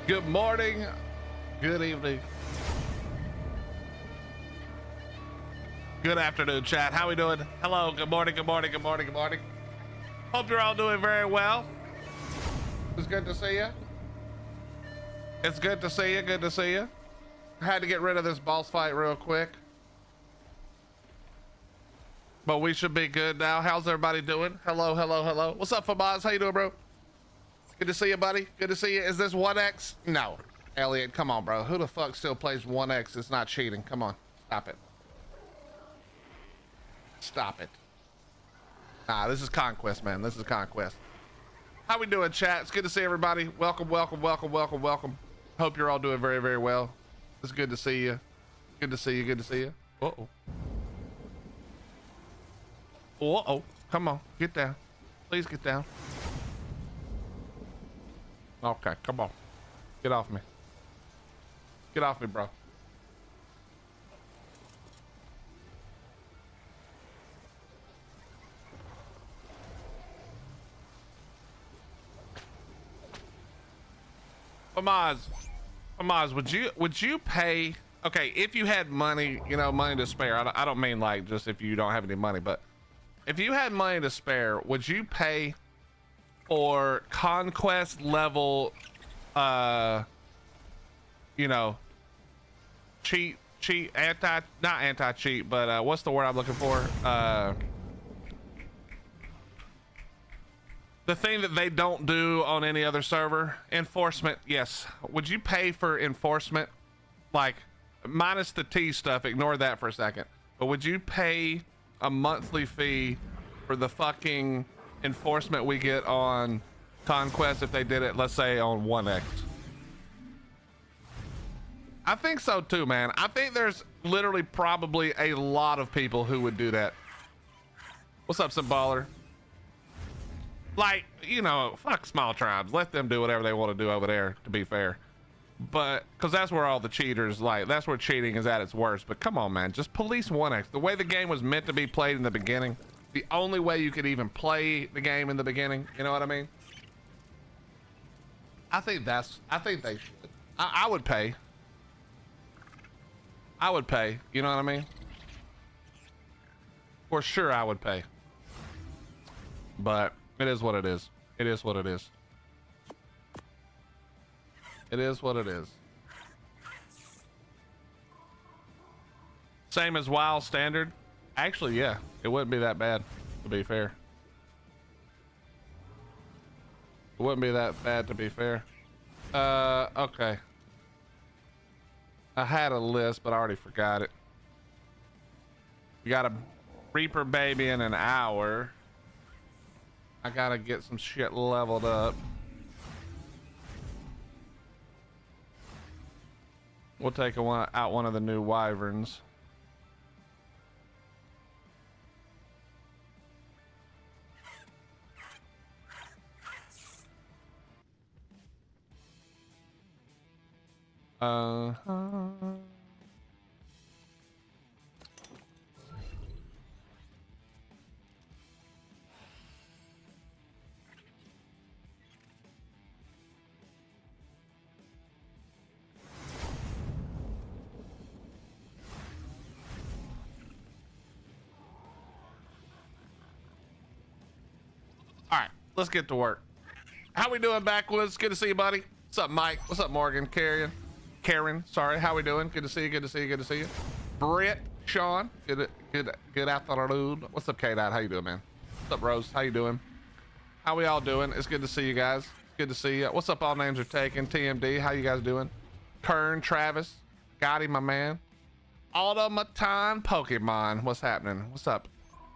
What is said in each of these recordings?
Good morning, good evening, good afternoon, chat. How we doing? Hello, good morning, good morning, good morning, good morning. Hope you're all doing very well. It's good to see you. It's good to see you, good to see you. I had to get rid of this boss fight real quick, but we should be good now. How's everybody doing? Hello, hello, hello. What's up, Famaz? How you doing, bro? Good to see you, buddy. Good to see you. Is this 1x? No. Elliot, come on, bro. Who the fuck still plays 1x? It's not cheating. Come on. Stop it. Stop it. Nah, this is Conquest, man. This is Conquest. How we doing, chat? It's good to see everybody. Welcome, welcome, welcome, welcome, welcome. Hope you're all doing very, very well. It's good to see you. Good to see you. Good to see you. Uh-oh. Uh-oh. Come on. Get down. Please get down. Okay, come on. Get off me. Get off me, bro. Amaz, would you pay? Okay, if you had money, you know, money to spare. I don't mean like just if you don't have any money, but if you had money to spare, would you pay for Conquest level, you know, not anti-cheat, but what's the word I'm looking for? The thing that they don't do on any other server, enforcement. Yes. Would you pay for enforcement? Like, minus the T stuff, ignore that for a second. But would you pay a monthly fee for the fucking enforcement we get on Conquest if they did it, let's say, on 1x? I think so too, man. I think there's literally probably a lot of people who would do that. What's up, Symbolier? Like, you know, fuck small tribes. Let them do whatever they want to do over there, to be fair. But, because that's where all the cheaters, like, that's where cheating is at its worst. But come on, man. Just police 1x. The way the game was meant to be played in the beginning. The only way you could even play the game in the beginning. You know what I mean? I think they should. I would pay. I would pay. You know what I mean? For sure, I would pay. But it is what it is. It is what it is. It is what it is. Same as WoW standard. Actually, yeah, it wouldn't be that bad, to be fair. It wouldn't be that bad, to be fair. Okay. I had a list, but I already forgot it. We got a Reaper baby in an hour. I gotta get some shit leveled up. We'll take out one of the new wyverns. All right, let's get to work. How we doing, Backwoods? Good to see you, buddy. What's up, Mike? What's up, Morgan? Karen, sorry. How we doing? Good to see you. Good to see you. Good to see you. Britt, Sean. Good afternoon. What's up, K-Dot? How you doing, man? What's up, Rose? How you doing? How we all doing? It's good to see you guys. It's good to see you. What's up? All names are taken. TMD. How you guys doing? Kern, Travis, Gotti, my man. Automaton, Pokemon. What's happening? What's up,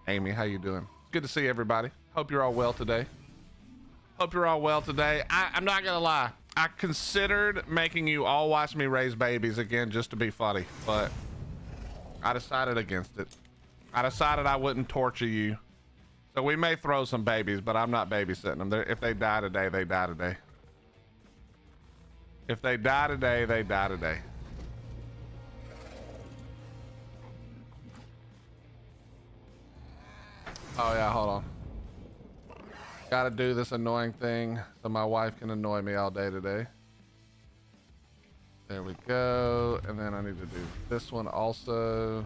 Amy? How you doing? Good to see everybody. Hope you're all well today. Hope you're all well today. I'm not gonna lie. I considered making you all watch me raise babies again just to be funny, but I decided against it. I decided I wouldn't torture you. So we may throw some babies, but I'm not babysitting them. If they die today, they die today. If they die today, they die today. Oh yeah, hold on. Gotta do this annoying thing so my wife can annoy me all day today. There we go. And then I need to do this one also.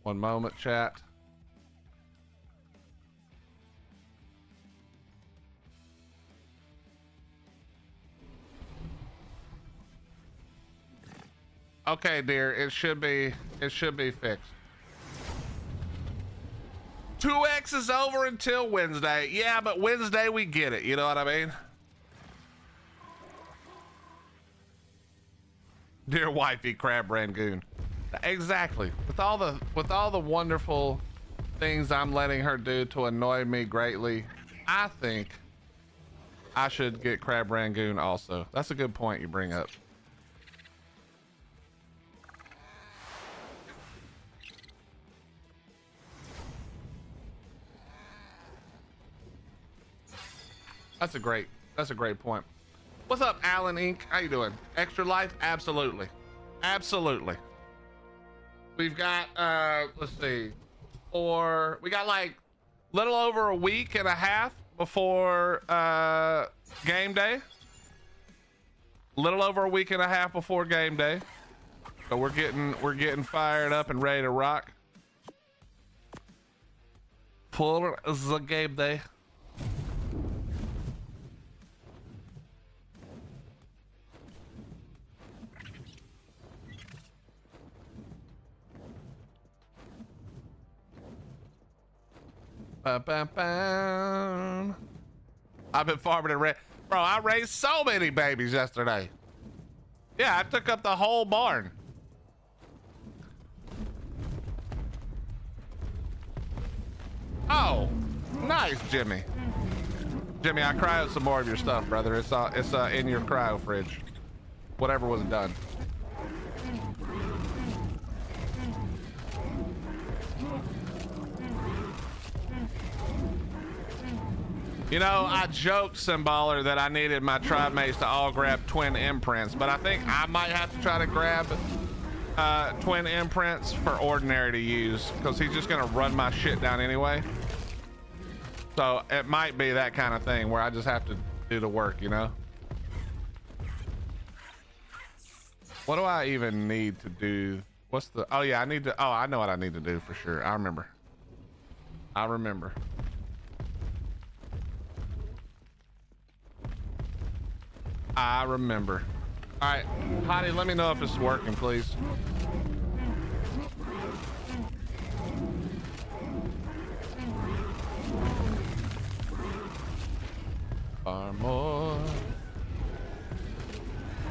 One moment, chat. Okay, dear, it should be fixed. 2x is over until Wednesday. Yeah, but Wednesday we get it, you know what I mean? Dear wifey crab rangoon. Exactly. With all the wonderful things I'm letting her do to annoy me greatly, I think I should get crab rangoon also. That's a good point you bring up. That's a great point. What's up, Alan Inc? How you doing? Extra life? Absolutely. Absolutely. We've got, let's see, we got like little over a week and a half before game day. Little over a week and a half before game day. So we're getting fired up and ready to rock for the game day. I've been farming and bro, I raised so many babies yesterday. Yeah, I took up the whole barn. Oh, nice, Jimmy. Jimmy, I cryoed some more of your stuff, brother. It's in your cryo fridge. Whatever was done. You know, I joked, Symballer, that I needed my tribe mates to all grab twin imprints, but I think I might have to try to grab twin imprints for ordinary to use, because he's just gonna run my shit down anyway. So it might be that kind of thing where I just have to do the work, you know? What do I even need to do? What's the, oh yeah, I know what I need to do for sure. I remember. All right, Hottie, let me know if it's working, please. Far more.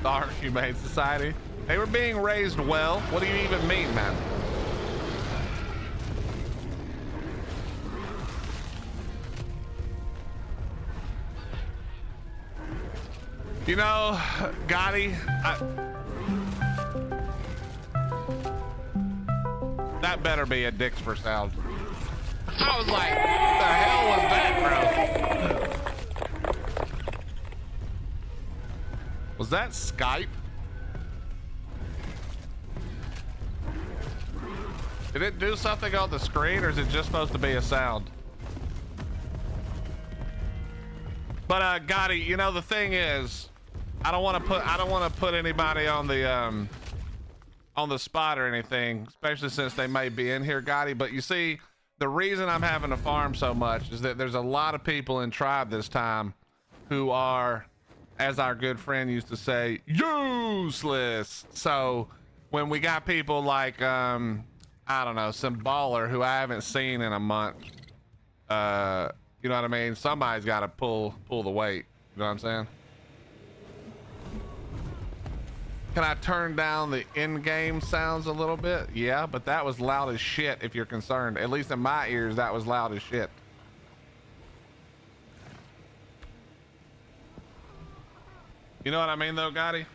Dark Humane Society. They were being raised well. What do you even mean, man? You know, Gotti, that better be a Dixper sound. I was like, what the hell was that, bro? Was that Skype? Did it do something on the screen, or is it just supposed to be a sound? But Gotti, you know, the thing is, I don't want to put anybody on the spot or anything, especially since they may be in here, Gotti. But you see, the reason I'm having to farm so much is that there's a lot of people in tribe this time who are, as our good friend used to say, useless. So when we got people like I don't know, some baller who I haven't seen in a month, you know what I mean? Somebody's got to pull the weight. You know what I'm saying? Can I turn down the in-game sounds a little bit? Yeah, but that was loud as shit if you're concerned. At least in my ears, that was loud as shit. You know what I mean though, Gotti?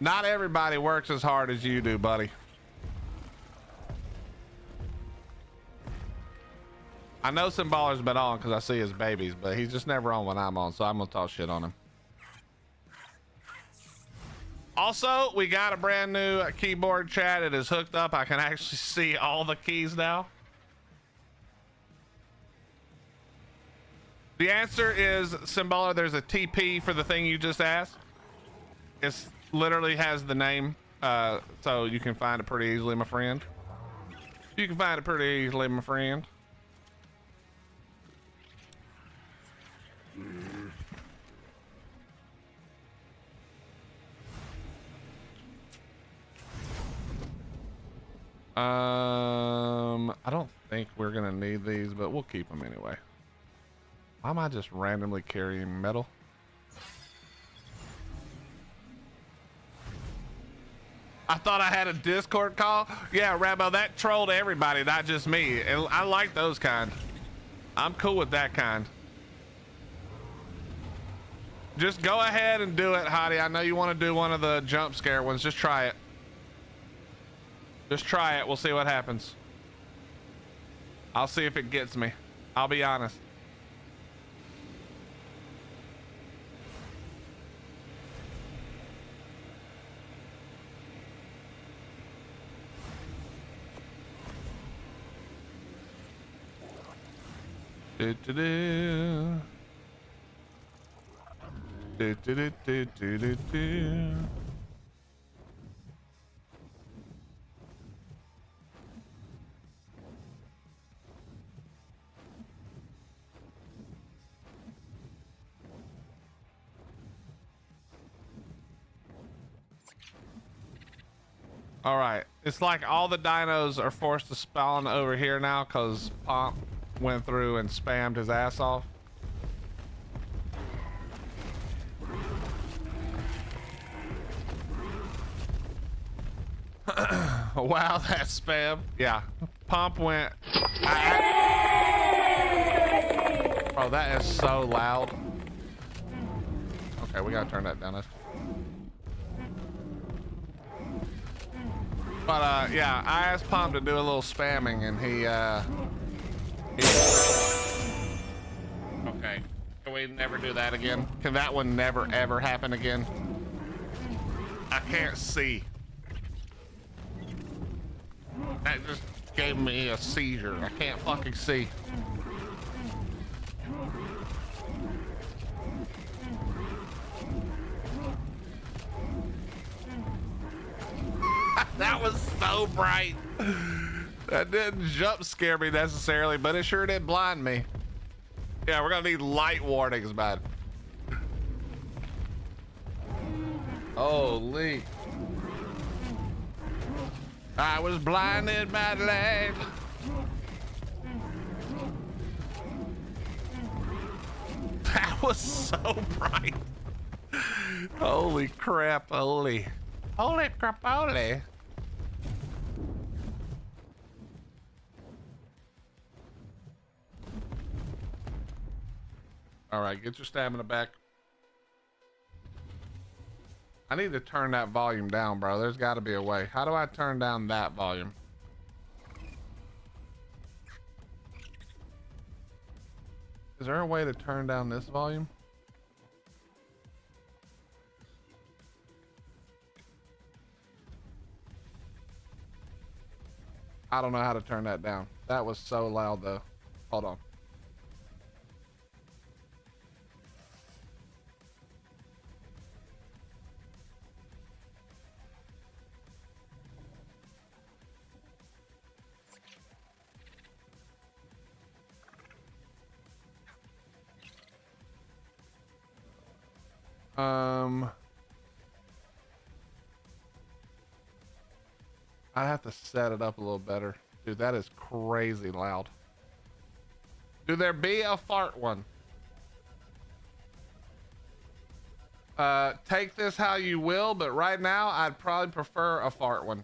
Not everybody works as hard as you do, buddy. I know Symballer's been on because I see his babies, but he's just never on when I'm on, so I'm gonna talk shit on him. Also, we got a brand new keyboard, chat. It is hooked up. I can actually see all the keys now. The answer is, Symbala, there's a TP for the thing you just asked. It's literally has the name, so you can find it pretty easily, my friend. You can find it pretty easily, my friend. I don't think we're gonna need these, but we'll keep them anyway. Why am I just randomly carrying metal? I thought I had a Discord call. Yeah, Rambo, that trolled everybody, not just me. And I like those kind. I'm cool with that kind. Just go ahead and do it, Hottie. I know you want to do one of the jump scare ones. Just try it. Just try it. We'll see what happens. I'll see if it gets me. I'll be honest. Do, do, do. Do, do, do, do, do, do, do. All right, it's like all the dinos are forced to spawn over here now because Pomp went through and spammed his ass off. Wow, that spam. Yeah, Pomp went. Bro, that is so loud. Okay, we gotta turn that down. But yeah, I asked Pomp to do a little spamming, and he okay. Can we never do that again? Can that one never ever happen again? I can't see. That just gave me a seizure. I can't fucking see. That was so bright. That didn't jump scare me necessarily, but it sure did blind me. Yeah, we're gonna need light warnings, man. Holy. I was blinded by the light. That was so bright. Holy crap, holy. Holy crap, holy. All right, get your stamina back. I need to turn that volume down, bro. There's got to be a way. How do I turn down that volume? Is there a way to turn down this volume? I don't know how to turn that down. That was so loud though. Hold on. I have to set it up a little better. Dude, that is crazy loud. Do there be a fart one? Take this how you will, but right now I'd probably prefer a fart one.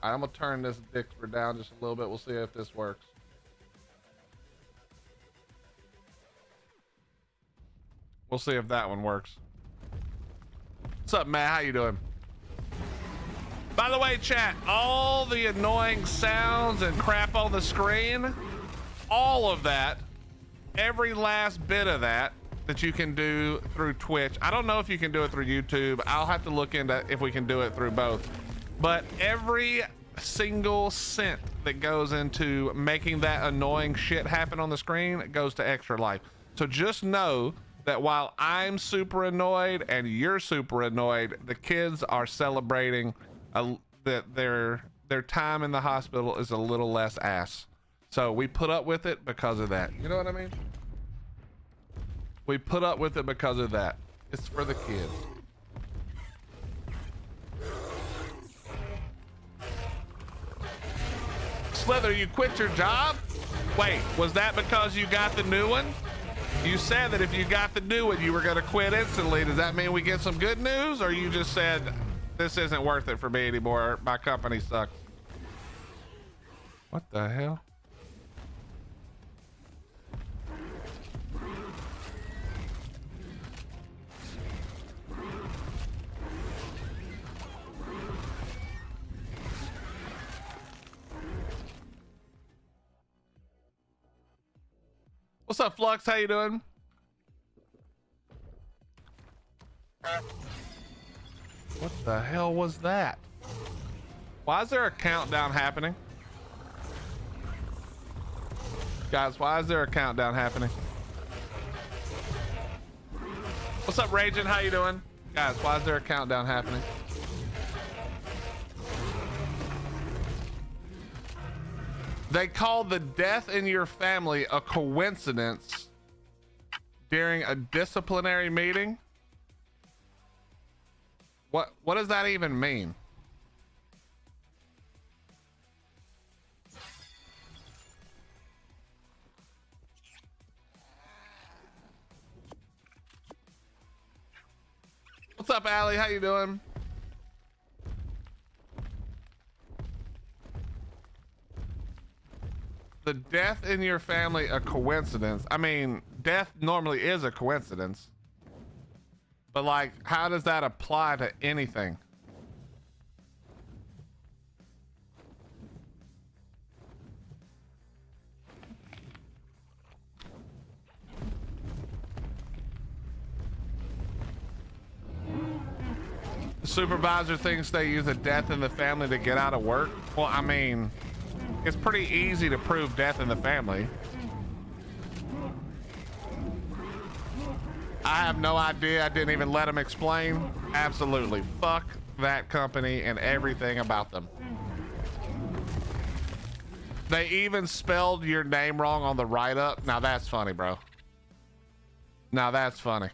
All right, I'm gonna turn this Dixper down just a little bit. We'll see if this works. We'll see if that one works. What's up, Matt? How you doing? By the way, chat, all the annoying sounds and crap on the screen, all of that, every last bit of that you can do through Twitch. I don't know if you can do it through YouTube. I'll have to look into if we can do it through both. But every single cent that goes into making that annoying shit happen on the screen goes to Extra Life. So just know that while I'm super annoyed and you're super annoyed, the kids are celebrating that their time in the hospital is a little less ass. So we put up with it because of that. You know what I mean? We put up with it because of that. It's for the kids. Slither, you quit your job? Wait, was that because you got the new one? You said that if you got the new one, you were gonna quit instantly. Does that mean we get some good news? Or you just said, this isn't worth it for me anymore, my company sucks? What the hell? What's up, Flux? How you doing? What the hell was that? Why is there a countdown happening? Guys, why is there a countdown happening? What's up, Raging? How you doing? Guys, why is there a countdown happening? They call the death in your family a coincidence during a disciplinary meeting. What does that even mean? What's up, Allie? How you doing? The death in your family a coincidence? I mean, death normally is a coincidence, but like, how does that apply to anything? The supervisor thinks they use a death in the family to get out of work. Well, I mean, it's pretty easy to prove death in the family. I have no idea. I didn't even let them explain. Absolutely. Fuck that company and everything about them. They even spelled your name wrong on the write-up. Now that's funny, bro. Now that's funny.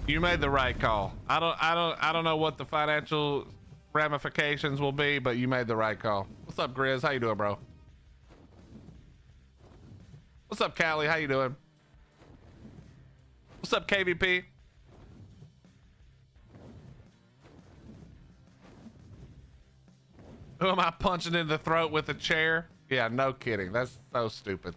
You made the right call. I don't know what the financial ramifications will be, but you made the right call. What's up, Grizz? How you doing, bro? What's up, Callie? How you doing? What's up, KVP? Who am I punching in the throat with a chair? Yeah, no kidding. That's so stupid.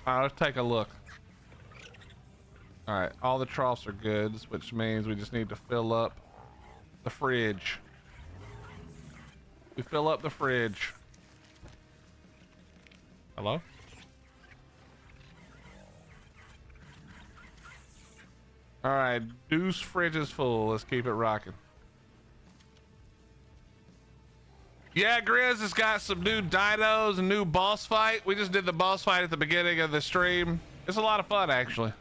All right, let's take a look. All right, all the troughs are goods, which means we just need to fill up the fridge. We fill up the fridge. Hello? All right, Deuce fridge is full. Let's keep it rocking. Yeah, Grizz has got some new dinos and new boss fight. We just did the boss fight at the beginning of the stream. It's a lot of fun, actually.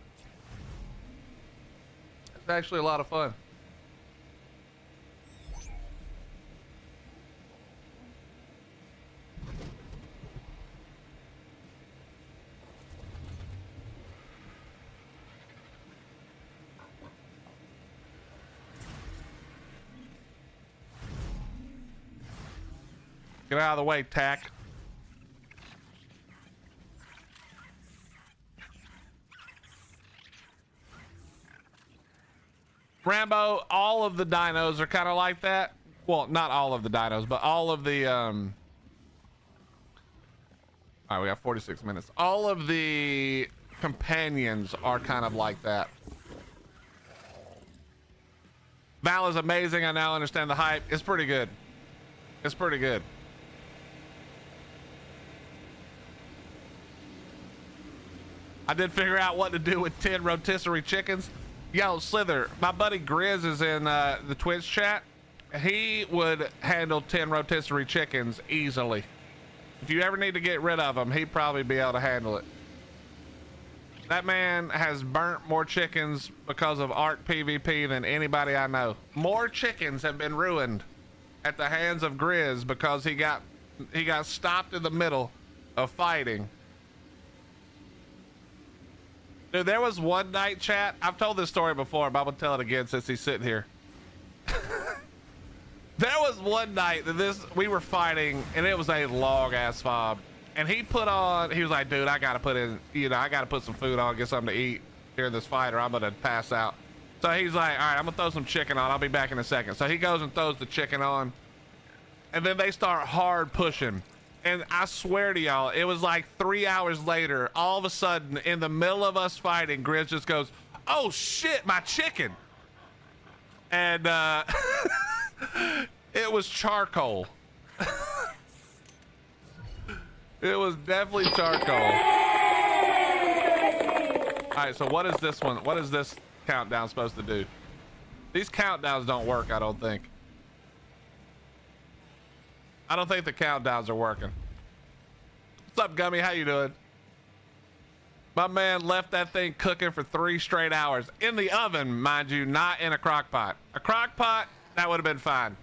It's actually a lot of fun. Get out of the way, Tack. Rambo, all of the dinos are kind of like that. Well, not all of the dinos, but all of the All right, we got 46 minutes. All of the companions are kind of like that. Val is amazing. I now understand the hype. It's pretty good. It's pretty good. I did figure out what to do with 10 rotisserie chickens. Yo, Slither, my buddy Grizz is in the Twitch chat. He would handle 10 rotisserie chickens easily. If you ever need to get rid of them, he'd probably be able to handle it. That man has burnt more chickens because of ARKPvP than anybody I know. More chickens have been ruined at the hands of Grizz because he got stopped in the middle of fighting. Dude, there was one night, chat. I've told this story before, but I'm gonna tell it again since he's sitting here. There was one night that we were fighting, and it was a long ass fob. And he was like, dude, I gotta put some food on, get something to eat during this fight, or I'm gonna pass out. So he's like, all right, I'm gonna throw some chicken on. I'll be back in a second. So he goes and throws the chicken on, and then they start hard pushing. And I swear to y'all, it was like 3 hours later, all of a sudden, in the middle of us fighting, Grizz just goes, oh shit, my chicken. And it was charcoal. It was definitely charcoal. All right, so what is this one? What is this countdown supposed to do? These countdowns don't work, I don't think. I don't think the countdowns are working. What's up, Gummy? How you doing? My man left that thing cooking for 3 straight hours in the oven, mind you, not in a crock pot. A crock pot, that would have been fine.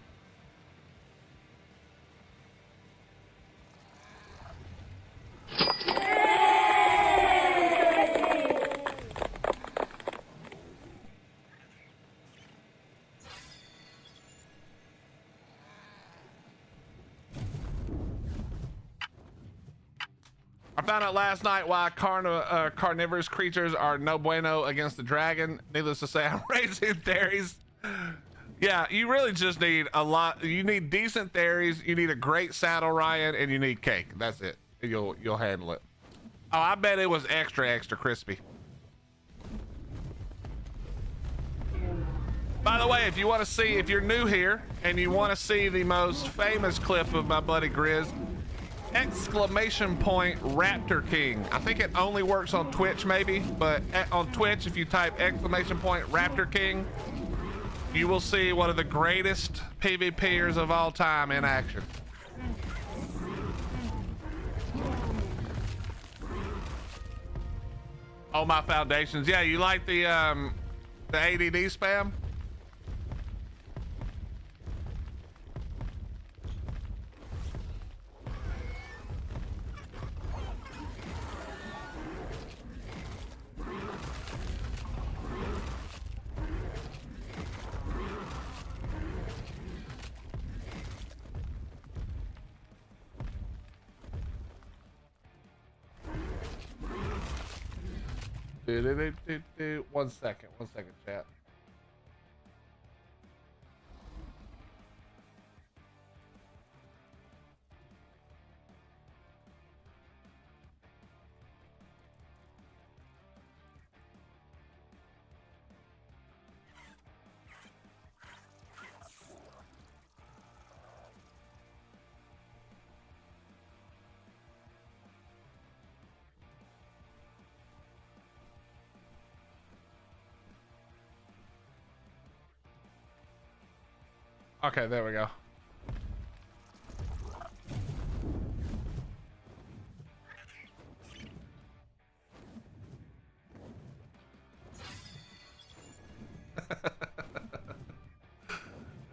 I found out last night why carnivorous creatures are no bueno against the dragon. Needless to say, I'm raising theories. Yeah, you really just need a lot. You need decent theories. You need a great saddle, Ryan, and you need cake. That's it. You'll handle it. Oh, I bet it was extra crispy. By the way, if you want to see, if you're new here and you want to see the most famous clip of my buddy Grizz, exclamation point Raptor King. I think it only works on Twitch maybe, but on Twitch, if you type exclamation point Raptor King, you will see one of the greatest PvPers of all time in action. Oh, my foundations. Yeah, you like the ADD spam? One second, chat. Okay, there we go.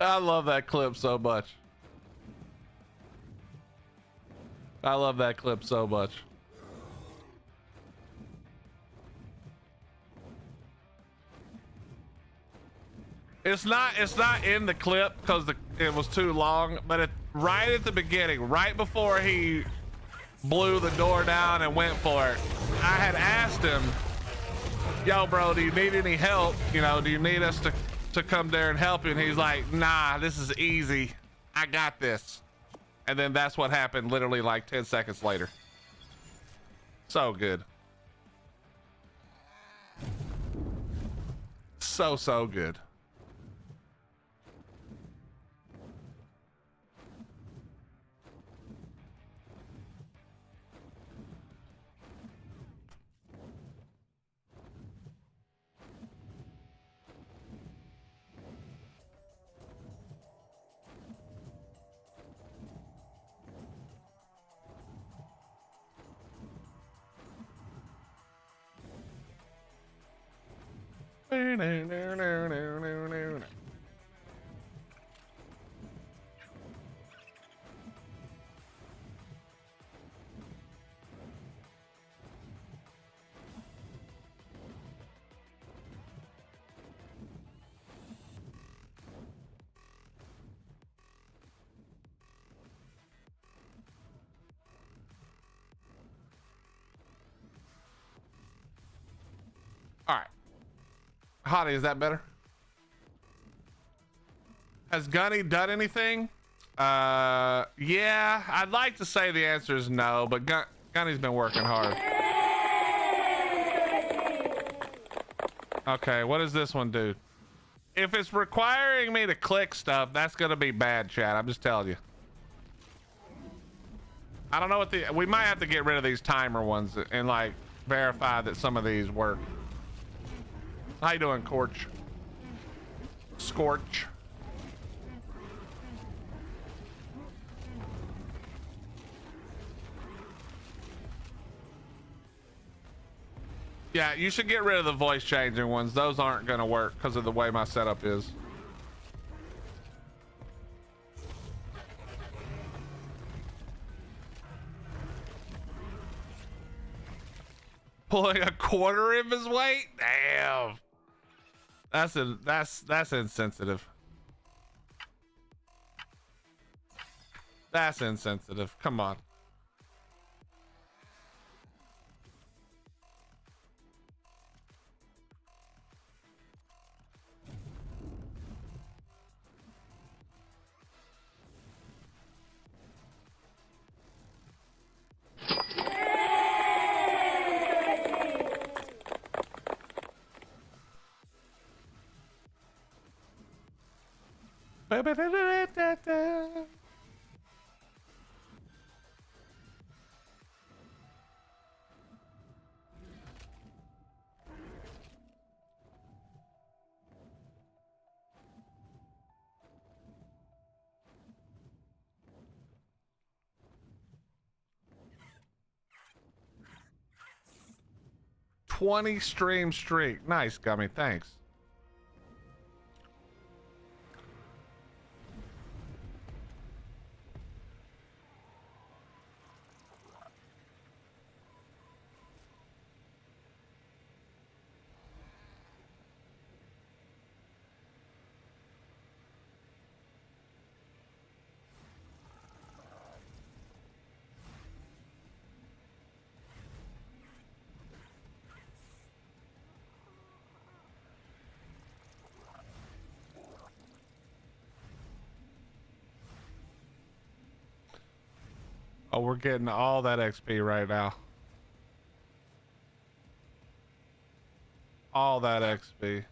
I love that clip so much. I love that clip so much. It's not in the clip because it was too long, but right at the beginning, right before he blew the door down and went for it, I had asked him, yo bro, do you need any help? You know, do you need us to come there and help you? And he's like, nah, this is easy. I got this. And then that's what happened literally like 10 seconds later. So good. So good. All right. Hottie, is that better? Has Gunny done anything? Yeah, I'd like to say the answer is no, but Gunny's been working hard. Okay, what does this one do? If it's requiring me to click stuff, that's gonna be bad, chat. I'm just telling you. I don't know what we might have to get rid of these timer ones and like verify that some of these work. How you doing, Corch? Scorch. Yeah, you should get rid of the voice changing ones. Those aren't gonna work because of the way my setup is. Pulling a quarter of his weight? Damn. That's insensitive. That's insensitive. Come on. $20 streak. Nice, Gummy. Thanks. Oh, we're getting all that XP right now. All that XP.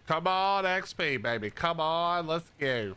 Come on, XP, baby. Come on, let's go.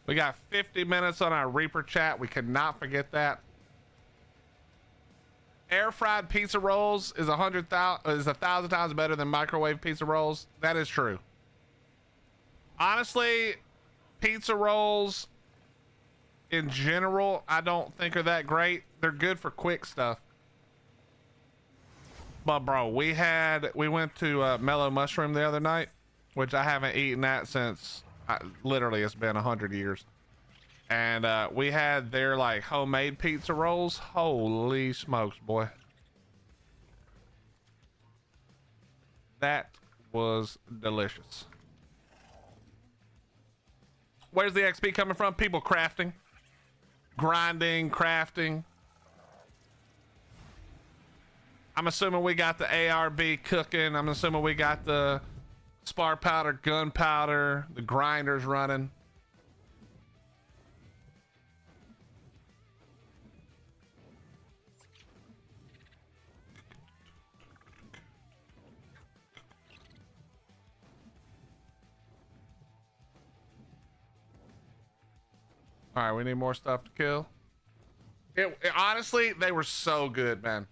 We got 50 minutes on our Reaper chat. We cannot forget that. Air fried pizza rolls is 1,000 times better than microwave pizza rolls. That is true. Honestly, pizza rolls in general, I don't think are that great. They're good for quick stuff. But bro, we went to Mellow Mushroom the other night, which I haven't eaten that since literally it's been 100 years. And we had their like homemade pizza rolls. Holy smokes, boy. That was delicious. Where's the XP coming from? People crafting, grinding, crafting. I'm assuming we got the ARB cooking. I'm assuming we got the spar powder, gunpowder, the grinders running. All right, we need more stuff to kill. Honestly, they were so good, man.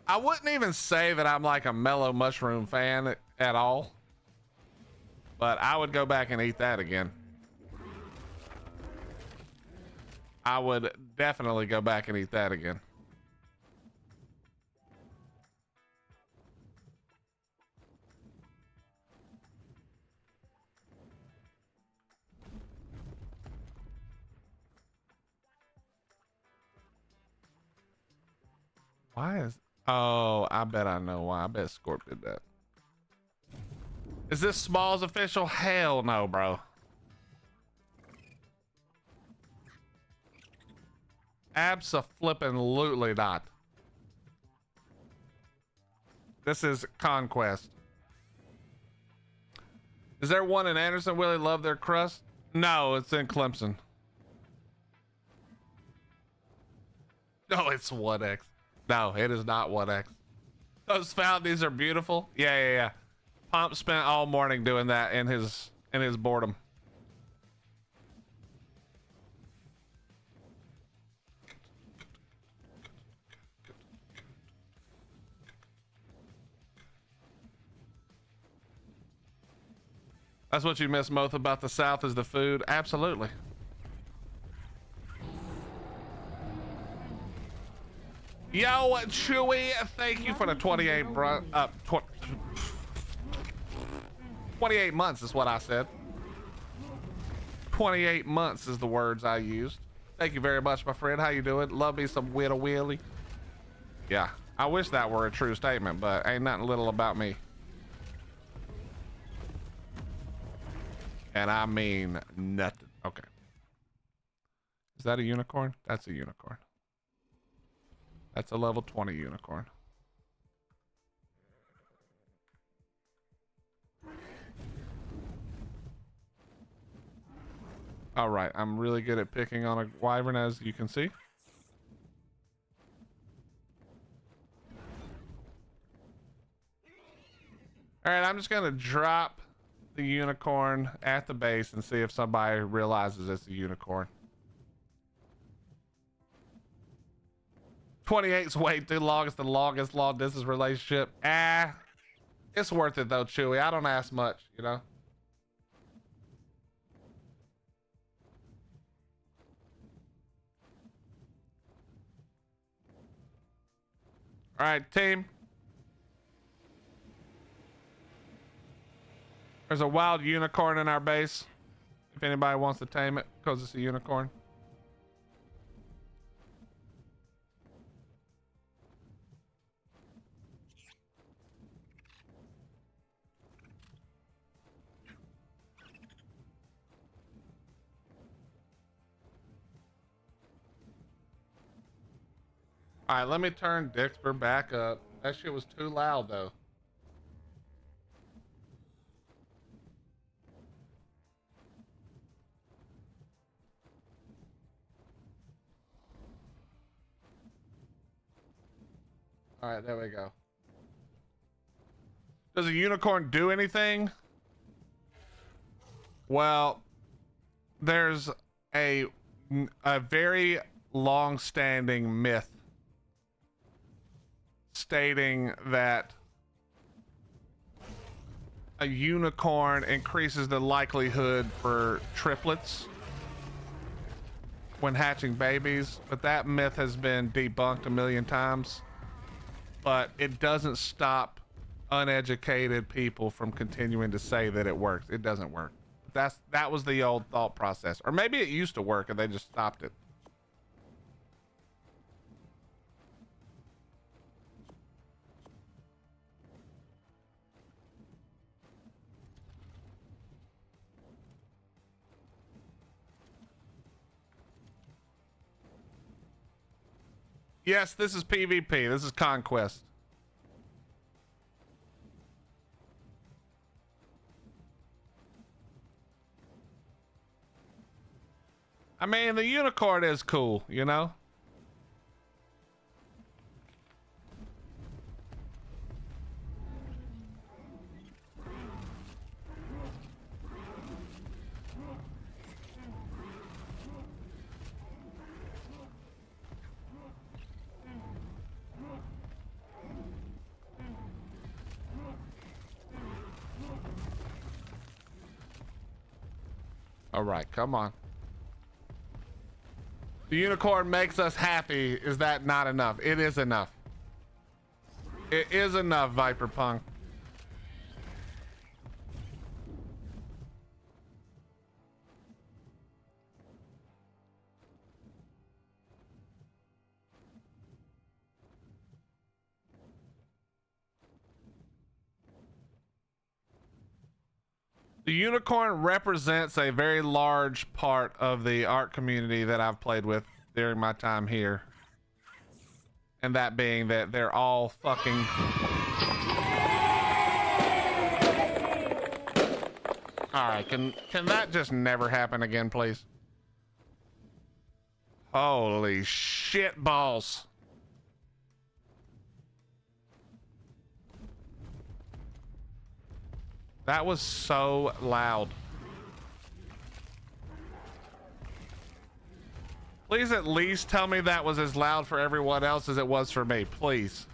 I wouldn't even say that I'm like a Mellow Mushroom fan at all, but I would go back and eat that again. I would definitely go back and eat that again. Why is... Oh, I bet I know why. I bet Scorp did that. Is this Smalls official? Hell no, bro. Abso-flippin-lutely not. This is Conquest. Is there one in Anderson? Will they love their crust? No, it's in Clemson. No, it's 1X. No, it is not 1X. Those fountains are beautiful. Yeah. Pomp spent all morning doing that in his boredom. That's what you miss most about the South is the food. Absolutely. Yo, Chewy, thank you for the 28 28 months is what I said. 28 months is the words I used. Thank you very much, my friend. How you doing? Love me some Widow Willie. Yeah, I wish that were a true statement, but ain't nothing little about me. And I mean nothing. Okay. Is that a unicorn? That's a unicorn. That's a level 20 unicorn. All right, I'm really good at picking on a wyvern, as you can see. All right, I'm just gonna drop the unicorn at the base and see if somebody realizes it's a unicorn. 28's way too long. It's the longest long distance relationship. It's worth it though, Chewy. I don't ask much, you know. All right, team. There's a wild unicorn in our base. If anybody wants to tame it, because it's a unicorn. All right, let me turn Dixper back up. That shit was too loud though. All right, there we go. Does a unicorn do anything? Well, there's a very long-standing myth stating that a unicorn increases the likelihood for triplets when hatching babies, but that myth has been debunked a million times. But it doesn't stop uneducated people from continuing to say that it works. It doesn't work. That was the old thought process, or maybe it used to work and they just stopped it. Yes, this is PvP. This is Conquest. I mean, the unicorn is cool, you know? All right, come on. The unicorn makes us happy. Is that not enough? It is enough. It is enough, Viperpunk. The unicorn represents a very large part of the ARK community that I've played with during my time here. And that being that they're all fucking... Alright, can that just never happen again, please? Holy shit balls. That was so loud. Please at least tell me that was as loud for everyone else as it was for me, please.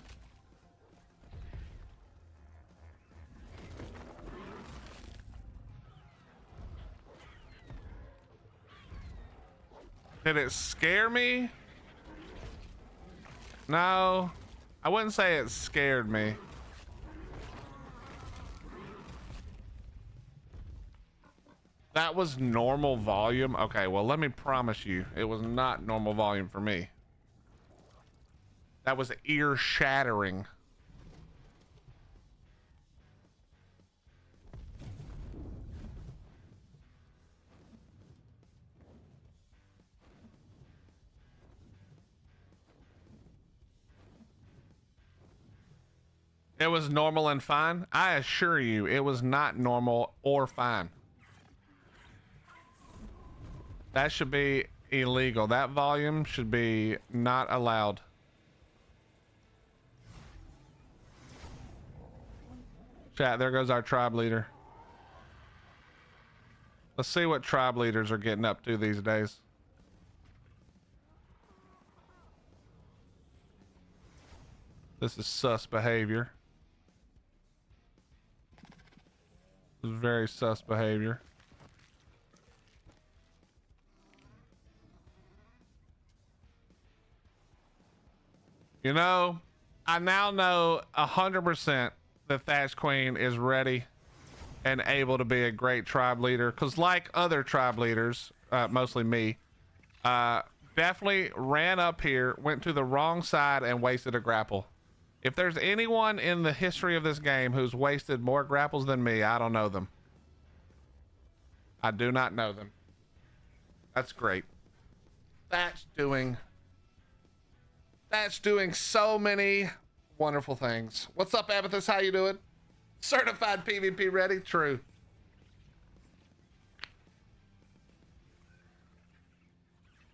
Did it scare me? No, I wouldn't say it scared me. That was normal volume? Okay, well, let me promise you, it was not normal volume for me. That was ear-shattering. It was normal and fine? I assure you, it was not normal or fine. That should be illegal. That volume should be not allowed. Chat, there goes our tribe leader. Let's see what tribe leaders are getting up to these days. This is sus behavior. This is very sus behavior. You know, I now know 100% that Thatch Queen is ready and able to be a great tribe leader. Because like other tribe leaders, mostly me, definitely ran up here, went to the wrong side, and wasted a grapple. If there's anyone in the history of this game who's wasted more grapples than me, I don't know them. I do not know them. That's great. That's doing so many wonderful things. What's up, Amethyst? How you doing? Certified PvP ready? True.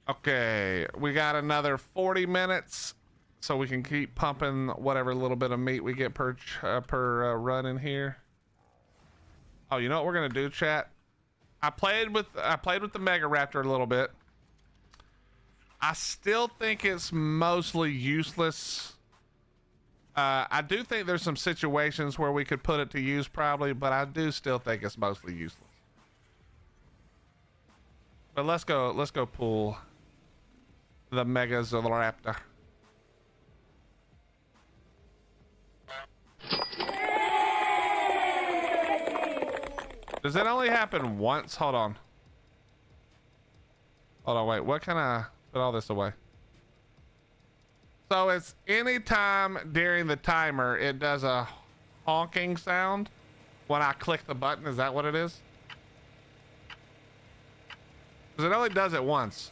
Okay, we got another 40 minutes. so we can keep pumping whatever little bit of meat we get per run in here. Oh, you know what we're gonna do, chat? I played with the Mega Raptor a little bit. I still think it's mostly useless. I do think there's some situations where we could put it to use probably, but I do still think it's mostly useless. But let's go pull the Mega Raptor. Does it only happen once? Hold on, wait, what can I put all this away? So it's anytime during the timer it does a honking sound when I click the button. Is that what it is? Because it only does it once.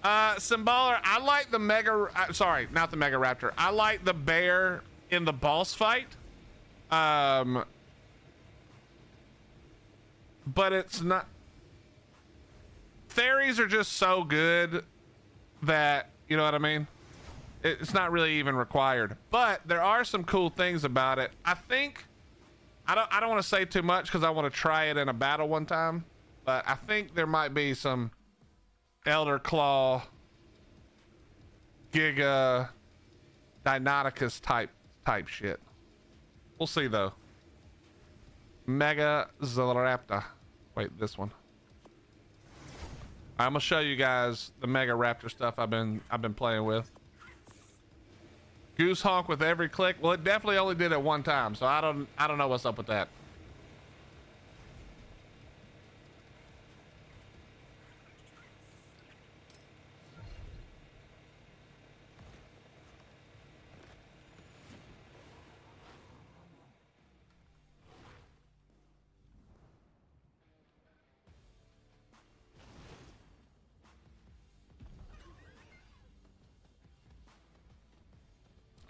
Symballer, I like the Mega, sorry, not the Mega Raptor. I like the bear in the boss fight. But it's not. Fairies are just so good that, you know what I mean? It's not really even required. But there are some cool things about it. I think, I don't want to say too much because I want to try it in a battle one time. But I think there might be some Elder Claw, Giga, Deinonychus type shit. We'll see though. Mega Raptor. Wait, this one. I'm gonna show you guys the Mega Raptor stuff I've been playing with. Goose honk with every click. Well, it definitely only did it one time, so I don't know what's up with that.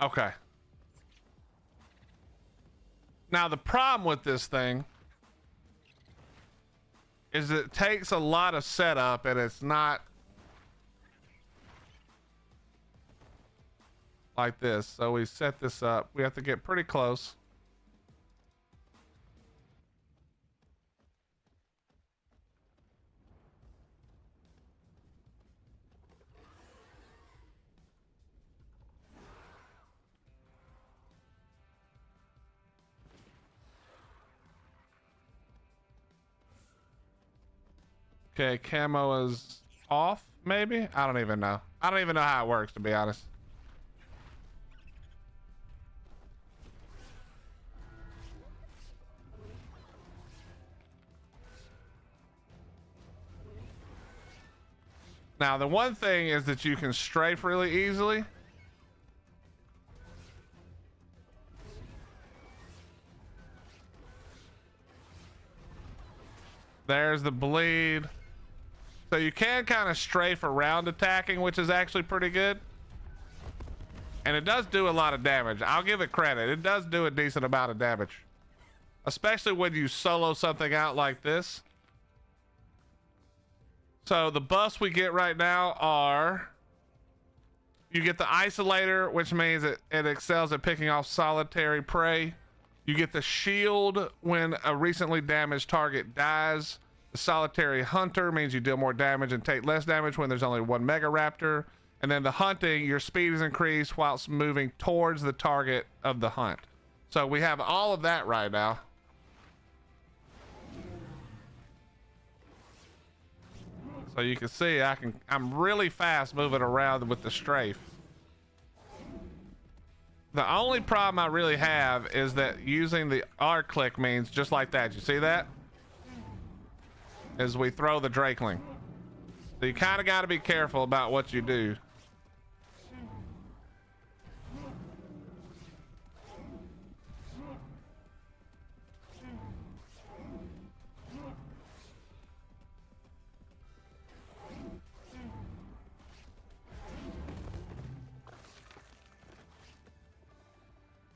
Okay. Now the problem with this thing is it takes a lot of setup and it's not like this. So we set this up. We have to get pretty close. Okay, camo is off, maybe? I don't even know. I don't even know how it works, to be honest. Now, the one thing is that you can strafe really easily. There's the bleed. So you can kind of strafe around attacking, which is actually pretty good. And it does do a lot of damage. I'll give it credit. It does do a decent amount of damage. Especially when you solo something out like this. So the buffs we get right now are... You get the Isolator, which means it excels at picking off solitary prey. You get the shield when a recently damaged target dies. The Solitary Hunter means you deal more damage and take less damage when there's only one Mega Raptor. And then the hunting, your speed is increased whilst moving towards the target of the hunt. So we have all of that right now. So you can see I'm really fast moving around with the strafe. The only problem I really have is that using the R click means just like that. You see that? As we throw the Drakeling. So you kind of got to be careful about what you do.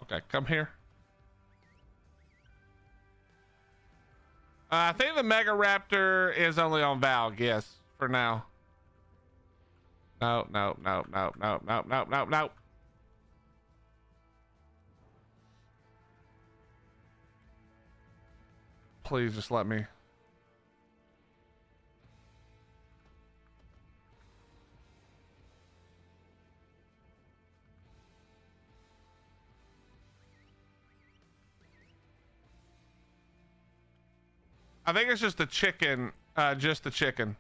Okay, come here. I think the Mega Raptor is only on Valg, yes, for now. No, no, no, no, no, no, no, no, no. Please just let me. I think it's just the chicken, just the chicken.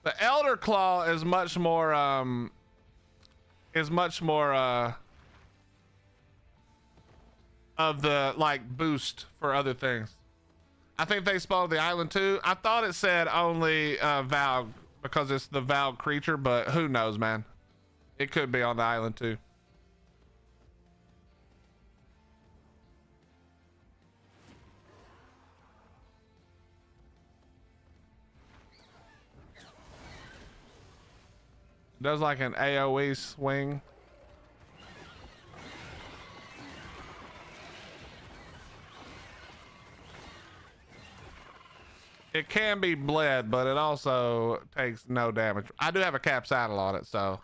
The Elder Claw is much more, of the, like, boost for other things. I think they spawned the island too. I thought it said only, Valg, because it's the Valg creature, but who knows, man. It could be on the island too. Does like an AoE swing. It can be bled, but it also takes no damage. I do have a cap saddle on it, so.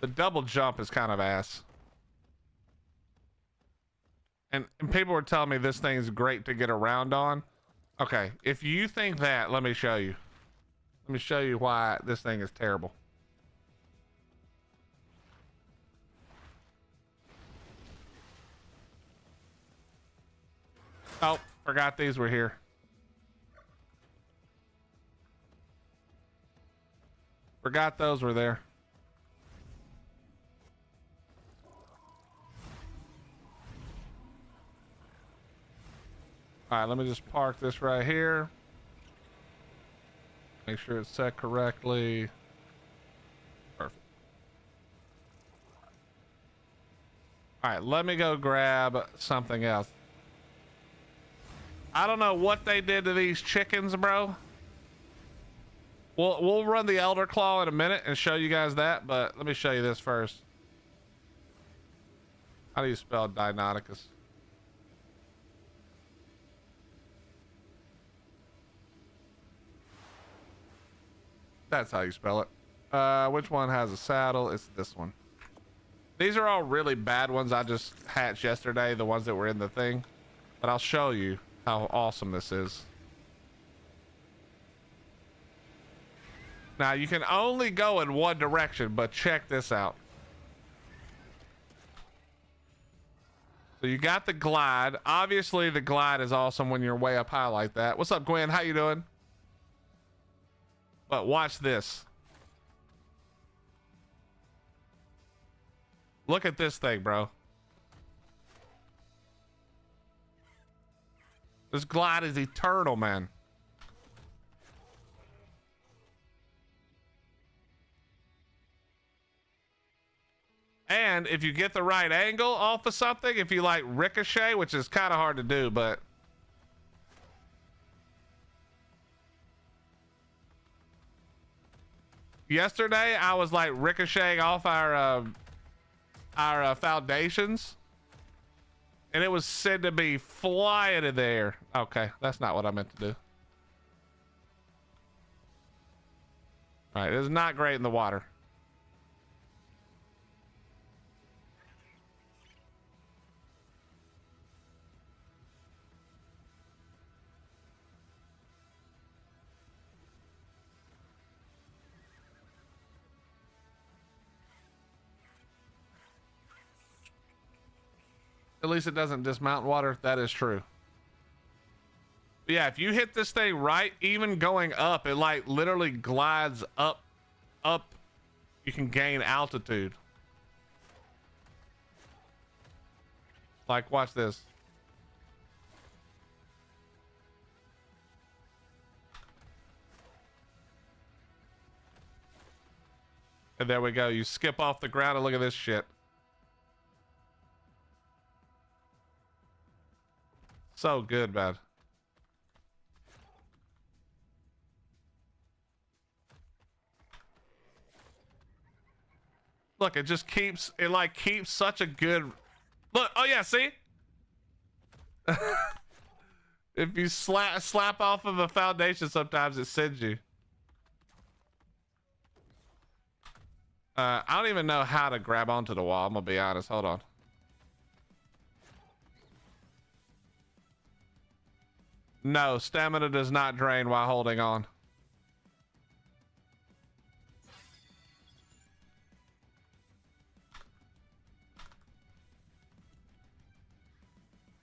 The double jump is kind of ass. And people were telling me this thing is great to get around on. Okay, if you think that, let me show you. Let me show you why this thing is terrible. Oh, forgot these were here. Forgot those were there. All right, let me just park this right here. Make sure it's set correctly. Perfect. All right, let me go grab something else. I don't know what they did to these chickens, bro. We'll run the Elder Claw in a minute and show you guys that, but let me show you this first. How do you spell Deinonychus? That's how you spell it. Which one has a saddle? It's this one. These are all really bad ones I just hatched yesterday, the ones that were in the thing. But I'll show you how awesome this is. Now, you can only go in one direction, but check this out. So you got the glide. Obviously, the glide is awesome when you're way up high like that. What's up, Gwen? How you doing? But watch this. Look at this thing, bro. This glide is eternal, man. And if you get the right angle off of something, if you like ricochet, which is kind of hard to do, but yesterday I was like ricocheting off our foundations, and it was said to be flying in the air. Okay, that's not what I meant to do. All right, it is not great in the water. At least it doesn't dismount water. That is true. But yeah, if you hit this thing right, even going up, it like literally glides up. You can gain altitude. Like, watch this. And there we go. You skip off the ground and look at this shit. So good, man. Look, it just keeps, it like keeps such a good, Look, oh yeah, see? If you slap off of a foundation, sometimes it sends you. I don't even know how to grab onto the wall. I'm gonna be honest. Hold on. No, stamina does not drain while holding on.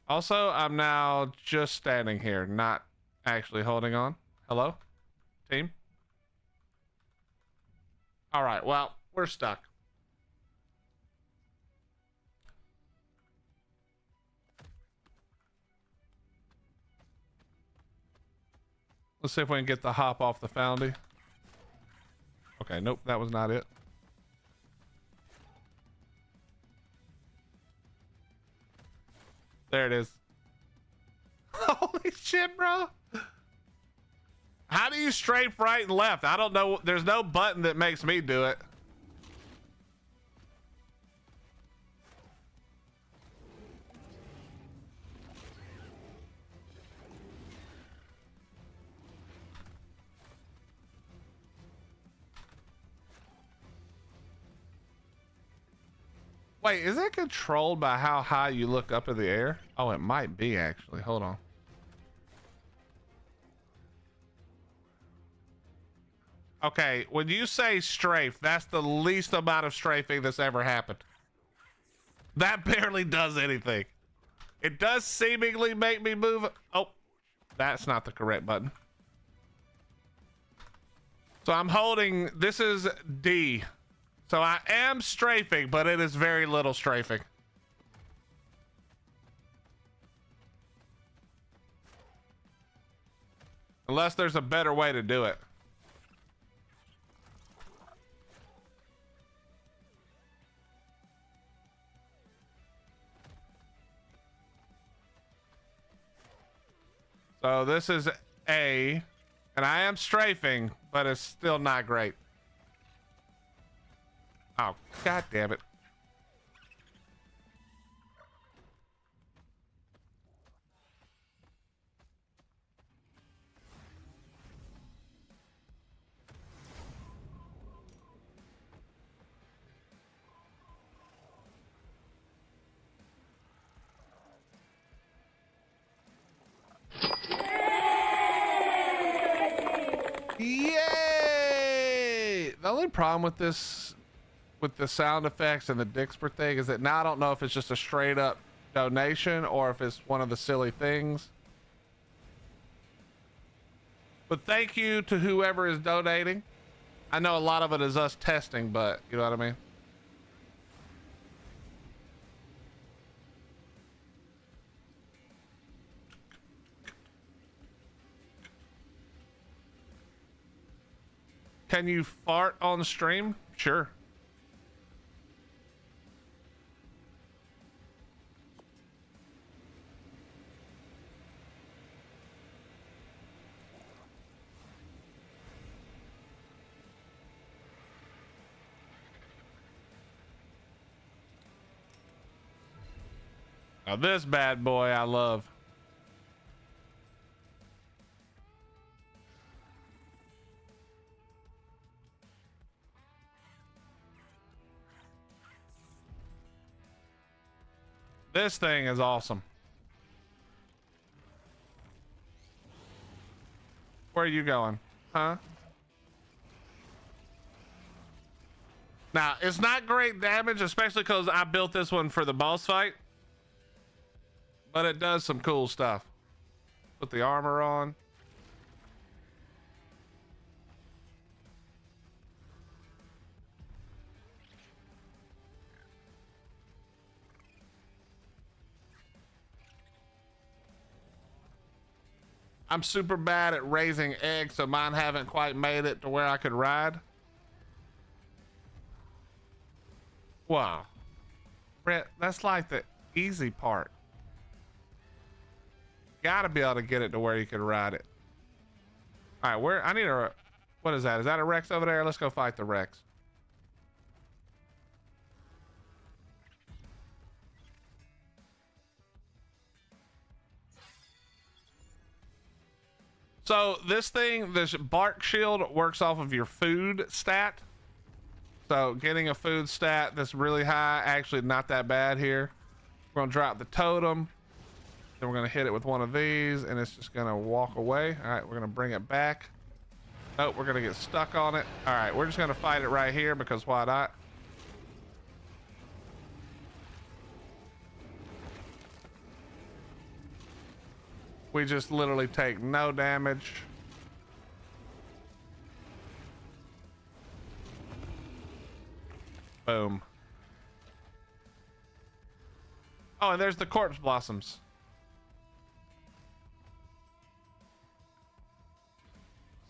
Also, I'm now just standing here, not actually holding on. Hello? Team? All right, well, we're stuck. Let's see if we can get the hop off the foundy. Okay, nope, that was not it. There it is. Holy shit, bro. How do you strafe right and left? I don't know. There's no button that makes me do it. Wait, is it controlled by how high you look up in the air? Oh, it might be actually. Hold on. Okay, when you say strafe, that's the least amount of strafing that's ever happened. That barely does anything. It does seemingly make me move. Oh, that's not the correct button. So I'm holding, this is D. So I am strafing, but it is very little strafing. Unless there's a better way to do it. So this is A, and I am strafing, but it's still not great. Oh, god damn it. Yay! The only problem with this, with the sound effects and the Dixper thing, is that now I don't know if it's just a straight up donation or if it's one of the silly things. But thank you to whoever is donating. I know a lot of it is us testing, but you know what I mean? Can you fart on the stream? Sure. Now this bad boy I love. This thing is awesome. Where are you going? Huh? Now, it's not great damage, especially because I built this one for the boss fight. But it does some cool stuff. Put the armor on. I'm super bad at raising eggs, so mine haven't quite made it to where I could ride. Wow. Brett, that's like the easy part. Gotta be able to get it to where you can ride it. All right, where I need a, what is that? Is that a Rex over there? Let's go fight the Rex. So this thing, this bark shield works off of your food stat. So getting a food stat that's really high, actually not that bad here. We're gonna drop the totem. Then we're gonna hit it with one of these and it's just gonna walk away. All right, we're gonna bring it back. Oh, we're gonna get stuck on it. All right, we're just gonna fight it right here because why not? We just literally take no damage. Boom. Oh, and there's the corpse blossoms.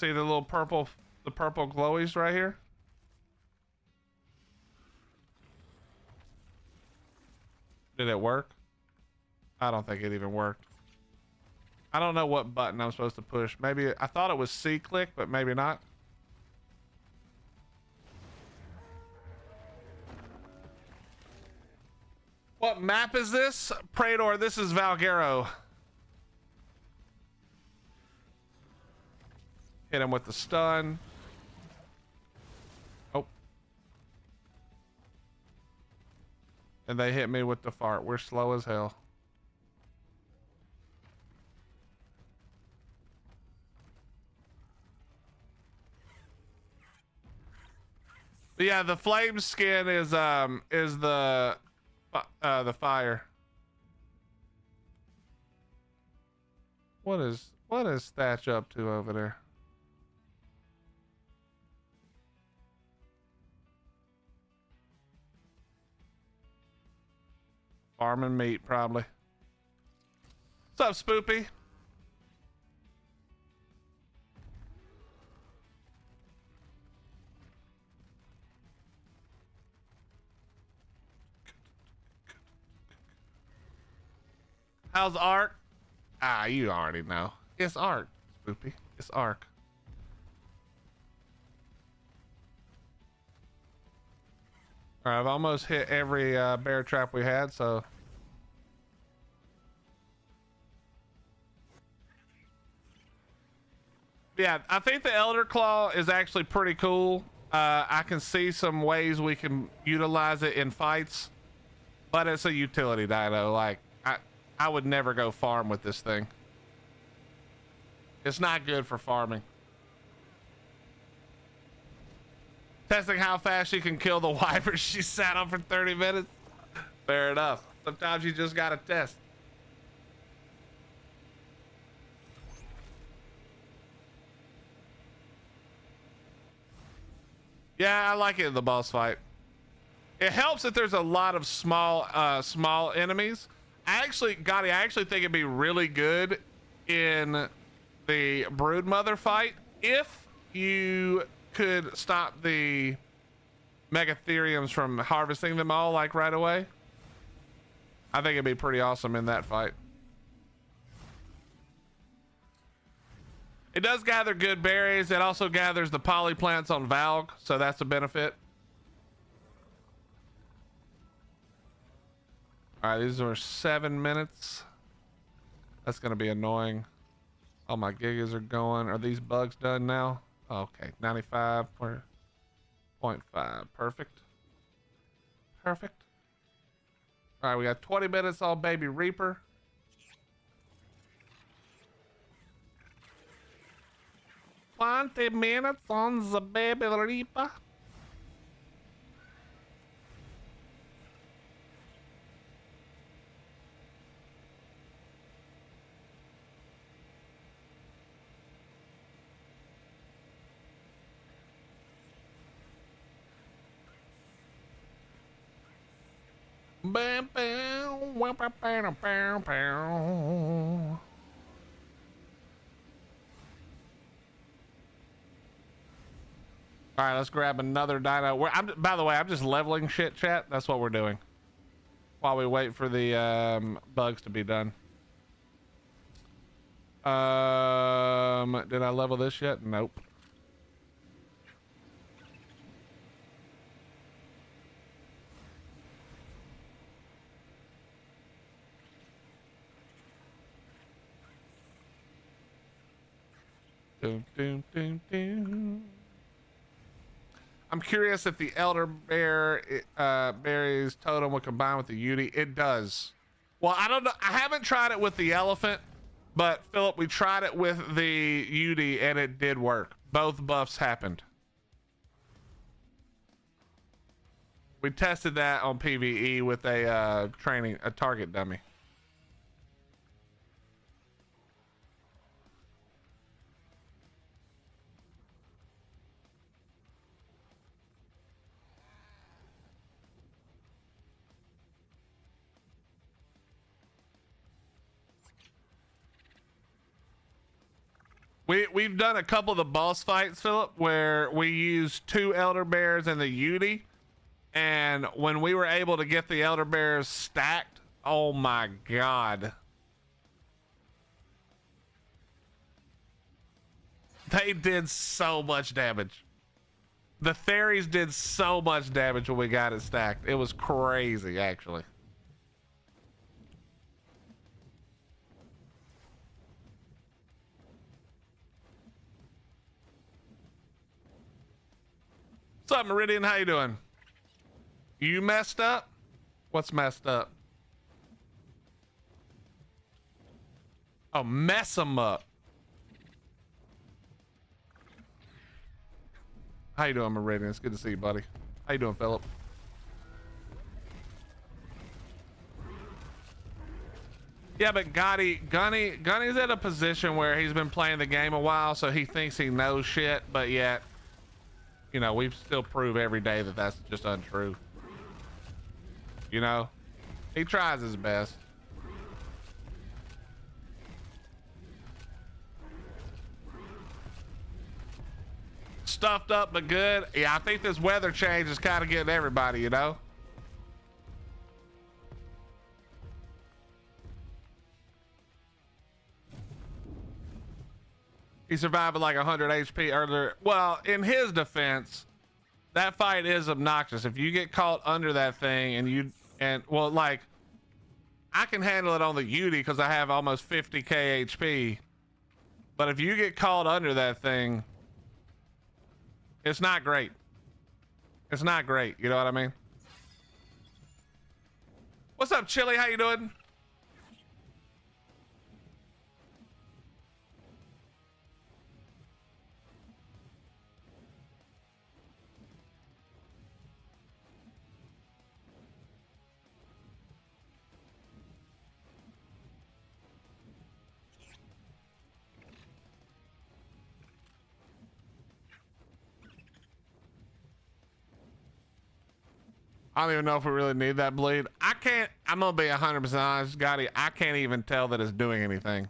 See the little purple, the purple glowies right here? Did it work? I don't think it even worked. I don't know what button I'm supposed to push. Maybe I thought it was C click, but maybe not. What map is this? Praetor, this is Valgero. Hit him with the stun. Oh. And they hit me with the fart. We're slow as hell. But yeah, the flame skin is the fire. What is Thatch up to over there? Farming meat, probably. What's up, Spoopy? How's Ark? Ah, you already know. It's Ark, Spoopy. It's Ark. All right, I've almost hit every bear trap we had, so. Yeah, I think the Elder Claw is actually pretty cool. I can see some ways we can utilize it in fights, but it's a utility dino. Like, I would never go farm with this thing. It's not good for farming. Testing how fast she can kill the wyvern she sat on for 30 minutes. Fair enough. Sometimes you just gotta test. Yeah, I like it in the boss fight. It helps that there's a lot of small enemies. I actually think it'd be really good in the Broodmother fight if you could stop the Megatheriums from harvesting them all like right away. I think it'd be pretty awesome in that fight. It does gather good berries. It also gathers the poly plants on Valg, so that's a benefit. All right, these are 7 minutes. That's gonna be annoying. All my gigas are going. Are these bugs done now? Okay, 95.5. Perfect. Perfect. All right, we got 20 minutes on Baby Reaper. "20 minutes on the Baby Reaper." Bam, bam, wah, bam, bam, bam, bam. All right, let's grab another dino. By the way, I'm just leveling shit, chat. That's what we're doing while we wait for the bugs to be done. Did I level this yet? Nope. Doom, doom, doom, doom. I'm curious if the elder bear berries totem would combine with the Yudi. It does. Well, I don't know. I haven't tried it with the elephant, but Philip, we tried it with the Yudi and it did work. Both buffs happened. We tested that on PvE with a target dummy. We've done a couple of the boss fights, Philip, where we used 2 elder bears and the Yudi, and when we were able to get the elder bears stacked, oh my god, they did so much damage. The fairies did so much damage when we got it stacked. It was crazy, actually. What's up, Meridian? How you doing? You messed up? What's messed up? Oh, mess them up. How you doing, Meridian? It's good to see you, buddy. How you doing, Philip? Yeah, but Gunny's at a position where he's been playing the game a while, so he thinks he knows shit, but yet, you know, we still prove every day that that's just untrue. You know, he tries his best. Stuffed up but good. Yeah, I think this weather change is kind of getting everybody, you know. He survived with like 100 HP earlier. Well, in his defense, that fight is obnoxious. If you get caught under that thing well, like, I can handle it on the Yudi because I have almost 50k HP. But if you get caught under that thing, it's not great. It's not great. You know what I mean? What's up, Chili? How you doing? I don't even know if we really need that bleed. I'm gonna be 100% honest, Gotti. I can't even tell that it's doing anything.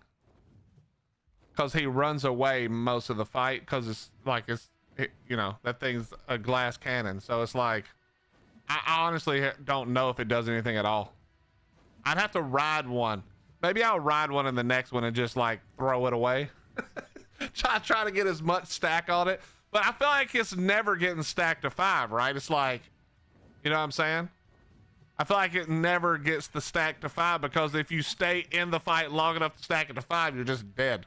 Cause he runs away most of the fight. Cause it's like, you know, that thing's a glass cannon. So it's like, I honestly don't know if it does anything at all. I'd have to ride one. Maybe I'll ride one in the next one and just like throw it away. try to get as much stack on it. But I feel like it's never getting stacked to 5, right? It's like, you know what I'm saying? I feel like it never gets the stack to 5 because if you stay in the fight long enough to stack it to 5, you're just dead.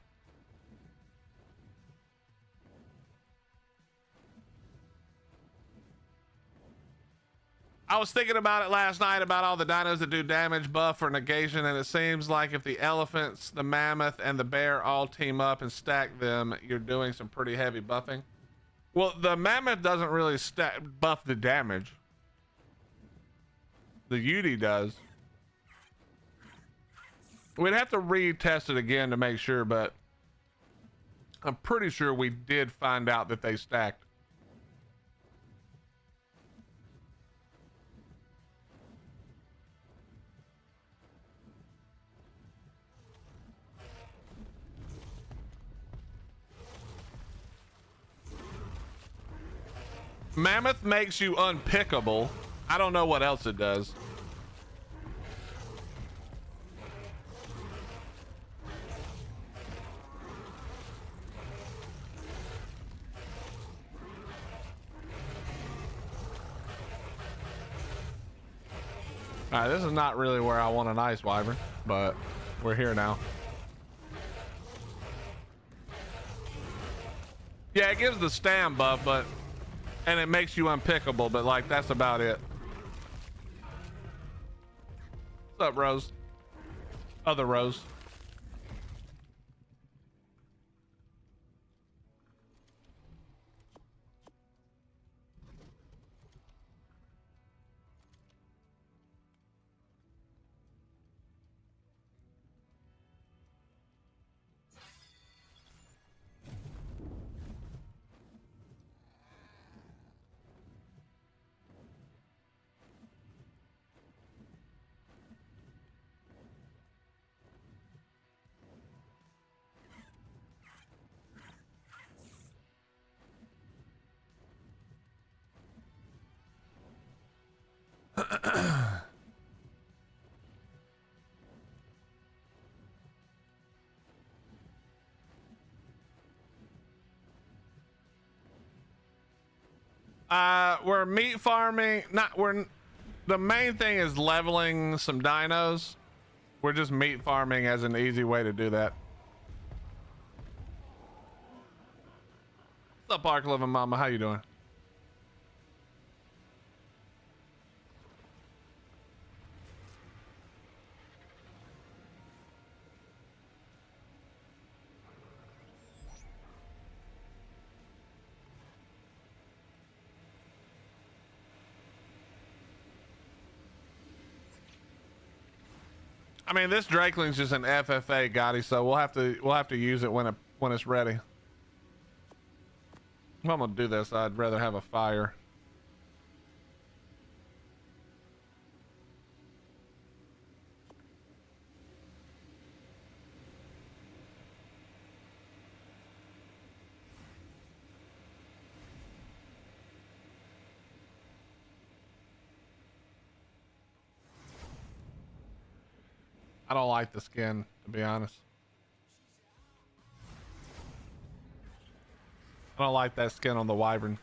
I was thinking about it last night about all the dinos that do damage, buff, or negation, and it seems like if the elephants, the mammoth, and the bear all team up and stack them, you're doing some pretty heavy buffing. Well, the mammoth doesn't really buff the damage. The Yudi does. We'd have to retest it again to make sure, but I'm pretty sure we did find out that they stacked. Mammoth makes you unpickable. I don't know what else it does. All right, this is not really where I want an ice wyvern, but we're here now. Yeah, it gives the stam buff, but and it makes you unpickable, but like that's about it. What's up, Rose? Other Rose. We're meat farming. The main thing is leveling some dinos. We're just meat farming as an easy way to do that. What's up, Ark Living Mama? How you doing? I mean, this Drakeling's just an FFA, Gotti, so we'll have to use it when it's ready. If I'm gonna do this, I'd rather have a fire. I don't like the skin, to be honest. I don't like that skin on the wyvern.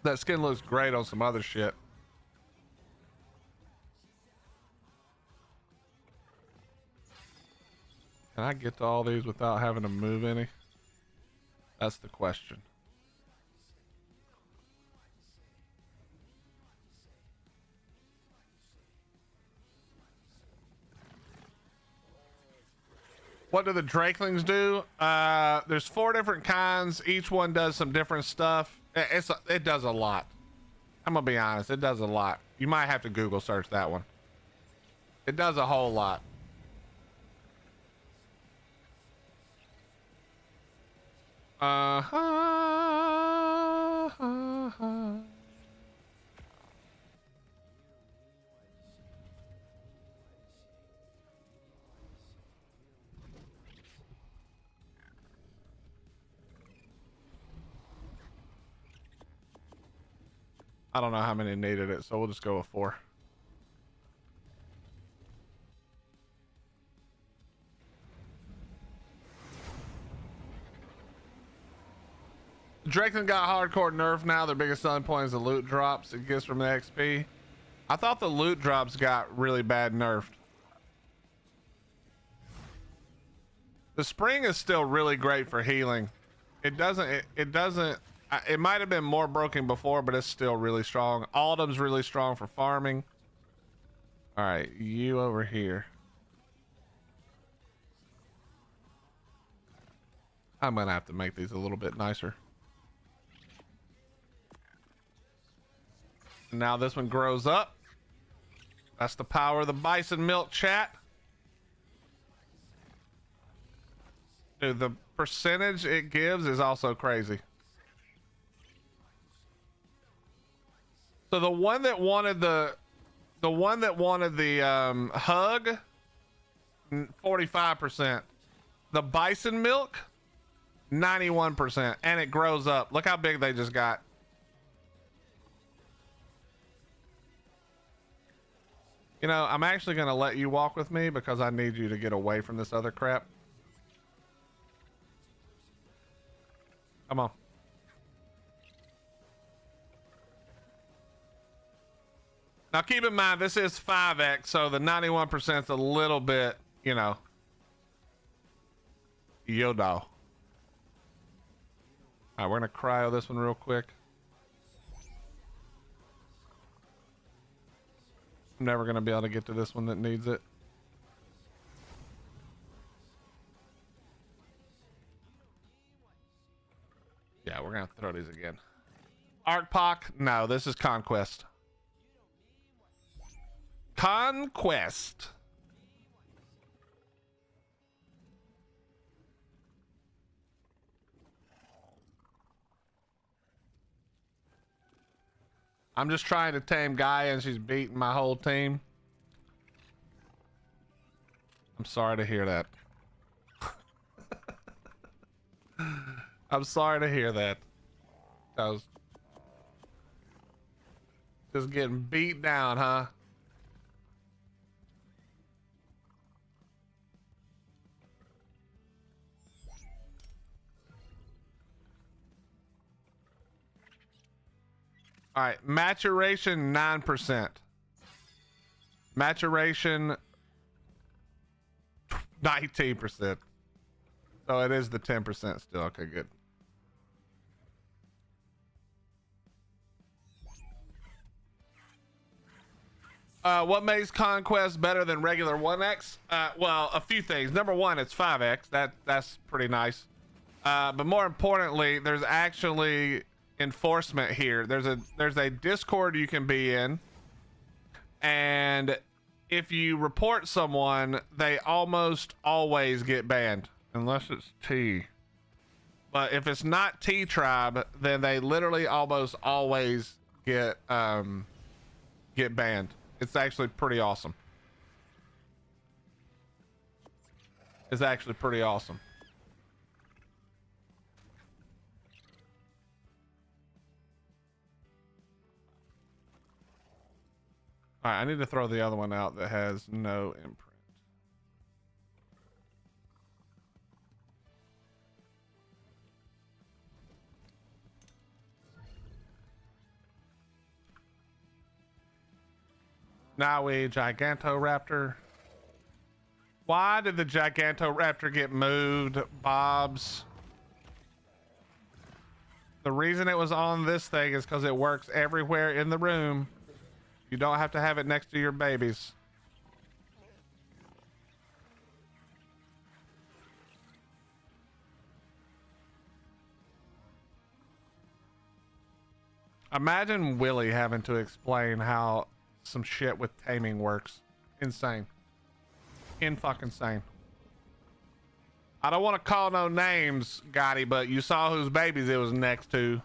That skin looks great on some other shit. Can I get to all these without having to move any? That's the question. What do the Drakelings do? There's 4 different kinds. Each one does some different stuff. It does a lot. I'm gonna be honest, it does a lot. You might have to Google search that one. It does a whole lot. I don't know how many needed it, so we'll just go with 4. Draken got hardcore nerfed now. Their biggest selling point is the loot drops it gets from the XP. I thought the loot drops got really bad nerfed. The spring is still really great for healing. It doesn't. It might have been more broken before, but it's still really strong. Autumn's really strong for farming. All right, you over here. I'm gonna have to make these a little bit nicer. And now this one grows up. That's the power of the bison milk, chat. Dude, the percentage it gives is also crazy. So the one that wanted the hug, 45%. The bison milk, 91%, and it grows up. Look how big they just got. You know, I'm actually gonna let you walk with me because I need you to get away from this other crap. Come on. Now keep in mind, this is 5x, so the 91% is a little bit, you know. Yodo. All right, we're gonna cryo this one real quick. I'm never gonna be able to get to this one that needs it. Yeah, we're gonna throw these again. ARKPvP? No, this is Conquest. Conquest. I'm just trying to tame Gaia and she's beating my whole team. I'm sorry to hear that. I'm sorry to hear that. I was just getting beat down, huh? All right, maturation 9%. Maturation 19%. So it is the 10% still. Okay, good. What makes Conquest better than regular 1x? Well, a few things. Number one, it's 5x. That's pretty nice. But more importantly, there's actually enforcement here. There's a Discord you can be in, and if you report someone, they almost always get banned unless it's T. But if it's not T tribe, then they literally almost always get banned. It's actually pretty awesome. It's actually pretty awesome. All right, I need to throw the other one out that has no imprint. Now we Gigantoraptor. Why did the Gigantoraptor get moved, Bobs? The reason it was on this thing is because it works everywhere in the room. You don't have to have it next to your babies. Imagine Willie having to explain how some shit with taming works. Insane. Fucking insane. I don't want to call no names, Gotti, but you saw whose babies it was next to.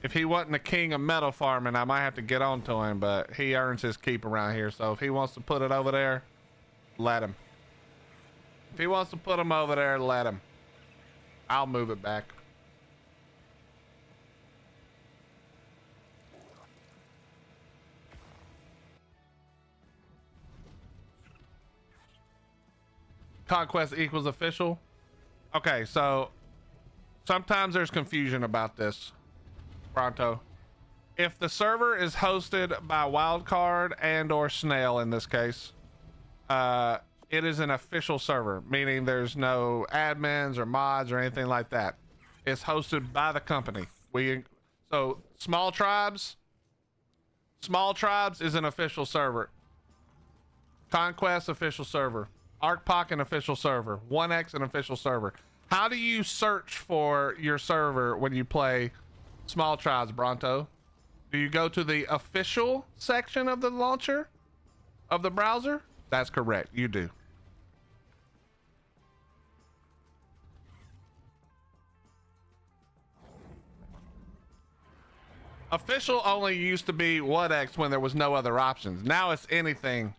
If he wasn't the king of metal farming, I might have to get on to him, but he earns his keep around here. So if he wants to put it over there, let him. If he wants to put him over there, let him. I'll move it back. Conquest equals official. Okay, so sometimes there's confusion about this, Pronto. If the server is hosted by Wildcard and or Snail in this case, it is an official server, meaning there's no admins or mods or anything like that. It's hosted by the company. So small tribes is an official server. Conquest official server. ARKPvP an official server. 1x an official server. How do you search for your server when you play small tribes, Bronto? Do you go to the official section of the launcher of the browser? That's correct. You do. Official only used to be 1x when there was no other options. Now it's anything.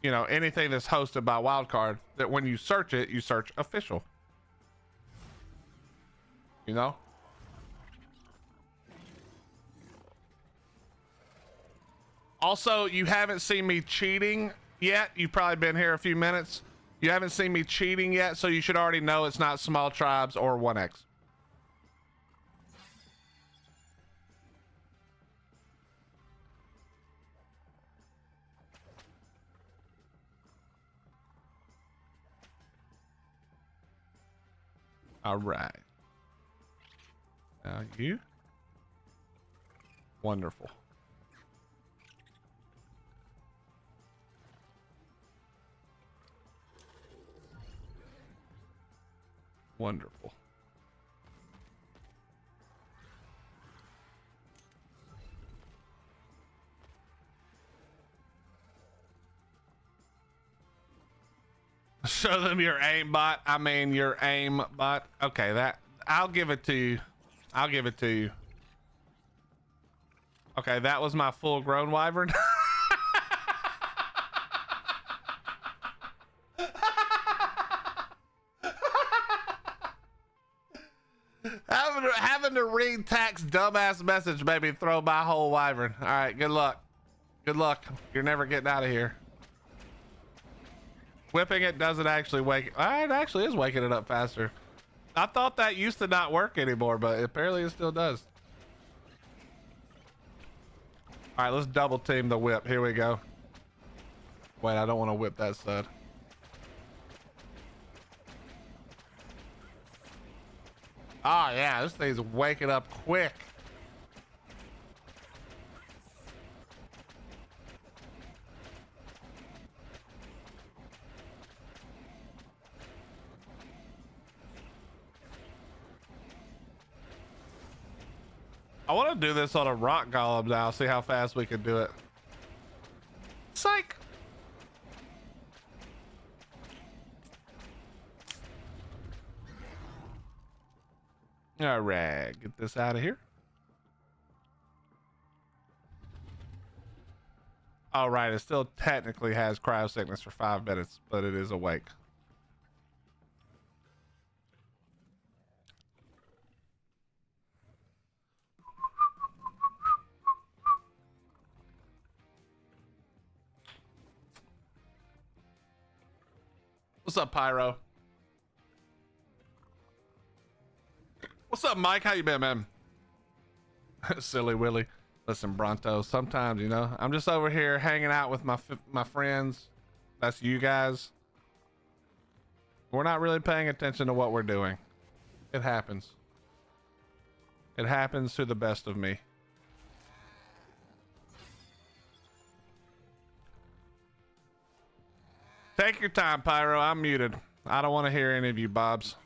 You know, anything that's hosted by Wildcard, that when you search it, you search official. You know? Also, you haven't seen me cheating yet. You've probably been here a few minutes. You haven't seen me cheating yet, so you should already know it's not small tribes or 1x. All right. Now you. Wonderful. Wonderful. Show them your aim bot. I mean your aim bot. Okay, that I'll give it to you. I'll give it to you. Okay, that was my full grown wyvern. Having to read Tack's dumbass message made me throw my whole wyvern. All right, good luck. Good luck. You're never getting out of here. Whipping it doesn't actually wake it actually is waking it up faster. I thought that used to not work anymore, but apparently it still does. All right, let's double team the whip. Here we go. Wait, I don't want to whip that stud. Oh yeah, this thing's waking up quick. I want to do this on a rock golem now, see how fast we can do it. Psych. All right, get this out of here. All right, it still technically has cryo sickness for 5 minutes, but it is awake. What's up, Pyro? What's up, Mike? How you been, man? Silly Willy. Listen, Bronto, sometimes, you know, I'm just over here hanging out with my friends. That's you guys. We're not really paying attention to what we're doing. It happens. It happens to the best of me. Take your time, Pyro. I'm muted. I don't want to hear any of you bobs.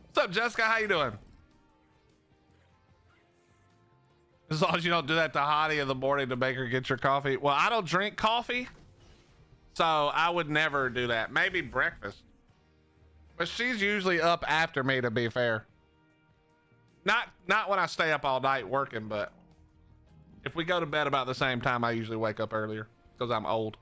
What's up, Jessica? How you doing? As long as you don't do that to Hottie in the morning to make her get your coffee. Well, I don't drink coffee, so I would never do that. Maybe breakfast. But she's usually up after me, to be fair. Not when I stay up all night working, but if we go to bed about the same time, I usually wake up earlier because I'm old.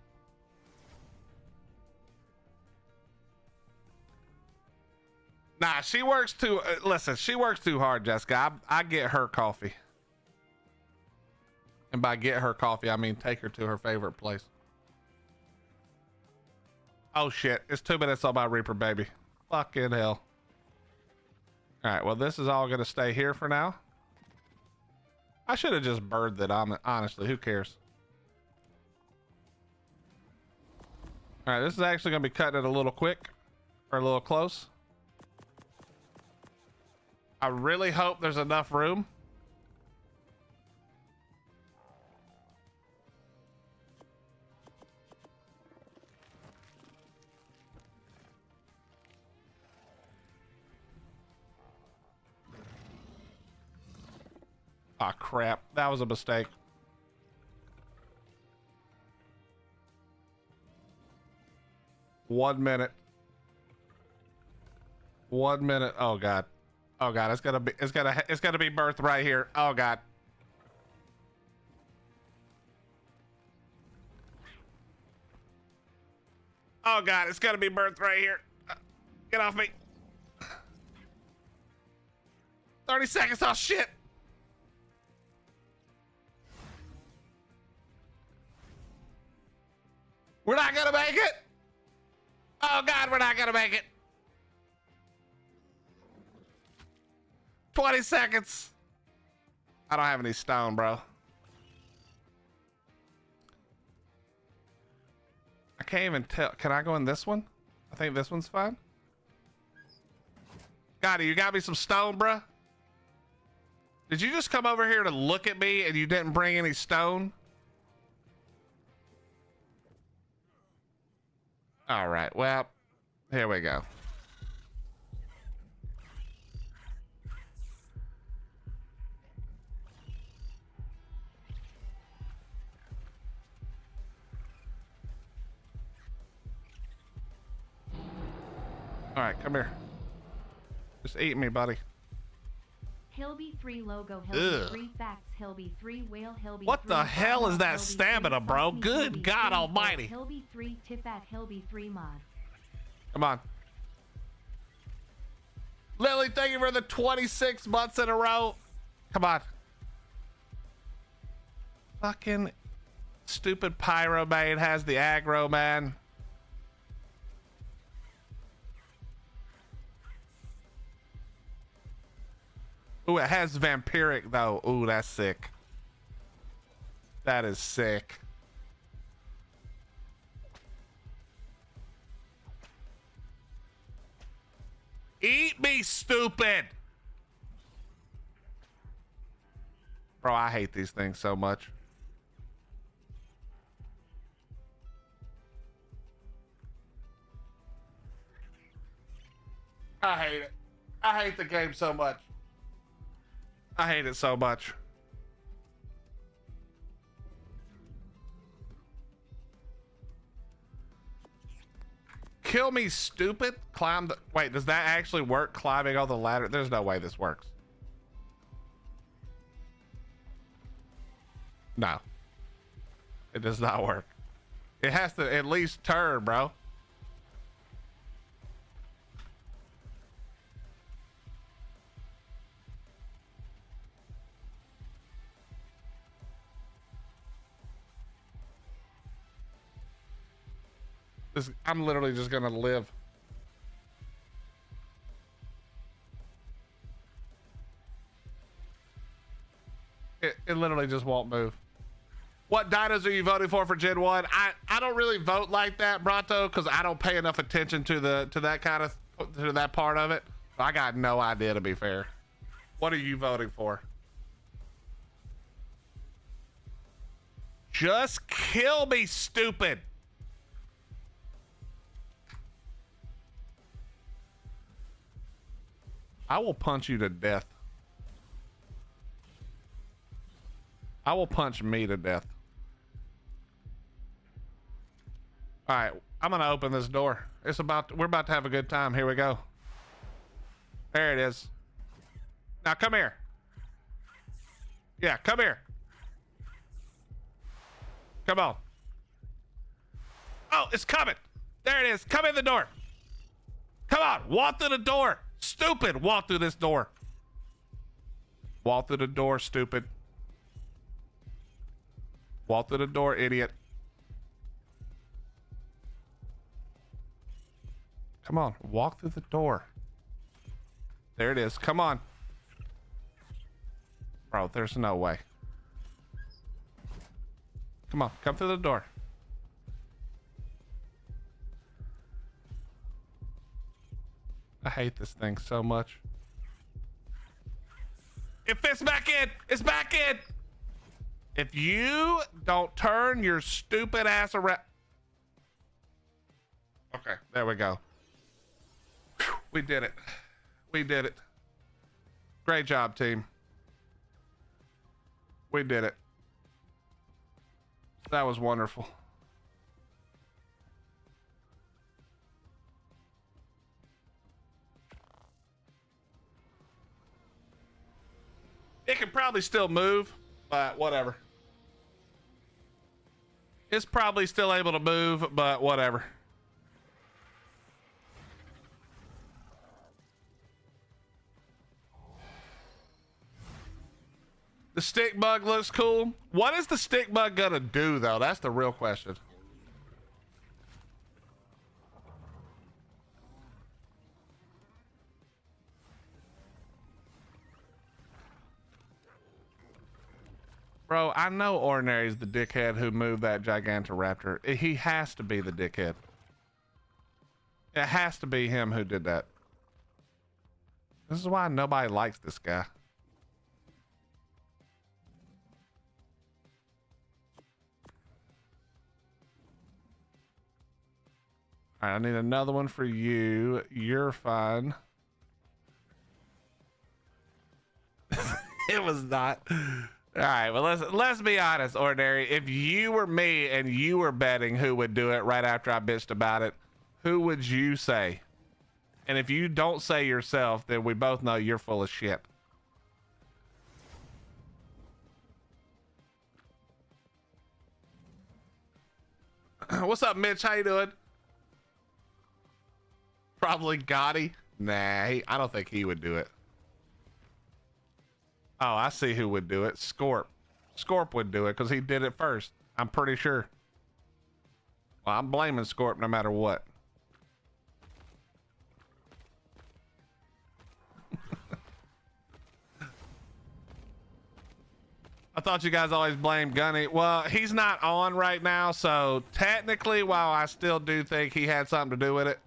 Nah, she works too. Listen, she works too hard, Jessica. I get her coffee. And by get her coffee, I mean take her to her favorite place. Oh shit, it's 2 minutes on my Reaper, baby. Fucking hell. All right, well, this is all gonna stay here for now. I should have just bird that, honestly, who cares? All right, this is actually gonna be cutting it a little quick, or a little close. I really hope there's enough room. Ah, crap. That was a mistake. One minute. 1 minute. Oh god. Oh god, it's gotta be birth right here. Oh god. Oh god, it's gotta be birth right here. Get off me. 30 seconds. Oh shit. We're not gonna make it. Oh god, we're not gonna make it. 20 seconds. I don't have any stone, bro. I can't even tell. Can I go in this one? I think this one's fine. Gotti, you got me some stone, bruh? Did you just come over here to look at me and you didn't bring any stone? All right, well, here we go. All right, come here. Just eat me, buddy. Hilby 3 logo, Hilby 3 facts, Hilby 3 whale, Hilby. What the hell is that stamina, bro? Good God Almighty. Hilby 3 Tifat, Hilby 3 mod. Come on. Lily, thank you for the 26 months in a row. Come on. Fucking stupid pyro main has the aggro, man. Ooh, it has vampiric though. Ooh, that's sick. That is sick. Eat me, stupid. Bro, I hate these things so much. I hate it. I hate the game so much. I hate it so much. Kill me, stupid. Climb the... Wait, does that actually work? Climbing on the ladder? There's no way this works. No. It does not work. It has to at least turn, bro. I'm literally just gonna live. It literally just won't move. What dinos are you voting for Gen 1? I don't really vote like that, Bronto, because I don't pay enough attention to that part of it. I got no idea, to be fair. What are you voting for? Just kill me, stupid. I will punch you to death. I will punch me to death. All right, I'm gonna open this door. We're about to have a good time. Here we go. There it is. Now come here. Yeah, come here. Come on. Oh, it's coming. There it is. Come in the door. Come on, walk through the door. Stupid, walk through this door. Walk through the door, stupid. Walk through the door, idiot. Come on, walk through the door. There it is, come on. Bro, there's no way. Come on, come through the door. I hate this thing so much. It fits back in. It's back in. If you don't turn your stupid ass around. Okay, there we go. Whew, we did it. We did it. Great job, team. We did it. That was wonderful. It can probably still move, but whatever. It's probably still able to move, but whatever. The stick bug looks cool. What is the stick bug gonna do, though? That's the real question. Bro, I know Ordinary's the dickhead who moved that Gigantoraptor. He has to be the dickhead. It has to be him who did that. This is why nobody likes this guy. All right, I need another one for you. You're fine. It was not. All right, well, let's be honest, Ordinary. If you were me and you were betting who would do it right after I bitched about it, who would you say? And if you don't say yourself, then we both know you're full of shit. What's up, Mitch? How you doing? Probably Gotti. Nah, I don't think he would do it. Oh, I see who would do it. Scorp. Scorp would do it because he did it first. I'm pretty sure. Well, I'm blaming Scorp no matter what. I thought you guys always blame Gunny. Well, he's not on right now, so technically, while I still do think he had something to do with it,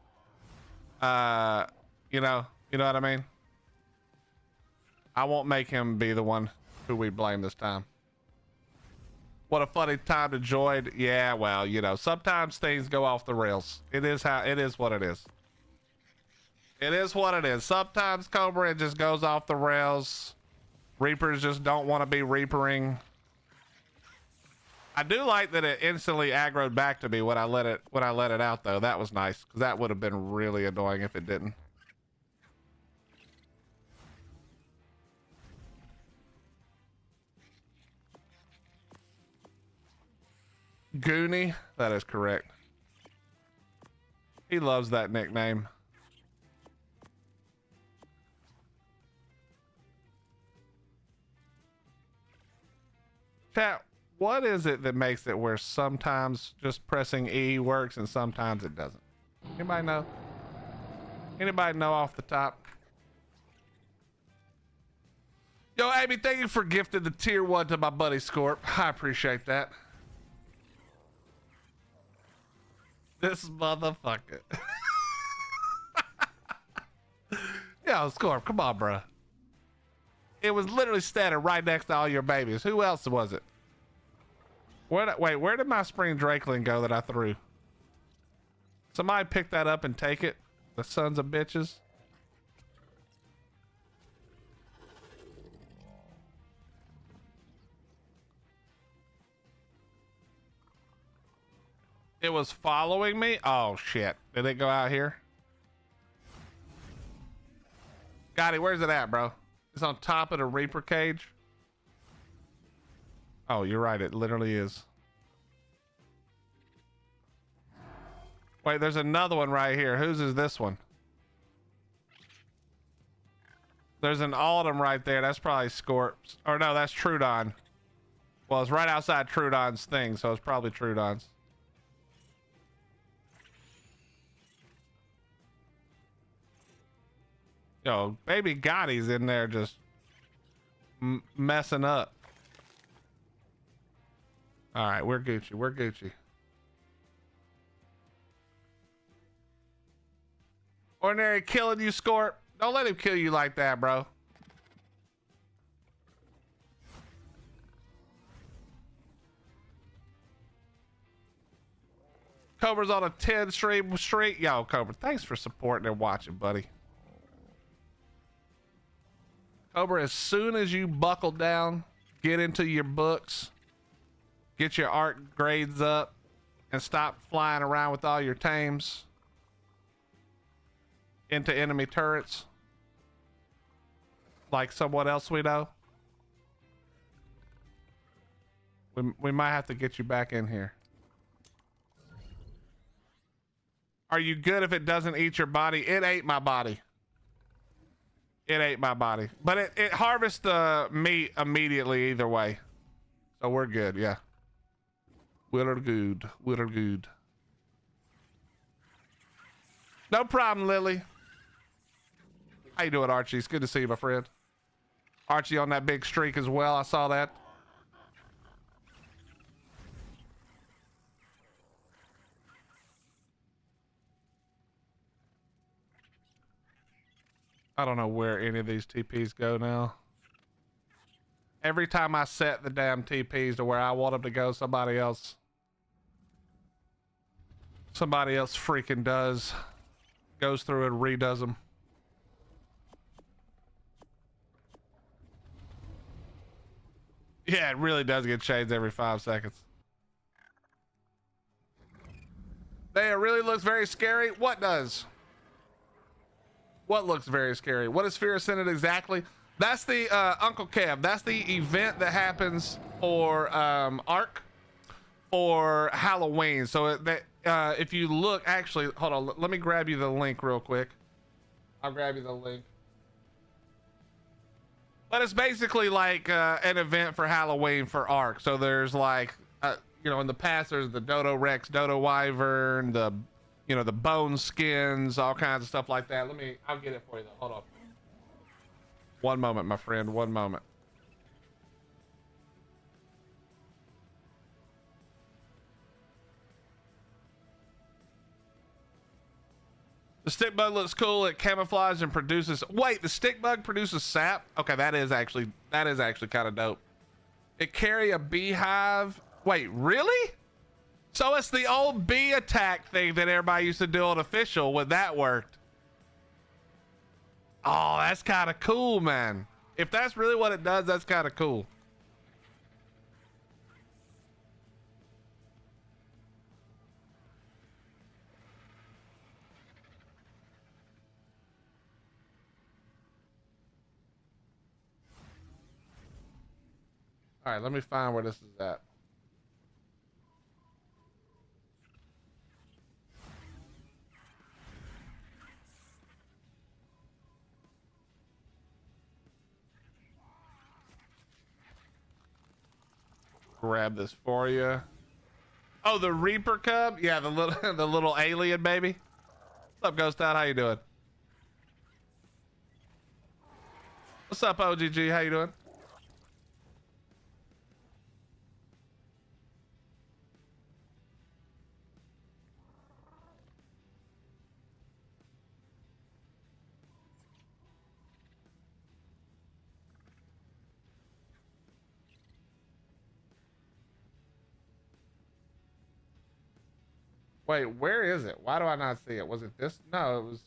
you know what I mean? I won't make him be the one who we blame this time. What a funny time to join. Yeah, well, you know, sometimes things go off the rails. It is what it is. It is what it is. Sometimes Cobra, it just goes off the rails. Reapers just don't want to be reapering. I do like that it instantly aggroed back to me when I let it out though. That was nice because that would have been really annoying if it didn't. Goonie, that is correct. He loves that nickname. Chat, what is it that makes it where sometimes just pressing E works and sometimes it doesn't? Anybody know? Anybody know off the top? Yo, Amy, thank you for gifting the tier 1 to my buddy Scorp. I appreciate that. This motherfucker. Yo, Scorp, come on, bro. It was literally standing right next to all your babies. Who else was it? Wait, where did my spring drakeling go that I threw? Somebody pick that up and take it. The sons of bitches. It was following me? Oh, shit. Did it go out here? Gotti, where's it at, bro? It's on top of the Reaper cage. Oh, you're right. It literally is. Wait, there's another one right here. Whose is this one? There's an Autumn right there. That's probably Scorp's. Or no, that's Trudon. Well, it's right outside Trudon's thing, so it's probably Trudon's. Yo, baby Gotti's in there just messing up. All right, we're Gucci. We're Gucci. Ordinary killing you, Scorp. Don't let him kill you like that, bro. Cobra's on a 10 stream streak. Yo, Cobra, thanks for supporting and watching, buddy. Cobra, as soon as you buckle down, get into your books, get your ARK grades up, and stop flying around with all your tames into enemy turrets like someone else we know, we might have to get you back in here. Are you good if it doesn't eat your body? It ate my body. It ate my body, but it harvests the meat immediately either way, so we're good. Yeah, we're good. We're good. No problem, Lily. How you doing, Archie? It's good to see you, my friend. Archie on that big streak as well. I saw that. I don't know where any of these TPs go now. Every time I set the damn TPs to where I want them to go, somebody else freaking goes through and redoes them. Yeah, it really does get changed every 5 seconds. It really looks very scary. What does? What looks very scary? What is Fear Ascended exactly? That's the Uncle Kev. That's the event that happens for Ark for Halloween. So if you look, actually, hold on. Let me grab you the link real quick. I'll grab you the link. But it's basically like an event for Halloween for Ark. So there's like, you know, in the past there's the Dodo Rex, Dodo Wyvern, the, you know, the bone skins, all kinds of stuff like that. I'll get it for you though. Hold on. One moment, my friend. One moment. The stick bug looks cool. It camouflages and produces. Wait, the stick bug produces sap? Okay, that is actually kind of dope. It carry a beehive. Wait, really? So it's the old bee attack thing that everybody used to do on official when that worked. Oh, that's kind of cool, man. If that's really what it does, that's kind of cool. All right, let me find where this is at. Grab this for you. Oh, the Reaper Cub? Yeah, the little the little alien baby. What's up, Ghost Out? How you doing? What's up, OGG? How you doing? Wait, where is it? Why do I not see it? Was it this? No, it was.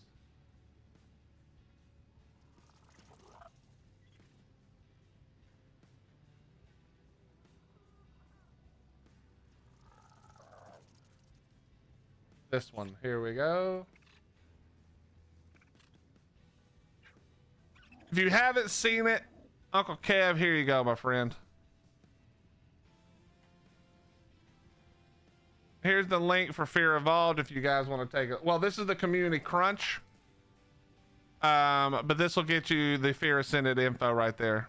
This one. Here we go. If you haven't seen it, Uncle Kev, here you go, my friend. Here's the link for Fear Evolved if you guys want to take it. Well, this is the community crunch. But this will get you the Fear Ascended info right there.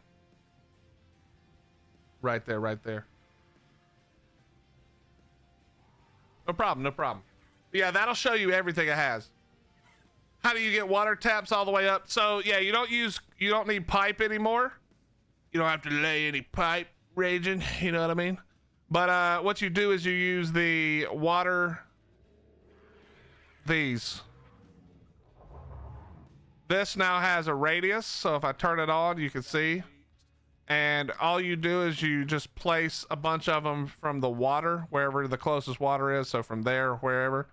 Right there, right there. No problem, no problem. Yeah, that'll show you everything it has. How do you get water taps all the way up? So yeah, you don't need pipe anymore. You don't have to lay any pipe, Raging, you know what I mean? But what you do is you use the water, these. This now has a radius, so if I turn it on, you can see. And all you do is you just place a bunch of them from the water, wherever the closest water is, so from there, wherever.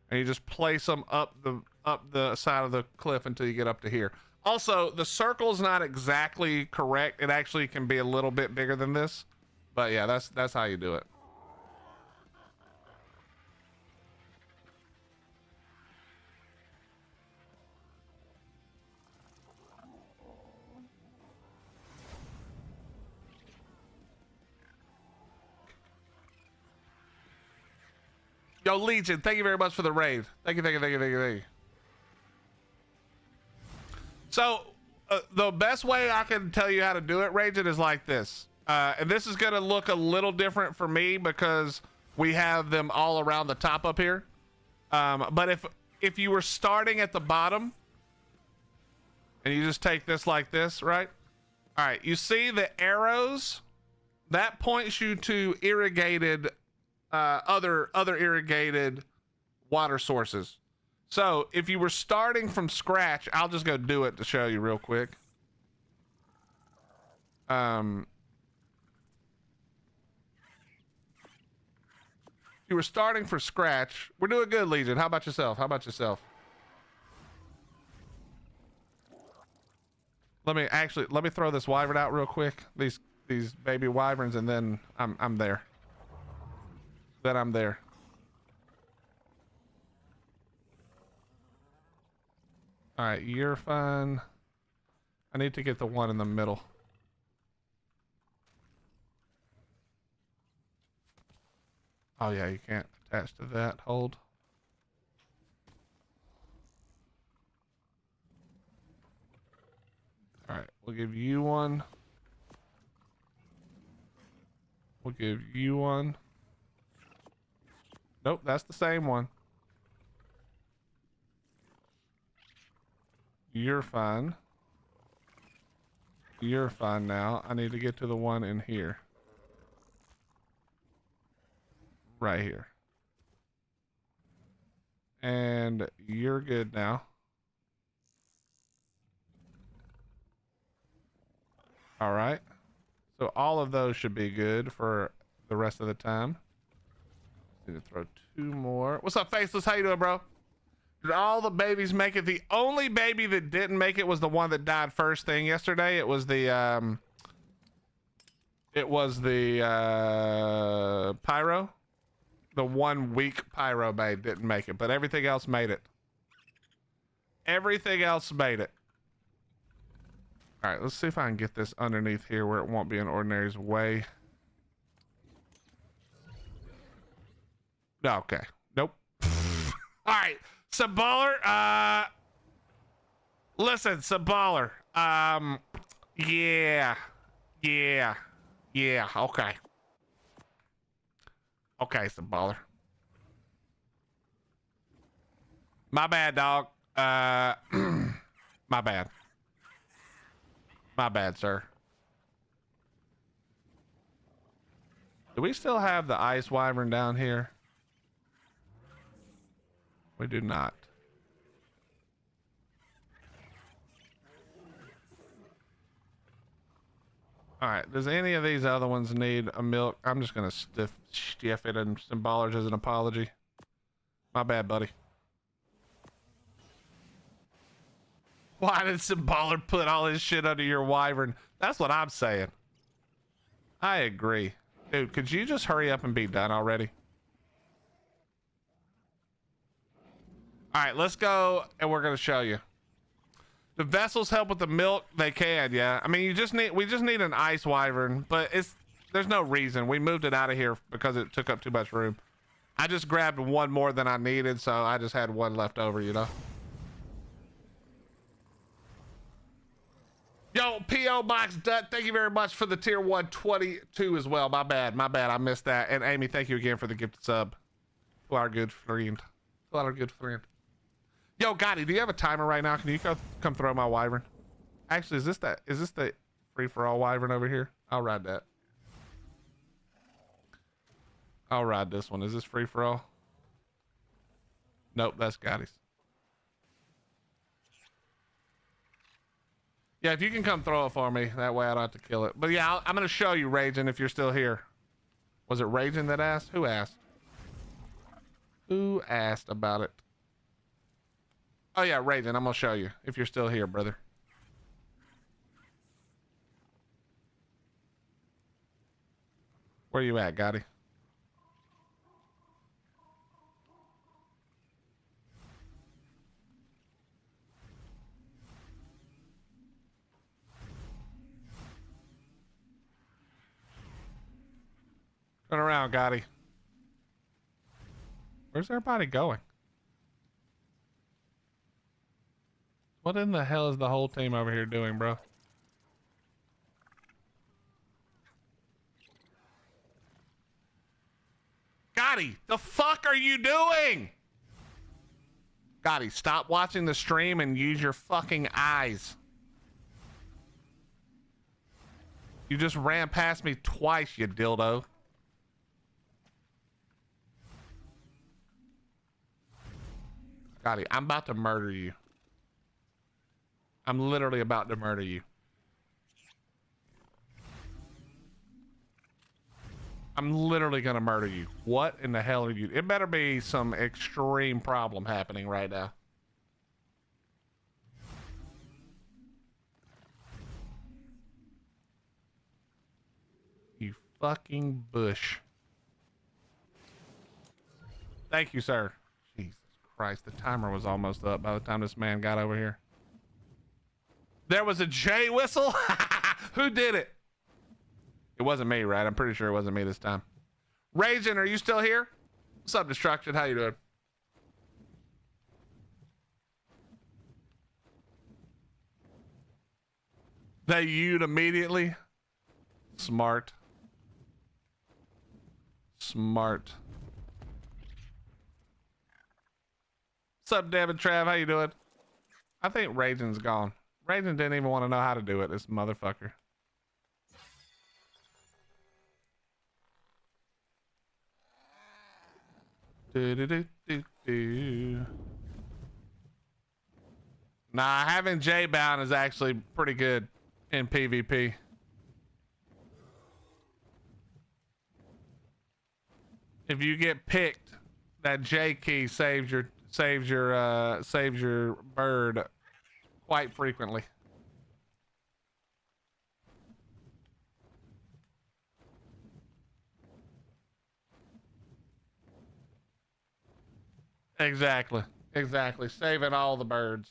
And you just place them up the side of the cliff until you get up to here. Also, the circle's not exactly correct. It actually can be a little bit bigger than this. But yeah, that's how you do it. Yo, Legion, thank you very much for the raid. Thank you. So, the best way I can tell you how to do it, Raging, is like this. And this is going to look a little different for me because we have them all around the top up here. But if you were starting at the bottom and you just take this like this, right? All right, you see the arrows? That points you to irrigated, other irrigated water sources. So if you were starting from scratch, I'll just go do it to show you real quick. If you were starting from scratch, we're doing good, Legion. How about yourself? How about yourself? Let me throw this wyvern out real quick. These baby wyverns, and then I'm there. Then I'm there. All right, you're fine. I need to get the one in the middle. Oh yeah, you can't attach to that. Hold. All right, we'll give you one. We'll give you one. Nope, that's the same one. You're fine. You're fine now. I need to get to the one in here. Right here. And you're good now. All right. So all of those should be good for the rest of the time. Need to throw two more. What's up, Faceless? How you doing, bro? Did all the babies make it? The only baby that didn't make it was the one that died first thing yesterday. It was the pyro. The 1 week pyro babe didn't make it, but everything else made it. Everything else made it. All right, let's see if I can get this underneath here where it won't be in Ordinary's way. Okay. Nope. All right. Subballer, listen, Subballer, yeah, okay. Okay, Subballer. My bad, dog. My bad. My bad, sir. Do we still have the ice wyvern down here? We do not. All right. Does any of these other ones need a milk? I'm just going to stiff it in some ballers as an apology. My bad, buddy. Why did some baller put all his shit under your wyvern? That's what I'm saying. I agree. Dude, could you just hurry up and be done already? All right, let's go, and we're gonna show you. The vessels help with the milk. They can, yeah. I mean, we just need an ice wyvern, but there's no reason. We moved it out of here because it took up too much room. I just grabbed one more than I needed, so I just had one left over, you know. Yo, P.O. Box Dut, thank you very much for the tier 122 as well. My bad, I missed that. And Amy, thank you again for the gifted sub. To our good friend. To our good friend. Yo, Gotti, do you have a timer right now? Can you come throw my wyvern? Actually, is this the free-for-all wyvern over here? I'll ride that. I'll ride this one. Is this free-for-all? Nope, that's Gotti's. Yeah, if you can come throw it for me, that way I don't have to kill it. But yeah, I'm gonna show you, Raging, if you're still here. Was it Raging that asked? Who asked? Who asked about it? Oh yeah, Raging, I'm gonna show you if you're still here, brother. Where you at, Gotti? Turn around, Gotti. Where's everybody going? What in the hell is the whole team over here doing, bro? Gotti, the fuck are you doing? Gotti, stop watching the stream and use your fucking eyes. You just ran past me twice, you dildo. Gotti, I'm about to murder you. I'm literally about to murder you. I'm literally gonna murder you. What in the hell are you? It better be some extreme problem happening right now. You fucking bush. Thank you, sir. Jesus Christ, the timer was almost up by the time this man got over here. There was a J whistle? Who did it? It wasn't me, right? I'm pretty sure it wasn't me this time. Raging, are you still here? What's up, Destruction? How you doing? They used immediately. Smart. Smart. What's up, David Trav? How you doing? I think Raging's gone. Raging didn't even want to know how to do it, this motherfucker. Nah, having J bound is actually pretty good in PvP. If you get picked, that J key saves your bird quite frequently. Exactly. Exactly. Saving all the birds.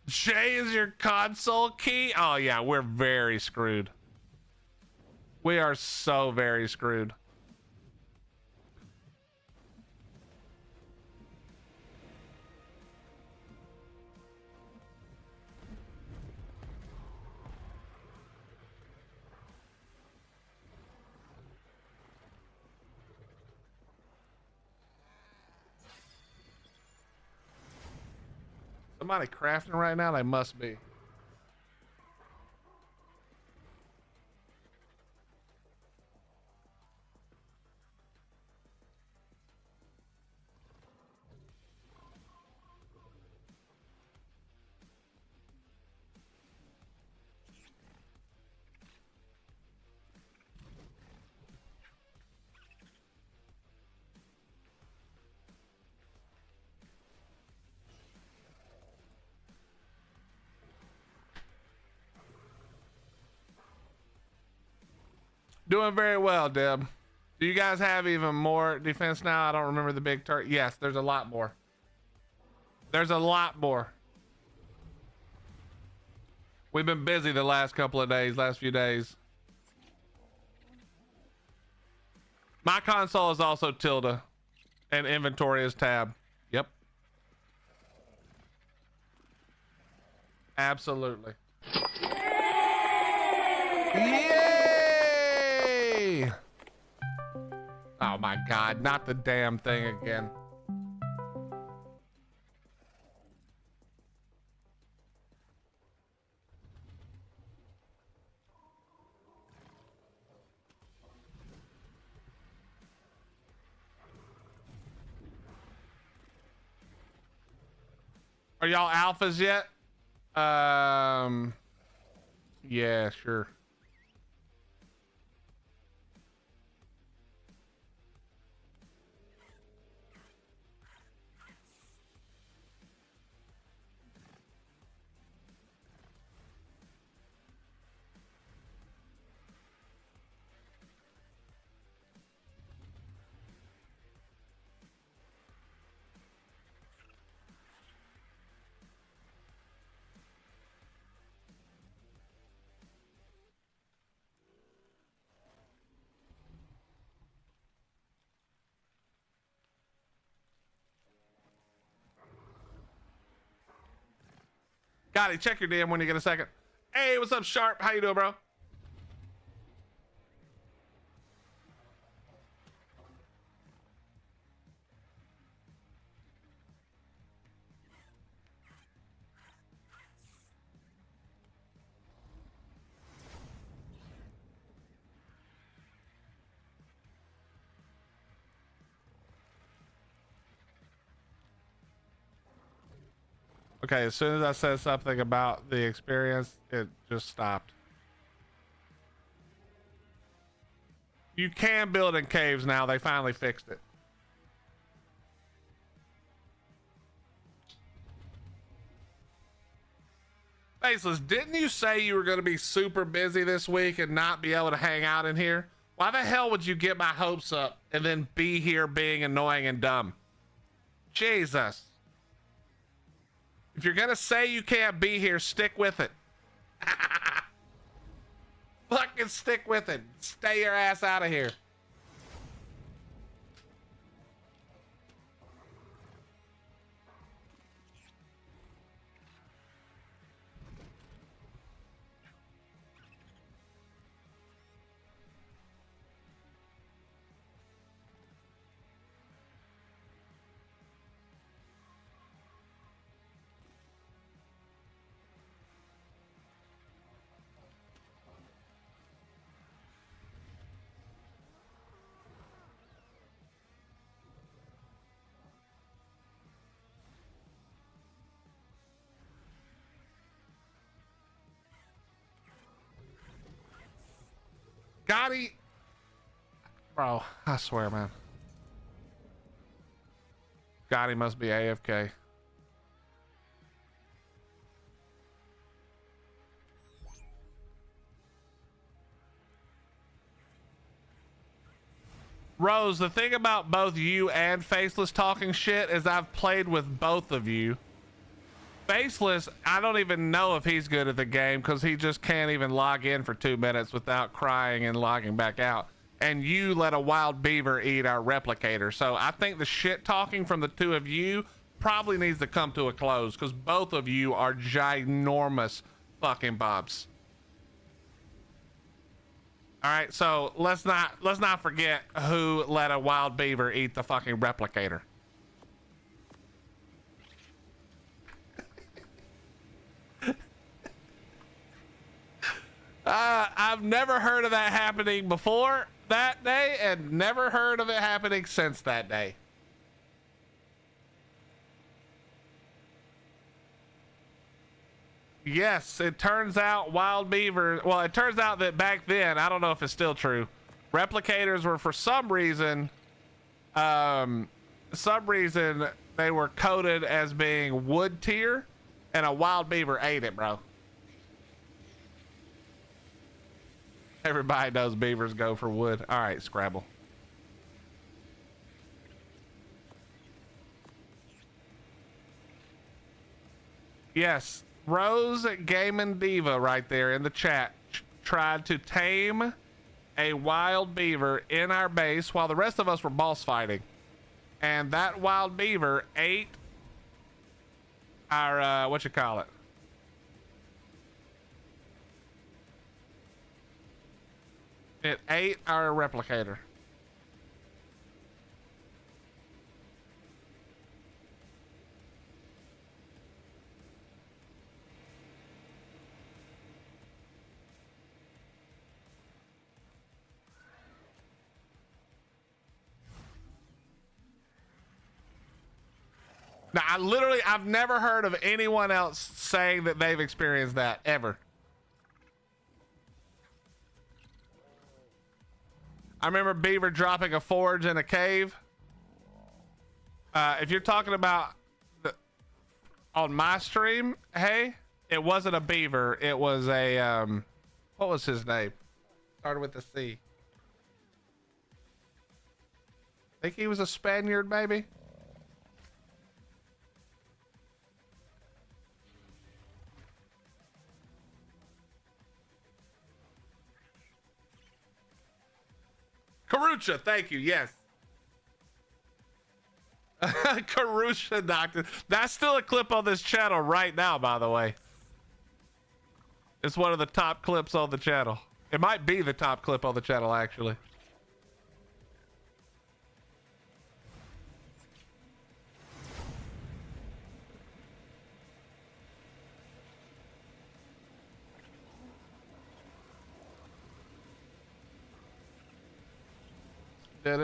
J is your console key? Oh yeah, we're very screwed. We are so very screwed. Somebody crafting right now? They must be. Doing very well, Deb. Do you guys have even more defense now? I don't remember the big turret. Yes, there's a lot more. There's a lot more. We've been busy the last couple of days, last few days. My console is also tilde and inventory is tab. Yep. Absolutely. Yay! Oh my God, not the damn thing again. Are y'all alphas yet? Yeah, sure. Got it. Check your DM when you get a second. Hey, what's up, Sharp? How you doing, bro? Okay, as soon as I said something about the experience, it just stopped. You can build in caves now. They finally fixed it. Faceless, didn't you say you were going to be super busy this week and not be able to hang out in here? Why the hell would you get my hopes up and then be here being annoying and dumb? Jesus. If you're going to say you can't be here, stick with it. Fucking stick with it. Stay your ass out of here. Gotti, bro, I swear, man. Gotti must be AFK. Rose, the thing about both you and Faceless talking shit is I've played with both of you. Faceless, I don't even know if he's good at the game because he just can't even log in for 2 minutes without crying and logging back out. And you let a wild beaver eat our replicator. So I think the shit talking from the two of you probably needs to come to a close because both of you are ginormous fucking bobs. All right, so let's not forget who let a wild beaver eat the fucking replicator. I've never heard of that happening before that day and never heard of it happening since that day. Yes, it turns out wild beaver, well, it turns out that back then, I don't know if it's still true, replicators were for some reason they were coded as being wood tier and a wild beaver ate it, bro. Everybody knows beavers go for wood. All right, Scrabble. Yes, Rose Gaming Diva right there in the chat tried to tame a wild beaver in our base while the rest of us were boss fighting. And that wild beaver ate our, what you call it? It ate our replicator. Now, I've never heard of anyone else saying that they've experienced that ever. I remember beaver dropping a forge in a cave. If you're talking about on my stream, hey, it wasn't a beaver. It was a, what was his name? Started with a C. Think he was a Spaniard, maybe? Karucha, thank you. Yes. Karucha doctor. That's still a clip on this channel right now, by the way. It's one of the top clips on the channel. It might be the top clip on the channel, actually. Yes,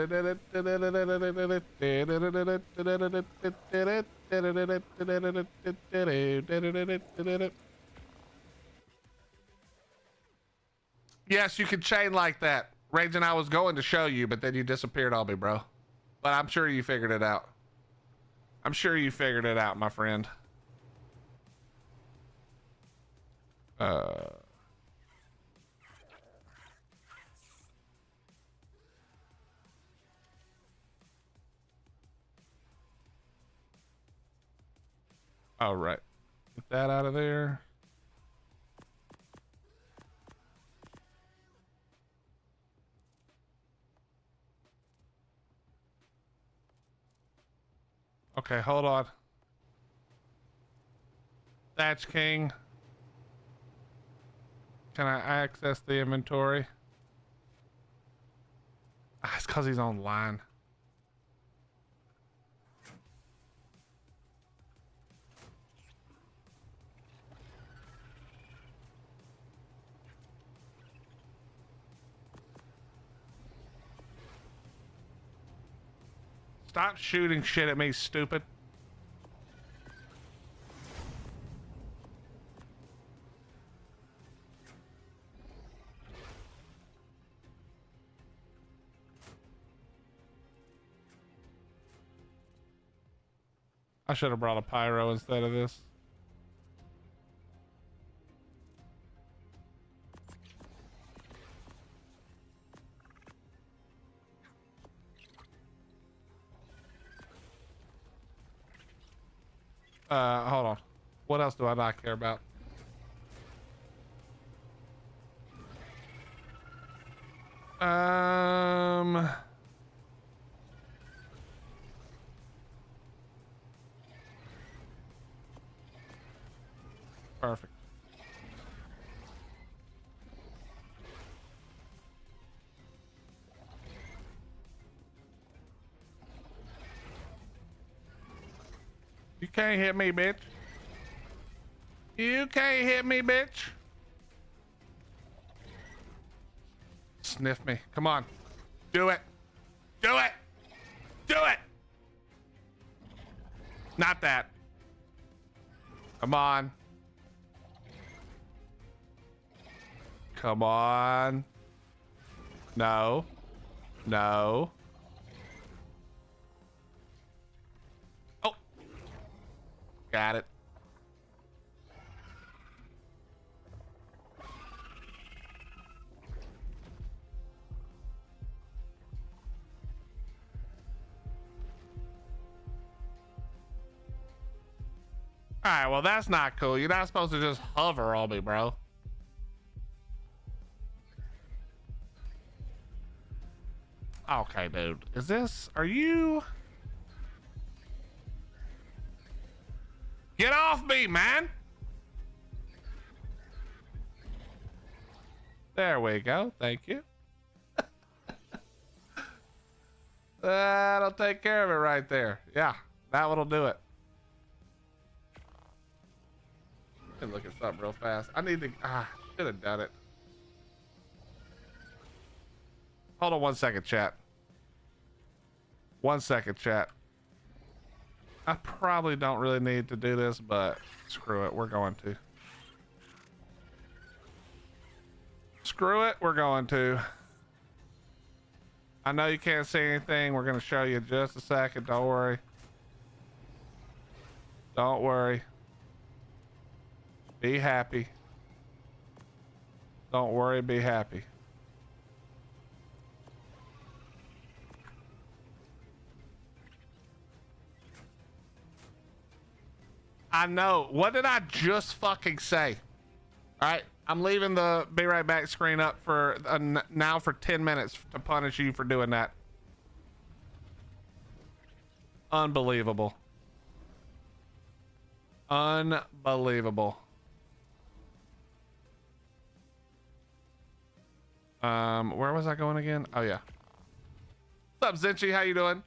you can chain like that. Raging, I was going to show you, but then you disappeared on me, bro. But I'm sure you figured it out. I'm sure you figured it out, my friend. All right. Get that out of there. Okay, hold on. Thatch King. Can I access the inventory? Ah, it's because he's online. Stop shooting shit at me, stupid. I should have brought a pyro instead of this. Hold on. What else do I not care about? Perfect. You can't hit me, bitch. You can't hit me, bitch. Sniff me. Come on. Do it. Do it. Do it. Not that. Come on. Come on. No. No. Oh. Got it. All right, well, that's not cool. You're not supposed to just hover on me, bro. Okay, dude. Is this... Are you... Get off me, man! There we go. Thank you. That'll take care of it right there. Yeah, that one'll do it. Let me look at something real fast. I need to... should have done it. Hold on 1 second, chat. 1 second, chat. I probably don't really need to do this, but screw it. We're going to. Screw it. We're going to. I know you can't see anything. We're going to show you in just a second. Don't worry. Don't worry. Be happy. Don't worry. Be happy. I know. What did I just fucking say? All right. I'm leaving the be right back screen up for now for 10 minutes to punish you for doing that. Unbelievable. Unbelievable. Where was I going again? Oh yeah. What's up, Zinchi? How you doing?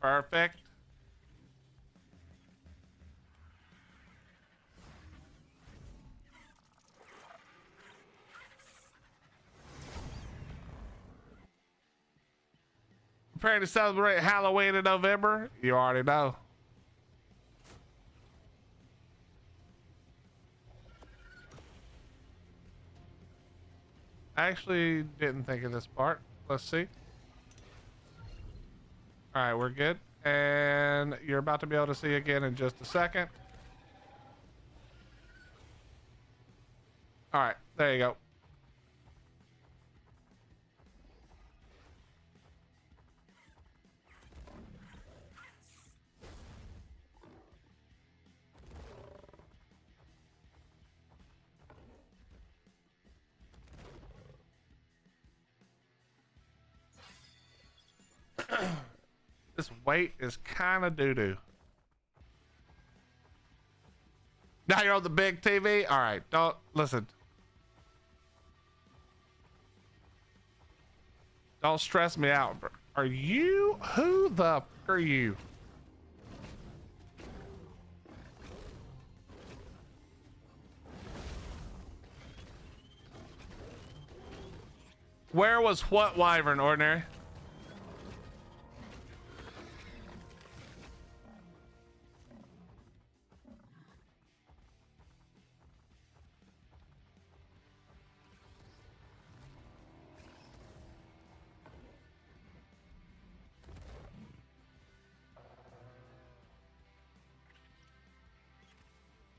Perfect. Preparing to celebrate Halloween in November? You already know. I actually didn't think of this part. Let's see. All right, we're good. And you're about to be able to see again in just a second. All right, there you go. This weight is kind of doo-doo. Now you're on the big TV? All right, don't listen. Don't stress me out. Are you? Who the f are you? Where was what wyvern, Ordinary?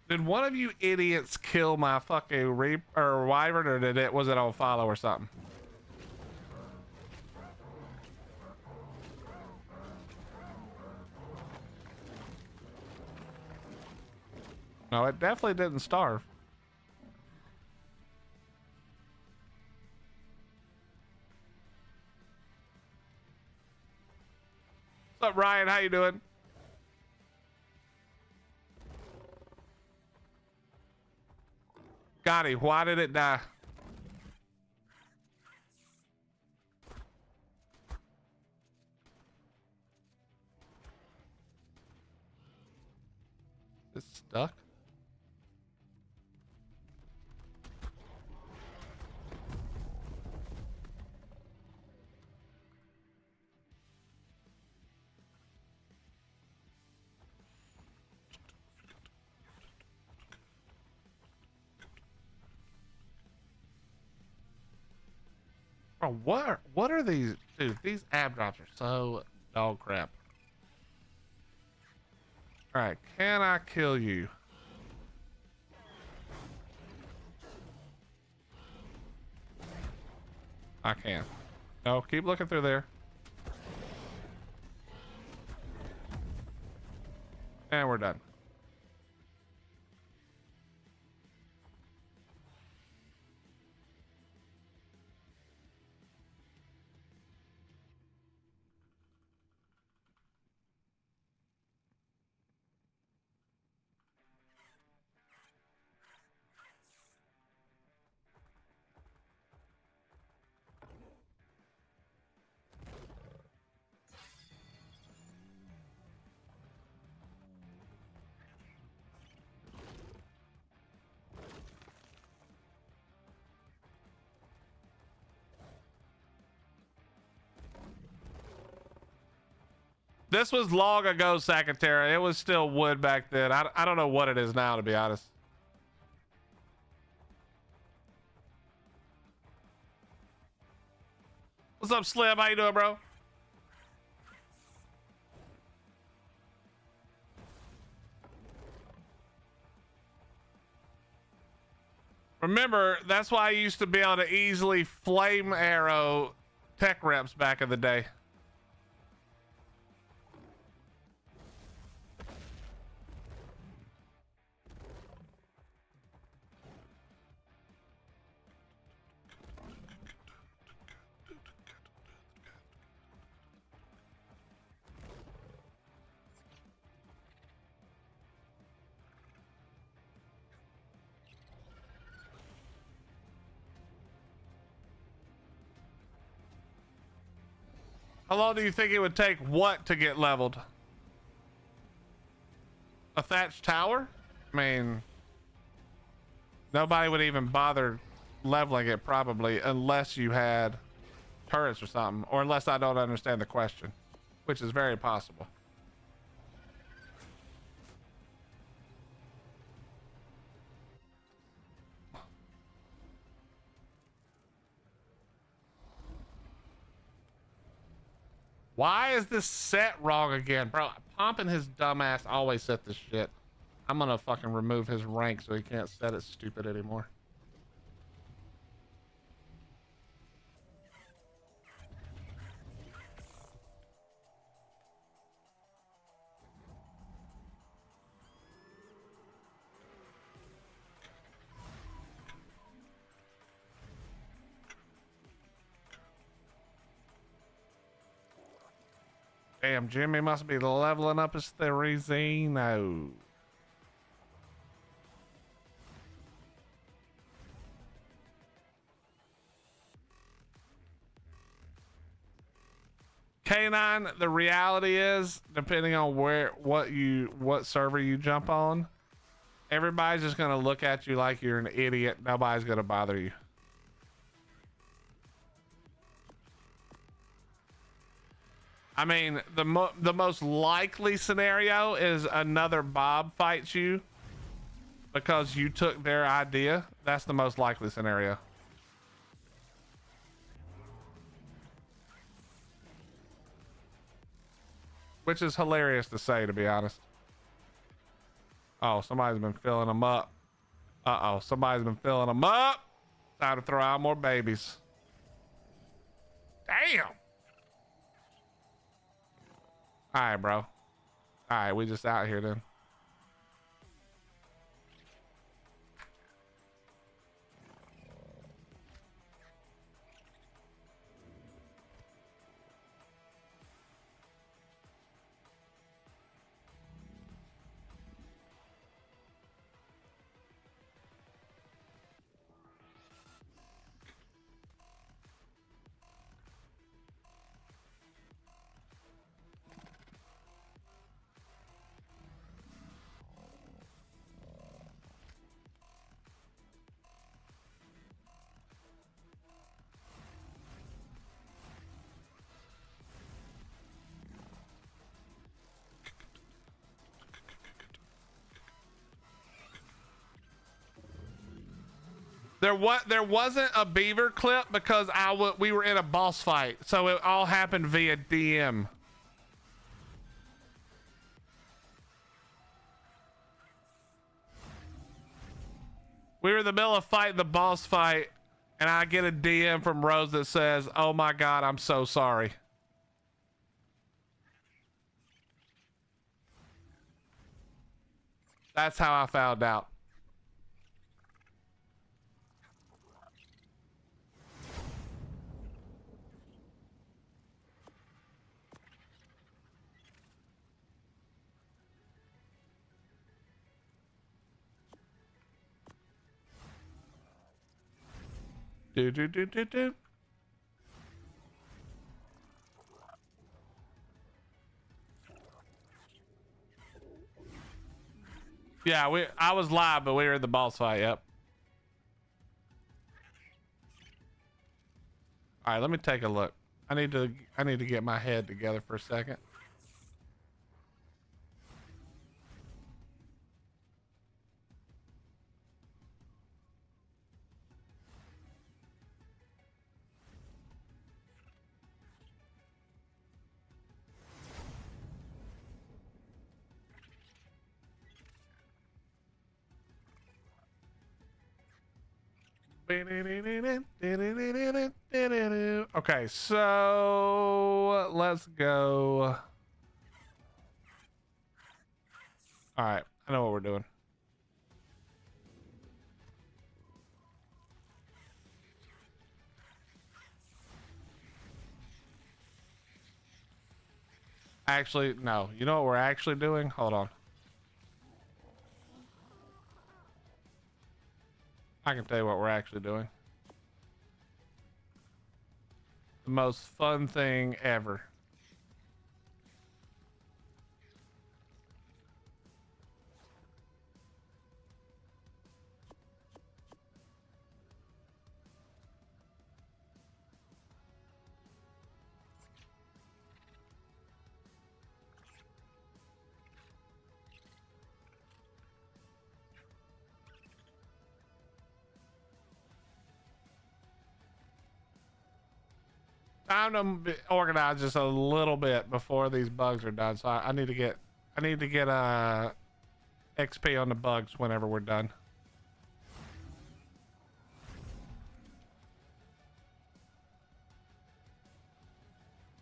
Did one of you idiots kill my fucking reap or wyvern, or did it was it on follow or something? No, it definitely didn't starve. What's up, Ryan? How you doing? Gotti, why did it die? It's stuck. Oh, what are these? Dude, these ab drops are so dog crap. All right, can I kill you? I can. No, keep looking through there. And we're done. This was long ago, Secretary. It was still wood back then. I don't know what it is now, to be honest. What's up, Slim? How you doing, bro? Remember, that's why I used to be able to easily flame arrow tech reps back in the day. How long do you think it would take what to get leveled? A thatched tower? I mean, nobody would even bother leveling it probably unless you had turrets or something, or unless I don't understand the question, which is very possible. Why is this set wrong again? Bro, Pomp and his dumbass always set this shit. I'm gonna fucking remove his rank so he can't set it stupid anymore. Damn, Jimmy must be leveling up his Therizino. K9, the reality is, depending on what server you jump on, everybody's just gonna look at you like you're an idiot. Nobody's gonna bother you. I mean, the most likely scenario is another Bob fights you because you took their idea. That's the most likely scenario. Which is hilarious to say, to be honest. Oh, somebody's been filling them up. Uh-oh, somebody's been filling them up. Time to throw out more babies. Damn. All right, bro. All right, we just out here then. There wasn't a beaver clip because we were in a boss fight, so it all happened via DM. We were in the middle of fighting the boss fight, and I get a DM from Rose that says, "Oh my God, I'm so sorry." That's how I found out. Do. Yeah, I was live, but we were in the boss fight. Yep. All right, let me take a look. I need to get my head together for a second. Okay, so let's go. All right, I know what we're doing. Actually, no. You know what we're actually doing? Hold on. I can tell you what we're actually doing. The most fun thing ever. Time to organize just a little bit before these bugs are done. So I need to get XP on the bugs whenever we're done.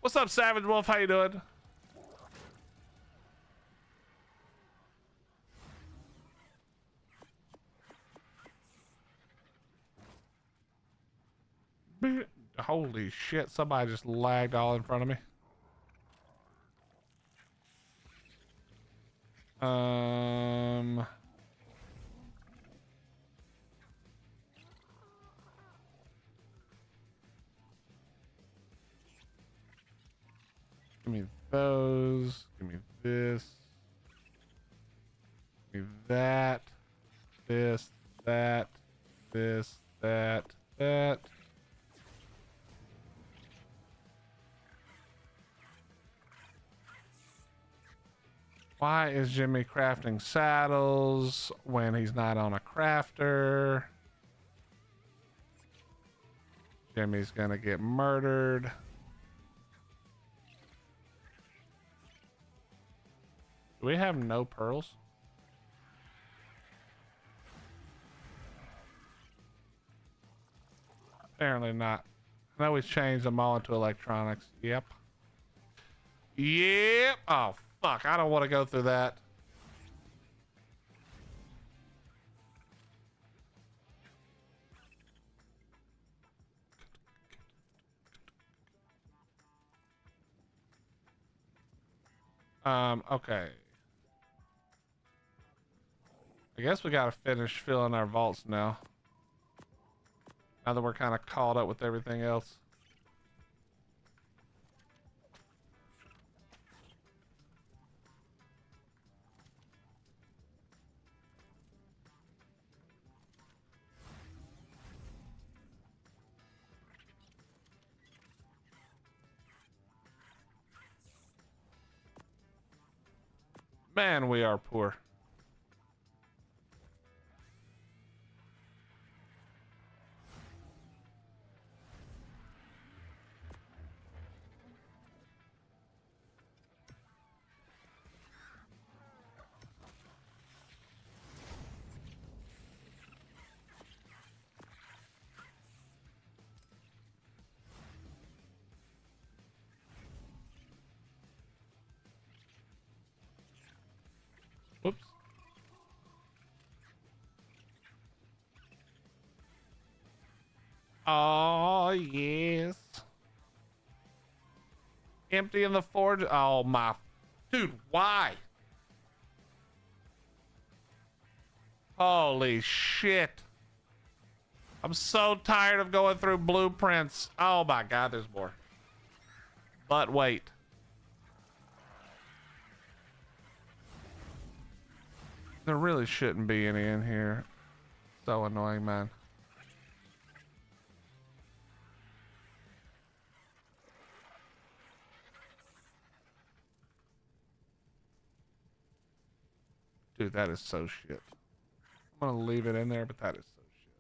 What's up, Savage Wolf? How you doing? Holy shit, somebody just lagged all in front of me. Give me those. Give me this. Give me that. This, that, this, that, that. Why is Jimmy crafting saddles when he's not on a crafter? Jimmy's gonna get murdered. Do we have no pearls? Apparently not. I know he's changed them all into electronics. Yep. Yep. Oh, fuck. I don't want to go through that. Okay. I guess we gotta finish filling our vaults now. Now that we're kind of caught up with everything else. Man, we are poor. Whoops. Oh, yes. Empty in the forge. Oh, my. Dude, why? Holy shit. I'm so tired of going through blueprints. Oh, my God, there's more. But wait. There really shouldn't be any in here. So annoying, man. Dude, that is so shit. I'm gonna leave it in there, but that is so shit.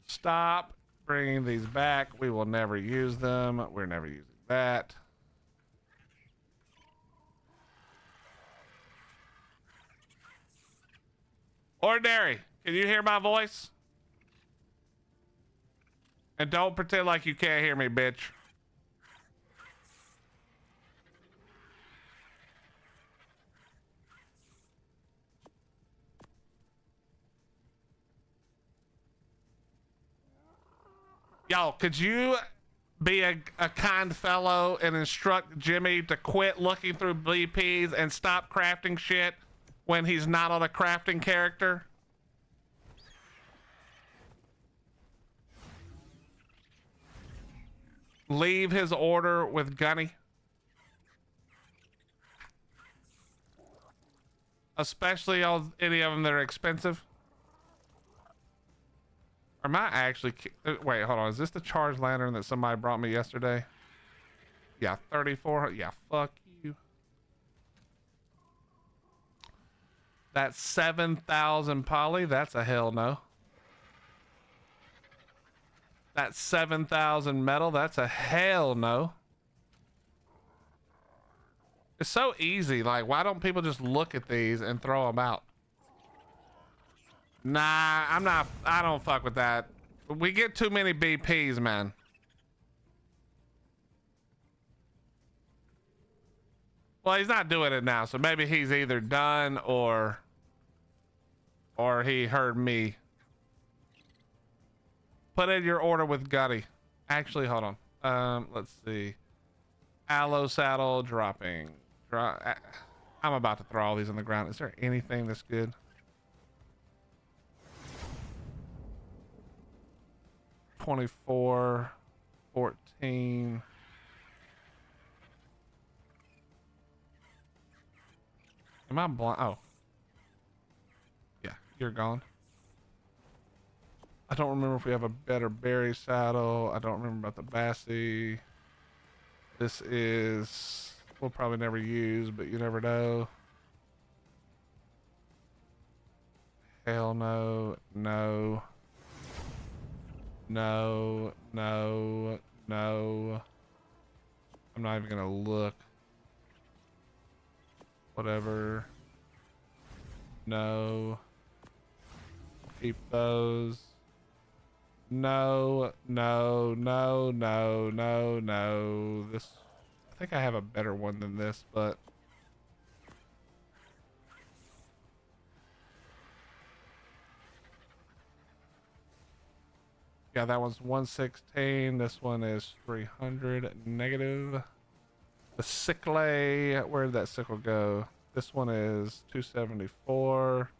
Stop bringing these back. We will never use them. We're never using that. Ordinary, can you hear my voice? And don't pretend like you can't hear me, bitch. Y'all, could you be a kind fellow and instruct Jimmy to quit looking through BPs and stop crafting shit when he's not on a crafting character? Leave his order with Gunny. Especially any of them that are expensive. Or am I actually... Wait, hold on. Is this the charged lantern that somebody brought me yesterday? Yeah, 3,400. Yeah, fuck you. That's 7,000 poly. That's a hell no. That 7,000 metal, that's a hell no. It's so easy. Like, why don't people just look at these and throw them out? Nah, I don't fuck with that. We get too many BPs, man. Well, he's not doing it now, so maybe he's either done or he heard me. Put in your order with Gutty. Actually, hold on. Let's see. Aloe saddle dropping. I'm about to throw all these on the ground. Is there anything that's good? $24, $14. Am I blind? Oh. Yeah, you're gone. I don't remember if we have a better berry saddle. I don't remember about the Bassie. This is, we'll probably never use, but you never know. Hell no, no. No, no, no. I'm not even gonna look. Whatever. No. Keep those. No, no, no, no, no, no. This, I think I have a better one than this, but yeah, that one's 116. This one is 300 negative. The sickle, where did that sickle go? This one is 274.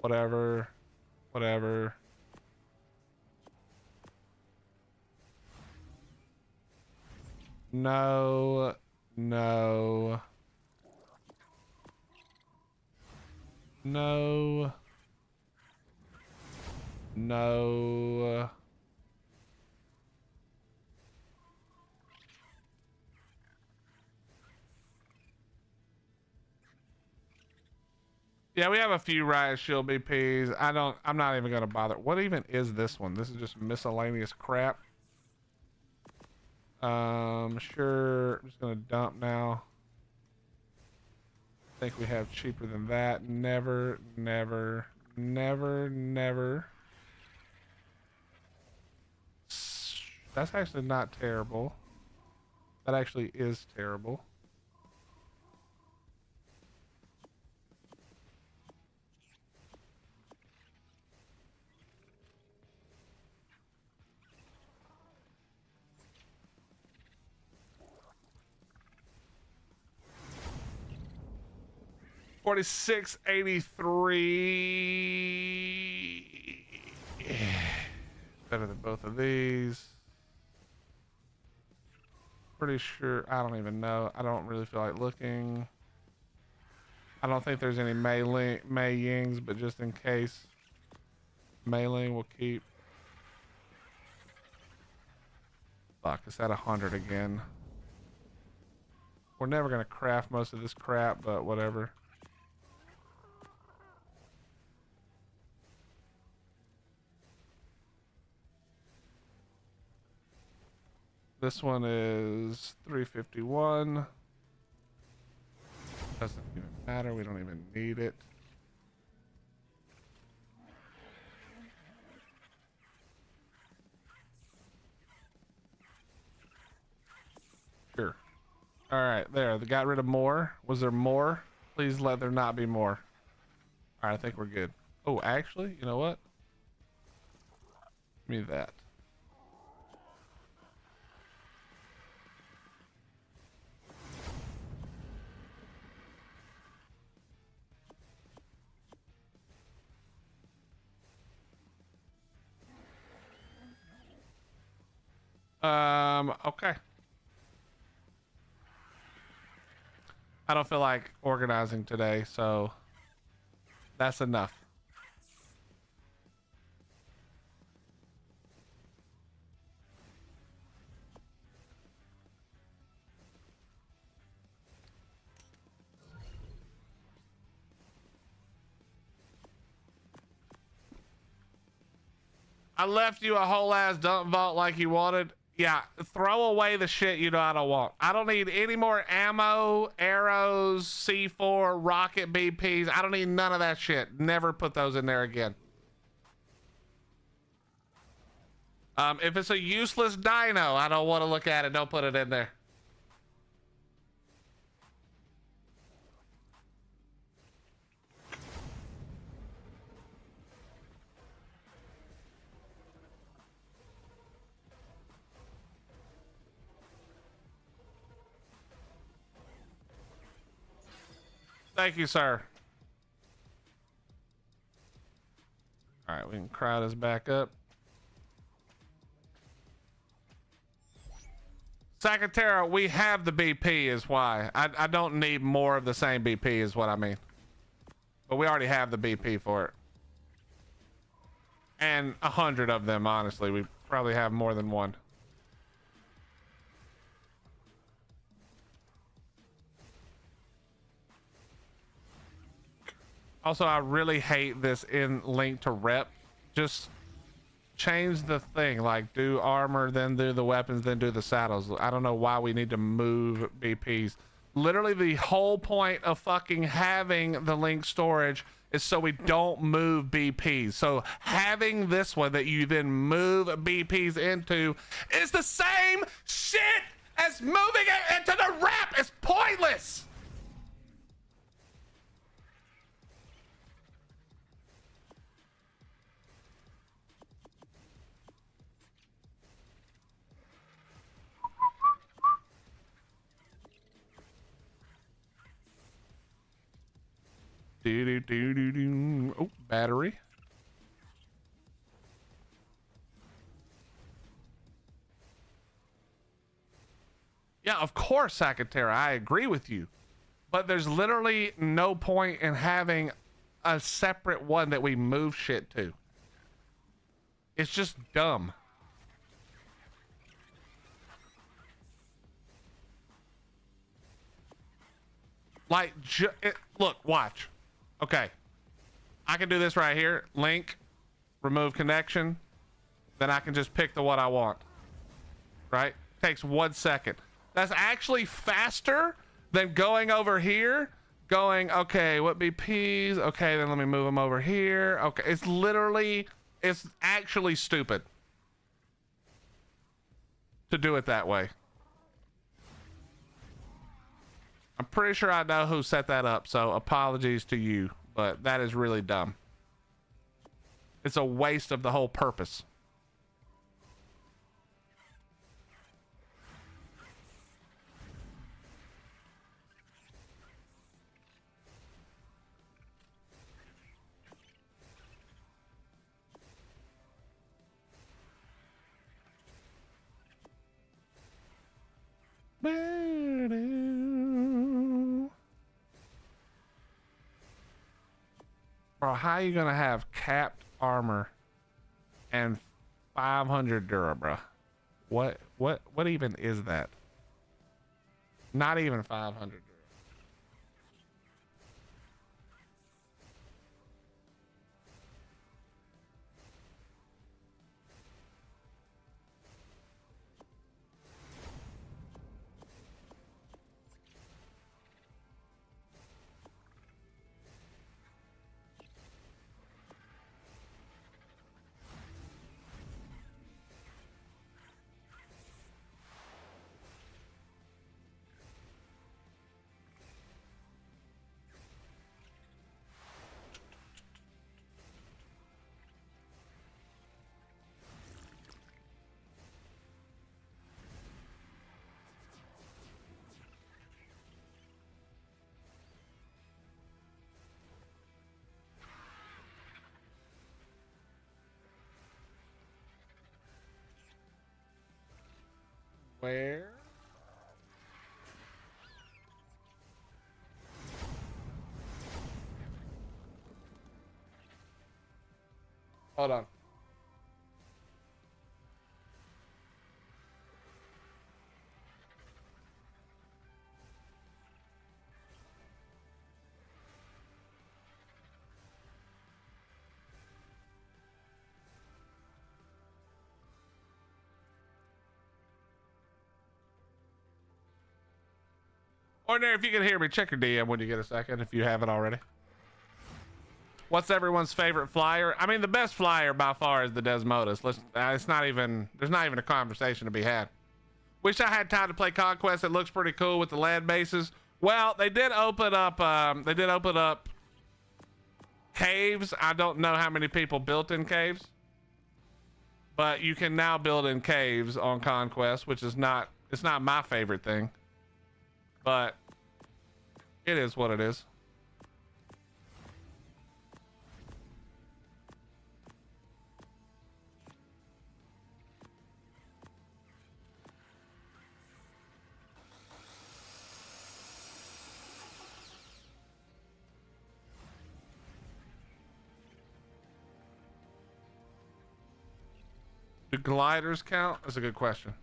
Whatever, whatever. No, no, no, no. Yeah, we have a few riot shield BPs. I'm not even gonna bother. What even is this one? This is just miscellaneous crap. Sure, I'm just gonna dump now. I think we have cheaper than that. Never, never, never, never. That's actually not terrible. That actually is terrible. $46.83. Better than both of these. Pretty sure. I don't even know. I don't really feel like looking. I don't think there's any Mei Yings, but just in case, Mei Ling will keep. Fuck, it's at 100 again. We're never gonna craft most of this crap, but whatever. This one is 351. Doesn't even matter. We don't even need it. Sure. All right, there. They got rid of more. Was there more? Please let there not be more. All right, I think we're good. Oh, actually, you know what? Give me that. Okay. I don't feel like organizing today, so that's enough. I left you a whole ass dump vault like you wanted. Yeah, throw away the shit you know I don't want. I don't need any more ammo, arrows, C4, rocket BPs. I don't need none of that shit. Never put those in there again. If it's a useless dino, I don't want to look at it. Don't put it in there. Thank you, sir. All right, we can crowd us back up. Sakatera, we have the BP is why. I don't need more of the same BP is what I mean. But we already have the BP for it. And 100 of them, honestly. We probably have more than one. Also, I really hate this in link to rep. Just change the thing, like do armor, then do the weapons, then do the saddles. I don't know why we need to move BPs. Literally the whole point of fucking having the link storage is so we don't move BPs. So having this one that you then move BPs into is the same shit as moving it into the rep. It's pointless. Oh, battery. Yeah, of course, Sakatera, I agree with you. But there's literally no point in having a separate one that we move shit to. It's just dumb. Like, look, watch. Okay. I can do this right here. Link, remove connection. Then I can just pick the one I want. Right? Takes 1 second. That's actually faster than going over here. Going, okay, what BPs? Okay, then let me move them over here. Okay, it's actually stupid to do it that way. I'm pretty sure I know who set that up, so apologies to you, but that is really dumb. It's a waste of the whole purpose. Bro, how are you gonna have capped armor and 500 Dura, bro? What even is that? Not even 500 Dura. Where? Hold on. Ordinary, if you can hear me, check your DM when you get a second, if you haven't already. What's everyone's favorite flyer? I mean, the best flyer by far is the Desmodus. It's not even, there's not even a conversation to be had. Wish I had time to play Conquest. It looks pretty cool with the land bases. Well, they did open up caves. I don't know how many people built in caves, but you can now build in caves on Conquest, which is not, it's not my favorite thing, but it is what it is. Do gliders count? That's a good question.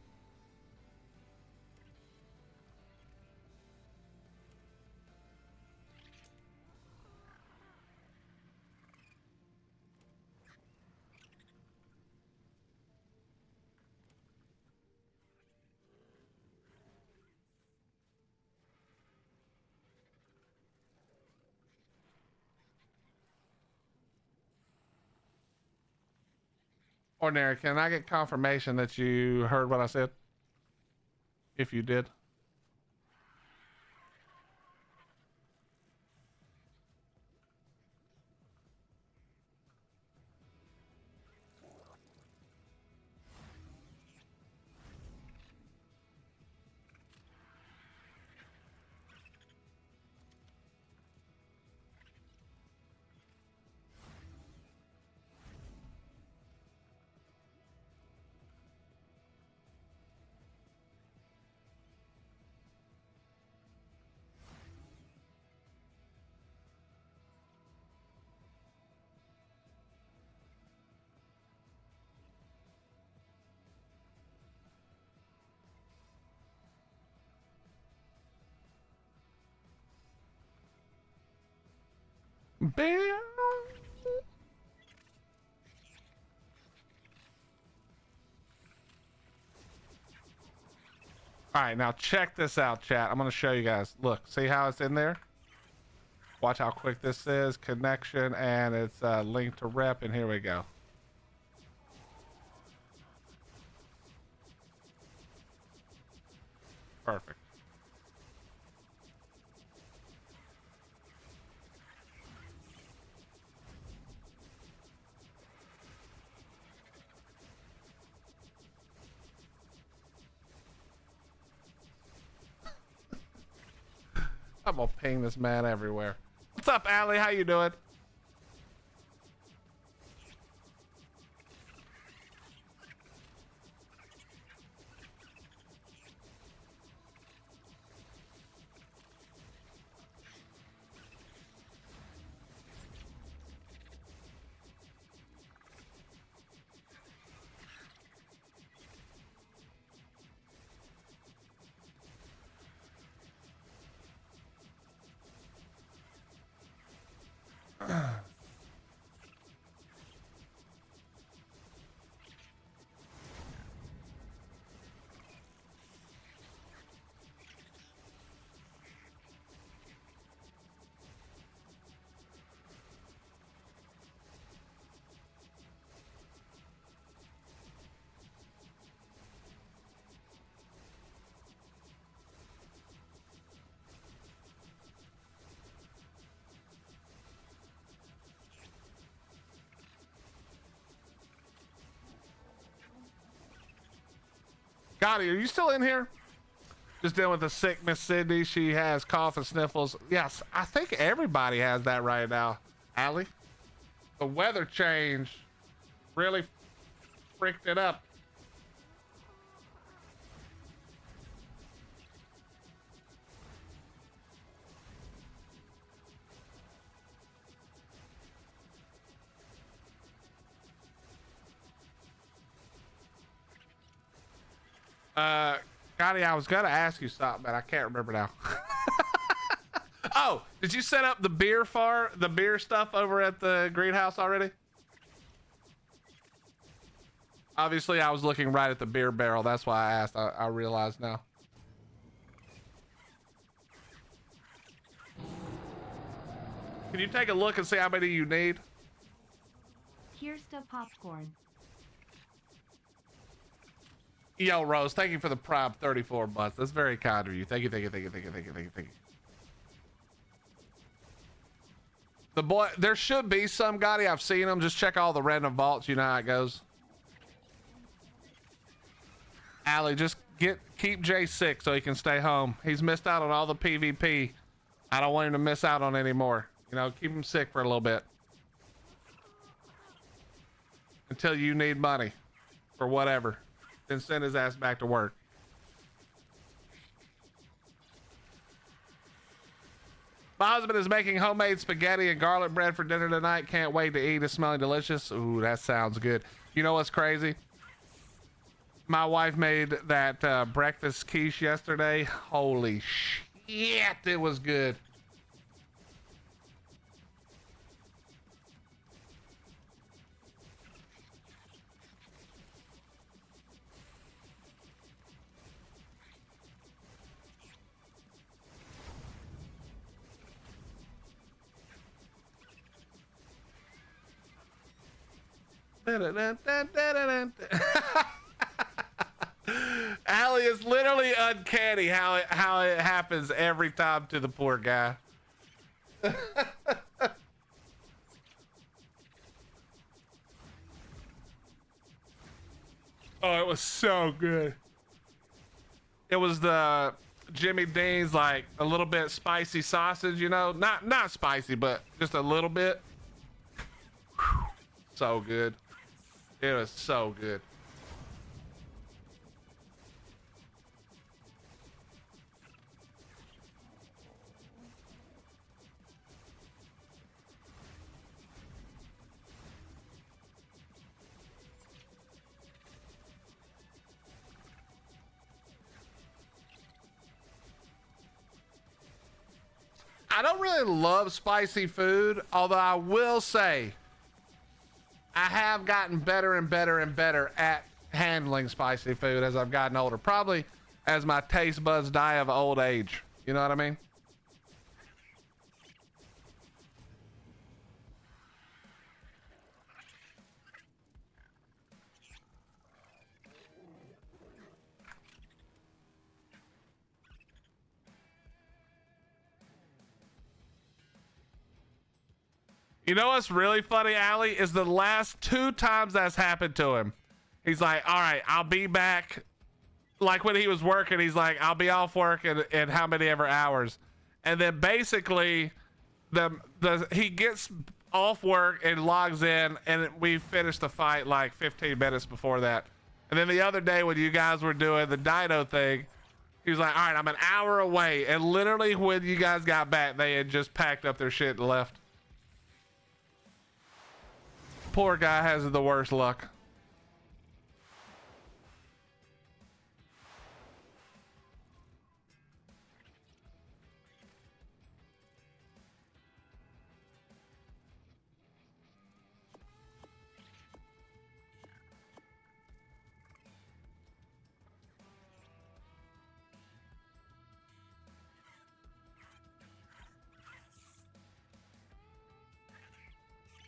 Ordinary, can I get confirmation that you heard what I said? If you did. Bam. All right, now check this out, chat. I'm going to show you guys. Look, see how it's in there? Watch how quick this is. Connection, and it's linked to rep, and here we go. Perfect. I'm gonna ping this man everywhere. What's up, Allie? How you doing? Gotti, are you still in here? Just dealing with the sick Miss Sydney. She has cough and sniffles. Yes, I think everybody has that right now, Allie. The weather change really freaked it up. Gotti, I was gonna ask you something, but I can't remember now. Oh, did you set up the beer stuff over at the greenhouse already? Obviously, I was looking right at the beer barrel. That's why I asked. I realized now. Can you take a look and see how many you need? Here's the popcorn. Yo, Rose, thank you for the prime 34 months. That's very kind of you. Thank you, thank you, thank you, thank you, thank you, thank you, thank you. The boy, there should be some Gotti. I've seen them. Just check all the random vaults. You know how it goes. Allie, just keep Jay sick so he can stay home. He's missed out on all the PvP. I don't want him to miss out on any more. You know, keep him sick for a little bit. Until you need money for whatever. Then send his ass back to work. My husband is making homemade spaghetti and garlic bread for dinner tonight. Can't wait to eat. It's smelling delicious. Ooh, that sounds good. You know what's crazy? My wife made that breakfast quiche yesterday. Holy shit, it was good. Allie, is literally uncanny how it happens every time to the poor guy. Oh, it was so good. It was the Jimmy Dean's, like a little bit spicy sausage, you know, not spicy, but just a little bit. Whew. So good. It was so good. I don't really love spicy food, although I will say I have gotten better and better and better at handling spicy food as I've gotten older. Probably as my taste buds die of old age. You know what I mean? You know what's really funny, Allie, is the last 2 times that's happened to him. He's like, all right, I'll be back. Like when he was working, he's like, I'll be off work in how many ever hours. And then basically he gets off work and logs in, and we finished the fight like 15 minutes before that. And then the other day when you guys were doing the dino thing, he was like, all right, I'm an hour away. And literally when you guys got back, they had just packed up their shit and left. Poor guy has the worst luck.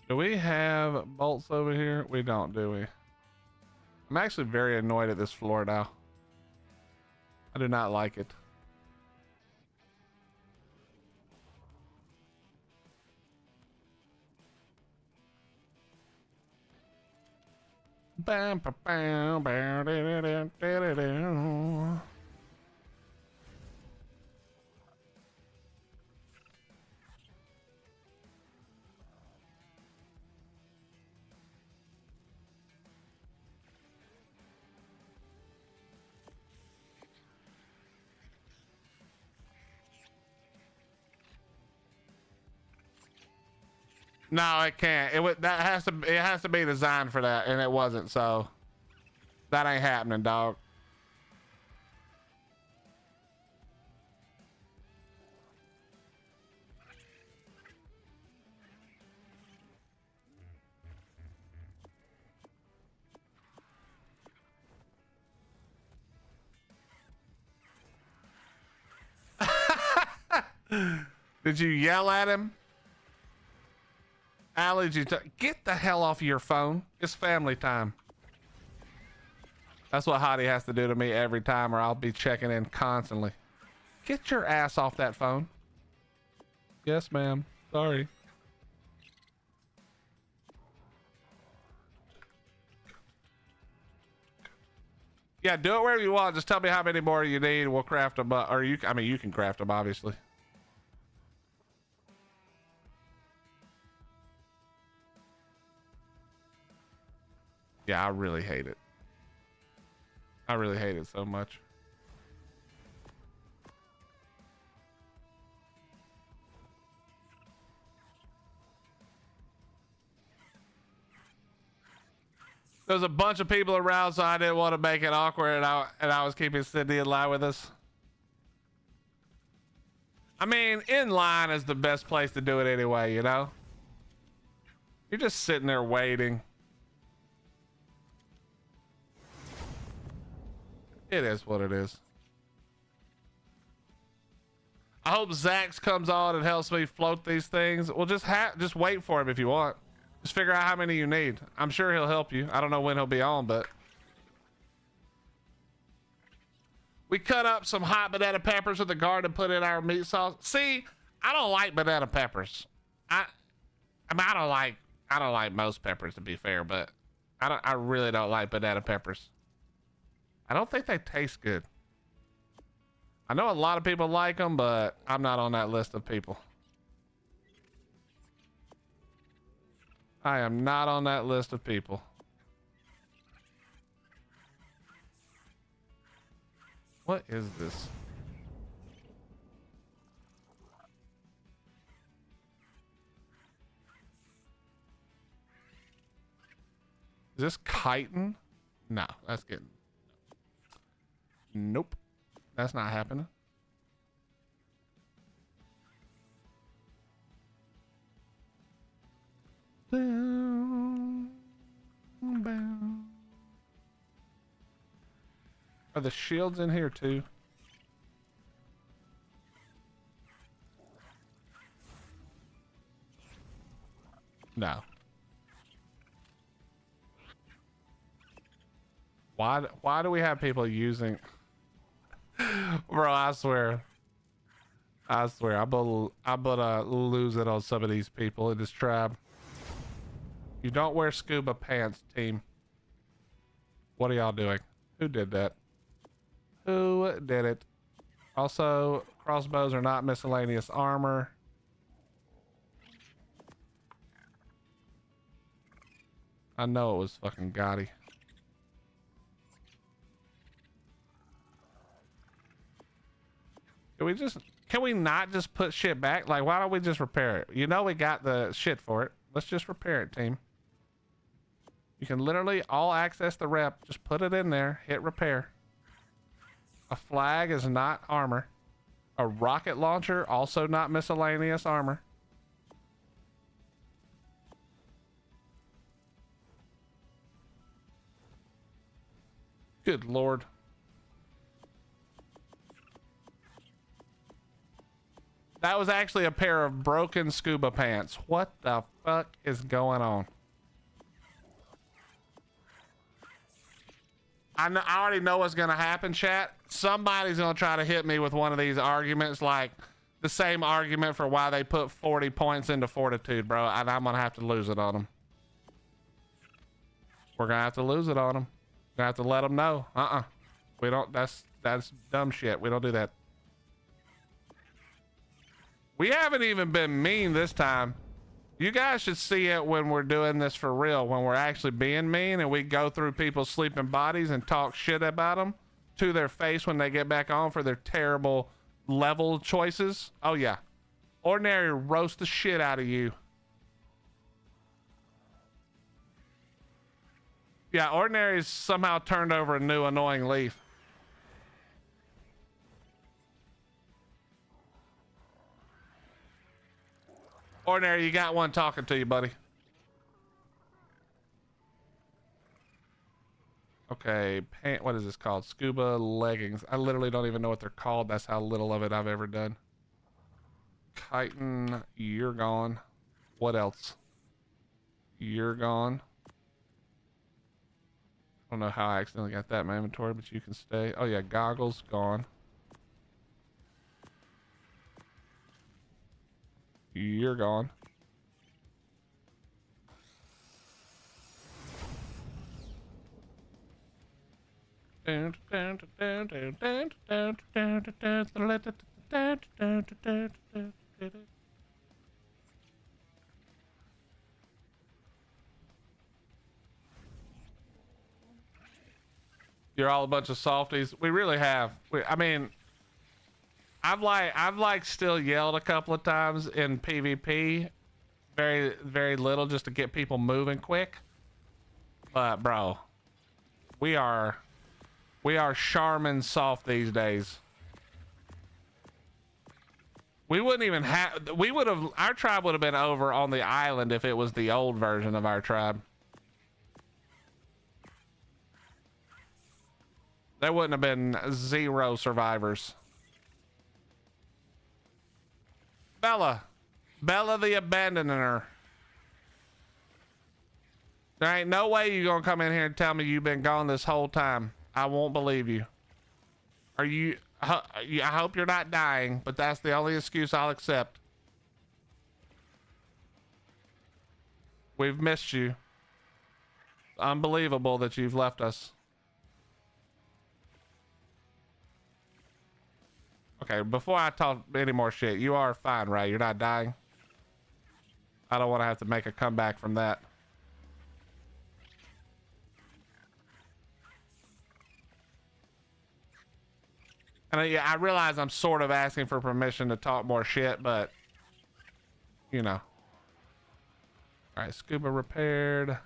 Do we have bolts over here? We don't, do we? I'm actually very annoyed at this floor now. I do not like it. Bam, ba, bam, bam, da, da, da, da, da. No, it can't. It has to be designed for that, and it wasn't. So that ain't happening, dog. Did you yell at him? Allergy to get the hell off of your phone. It's family time. That's what Hottie has to do to me every time, or I'll be checking in constantly. Get your ass off that phone. Yes, ma'am. Sorry. Yeah, do it wherever you want. Just tell me how many more you need. We'll craft them. Or you, I mean, you can craft them, obviously. Yeah, I really hate it. I really hate it so much. There's a bunch of people around, so I didn't want to make it awkward, and I was keeping Sydney in line with us. I mean, in line is the best place to do it anyway, you know? You're just sitting there waiting. It is what it is. I hope Zax comes on and helps me float these things. Well, just wait for him if you want. Just figure out how many you need. I'm sure he'll help you. I don't know when he'll be on, but we cut up some hot banana peppers in the garden and put in our meat sauce. See, I don't like banana peppers. I mean, I don't like most peppers, to be fair, but I really don't like banana peppers. I don't think they taste good. I know a lot of people like them, but I'm not on that list of people. I am not on that list of people. What is this? Is this chitin? No, that's getting... Nope. That's not happening. Are the shields in here too? No. Why do we have people using... Bro, I swear. I'm gonna lose it on some of these people in this tribe. You don't wear scuba pants, team. What are y'all doing? Who did that? Who did it? Also, crossbows are not miscellaneous armor. I know it was fucking Gotti. Can we not just put shit back? Like, why don't we just repair it? You know we got the shit for it. Let's just repair it, team. You can literally all access the rep. Just put it in there. Hit repair. A flag is not armor. A rocket launcher, also not miscellaneous armor. Good Lord. That was actually a pair of broken scuba pants. What the fuck is going on? I already know what's gonna happen, chat. Somebody's gonna try to hit me with one of these arguments, like the same argument for why they put 40 points into fortitude, bro. And I'm gonna have to lose it on them. We're gonna have to lose it on them. We're gonna have to let them know. We don't. That's dumb shit. We don't do that. We haven't even been mean this time. You guys should see it when we're doing this for real, when we're actually being mean and we go through people's sleeping bodies and talk shit about them to their face when they get back on for their terrible level choices. Oh yeah. Ordinary roast the shit out of you. Yeah, Ordinary's somehow turned over a new annoying leaf. Ordinary, you got one talking to you, buddy. Okay, what is this called? Scuba leggings. I literally don't even know what they're called. That's how little of it I've ever done. Chitin, you're gone. What else? You're gone. I don't know how I accidentally got that in my inventory, but you can stay. Oh yeah, goggles gone. You're gone. You're all a bunch of softies. We really have. I mean, I've like still yelled a couple of times in PvP, very little, just to get people moving quick. But bro, we are Charmin soft these days. We wouldn't even have. Our tribe would have been over on the island if it was the old version of our tribe. There wouldn't have been 0 survivors. Bella the abandoner. There ain't no way you're gonna come in here and tell me you've been gone this whole time. I won't believe you. I hope you're not dying, but that's the only excuse I'll accept. We've missed you. It's unbelievable that you've left us. Okay, before I talk any more shit, you are fine, right? You're not dying? I don't want to have to make a comeback from that. And yeah, I realize I'm sort of asking for permission to talk more shit, but you know. All right, scuba repaired.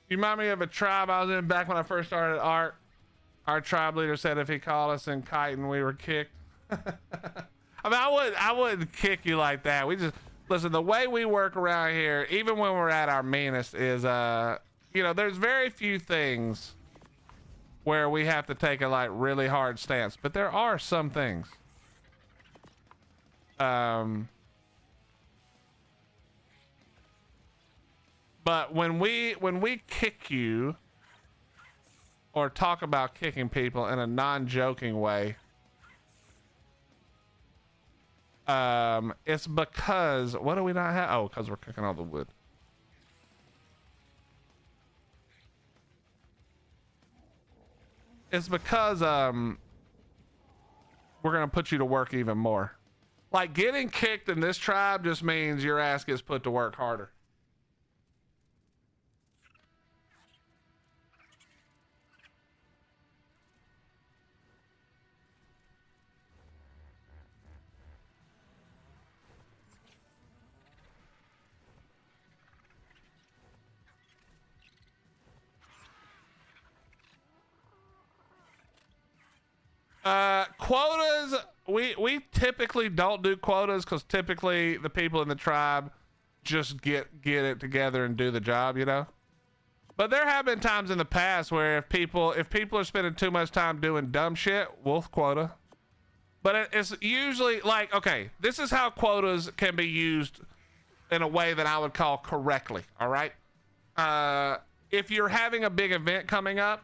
You remind me of a tribe I was in back when I first started ARK. Our tribe leader said if he called us in Chitin, we were kicked. I mean, I wouldn't kick you like that. We just listen. The way we work around here, even when we're at our meanest, is you know, there's very few things where we have to take a like really hard stance, but there are some things. But when we kick you or talk about kicking people in a non-joking way, it's because, what do we not have? Oh, because we're cooking all the wood. It's because we're gonna put you to work even more. Like, getting kicked in this tribe just means your ass gets put to work harder. Quotas, we typically don't do quotas because typically the people in the tribe just get it together and do the job, you know. But there have been times in the past where if people are spending too much time doing dumb shit, we'll quota. But it's usually like, okay, this is how quotas can be used in a way that I would call correctly. All right. If you're having a big event coming up,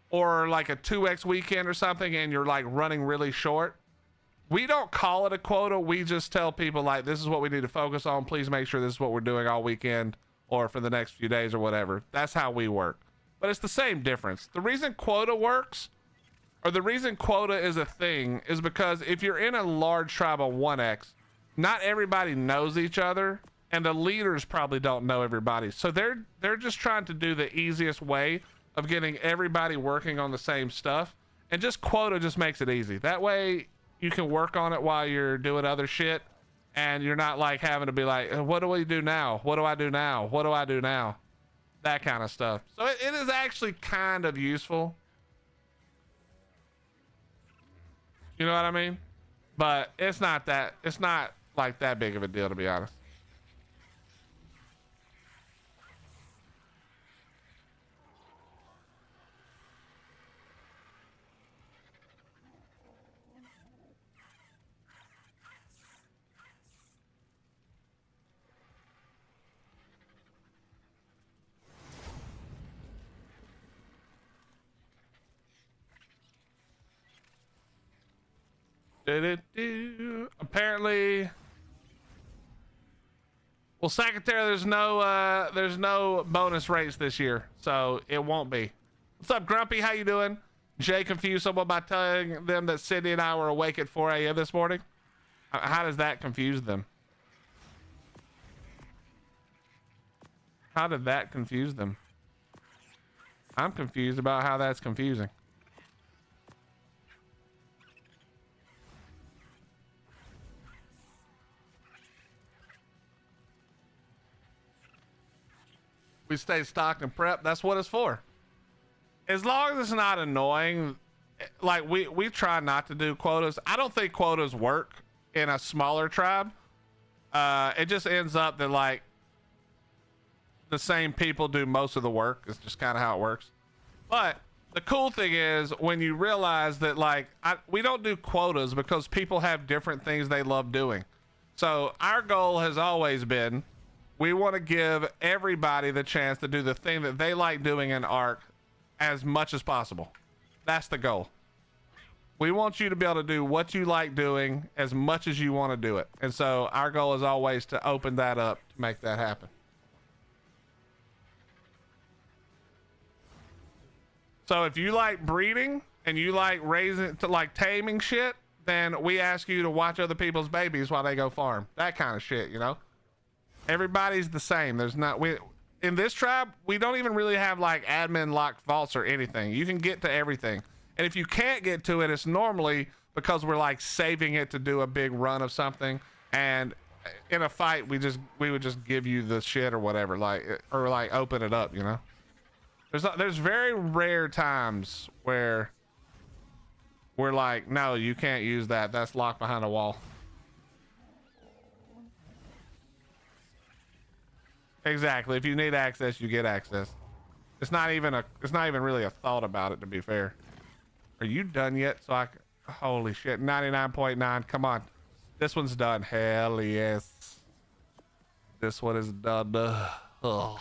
or like a 2x weekend or something, and you're like running really short, we don't call it a quota. We just tell people like, this is what we need to focus on. Please make sure this is what we're doing all weekend or for the next few days or whatever. That's how we work. But it's the same difference. The reason quota works, or the reason quota is a thing, is because if you're in a large tribe of 1x, not everybody knows each other, and the leaders probably don't know everybody. So they're just trying to do the easiest way of getting everybody working on the same stuff, and just quota just makes it easy. That way you can work on it while you're doing other shit, and you're not like having to be like, what do we do now? What do I do now? What do I do now? That kind of stuff. So it is actually kind of useful. You know what I mean? But it's not like that big of a deal, to be honest. Apparently, well, Secretary, there's no bonus race this year, so it won't be. What's up, Grumpy? How you doing? Jay confused someone by telling them that Sydney and I were awake at 4 a.m. this morning. How does that confuse them? How did that confuse them? I'm confused about how that's confusing. We stay stocked and prep. That's what it's for. As long as it's not annoying, like we try not to do quotas. I don't think quotas work in a smaller tribe. It just ends up that like the same people do most of the work. It's just kind of how it works. But the cool thing is when you realize that like we don't do quotas because people have different things they love doing. So our goal has always been, we want to give everybody the chance to do the thing that they like doing in ARK as much as possible. That's the goal. We want you to be able to do what you like doing as much as you want to do it. And so our goal is always to open that up to make that happen. So if you like breeding and you like raising, to like taming shit, then we ask you to watch other people's babies while they go farm. That kind of shit, you know? Everybody's the same. There's not, in this tribe, we don't even really have like admin locked vaults or anything. You can get to everything. And if you can't get to it, it's normally because we're like saving it to do a big run of something. And in a fight, we would just give you the shit or whatever, like, or like open it up, you know? There's very rare times where we're like, no, you can't use that. That's locked behind a wall. Exactly. If you need access, you get access. It's not even really a thought about it, to be fair. Are you done yet? Holy shit. 99.9. Come on. This one's done. Hell yes. This one is done. Ugh.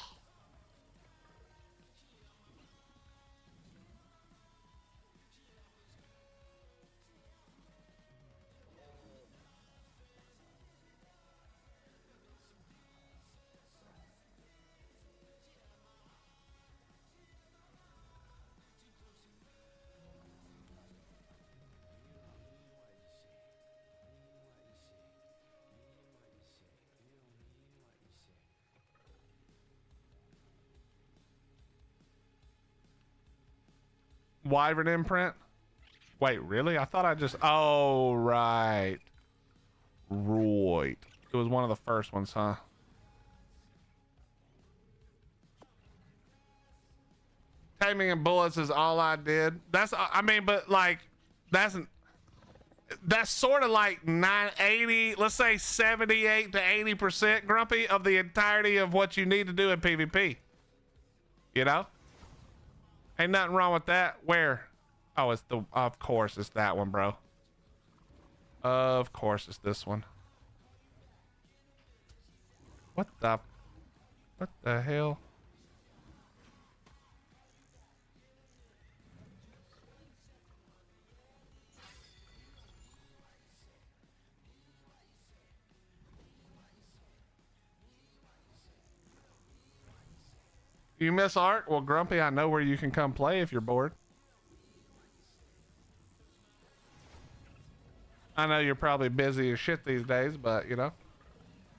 Wyvern imprint? Wait, really? I thought I just... Oh, right. Right. It was one of the first ones, huh? Taming and bullets is all I did. That's... I mean, but like... That's sort of like 980, let's say 78 to 80%, Grumpy, of the entirety of what you need to do in PvP. You know? Ain't nothing wrong with that. Where? Oh, of course it's that one, bro. Of course it's this one. What the hell? You miss ARK? Well, Grumpy, I know where you can come play if you're bored. I know you're probably busy as shit these days, but you know.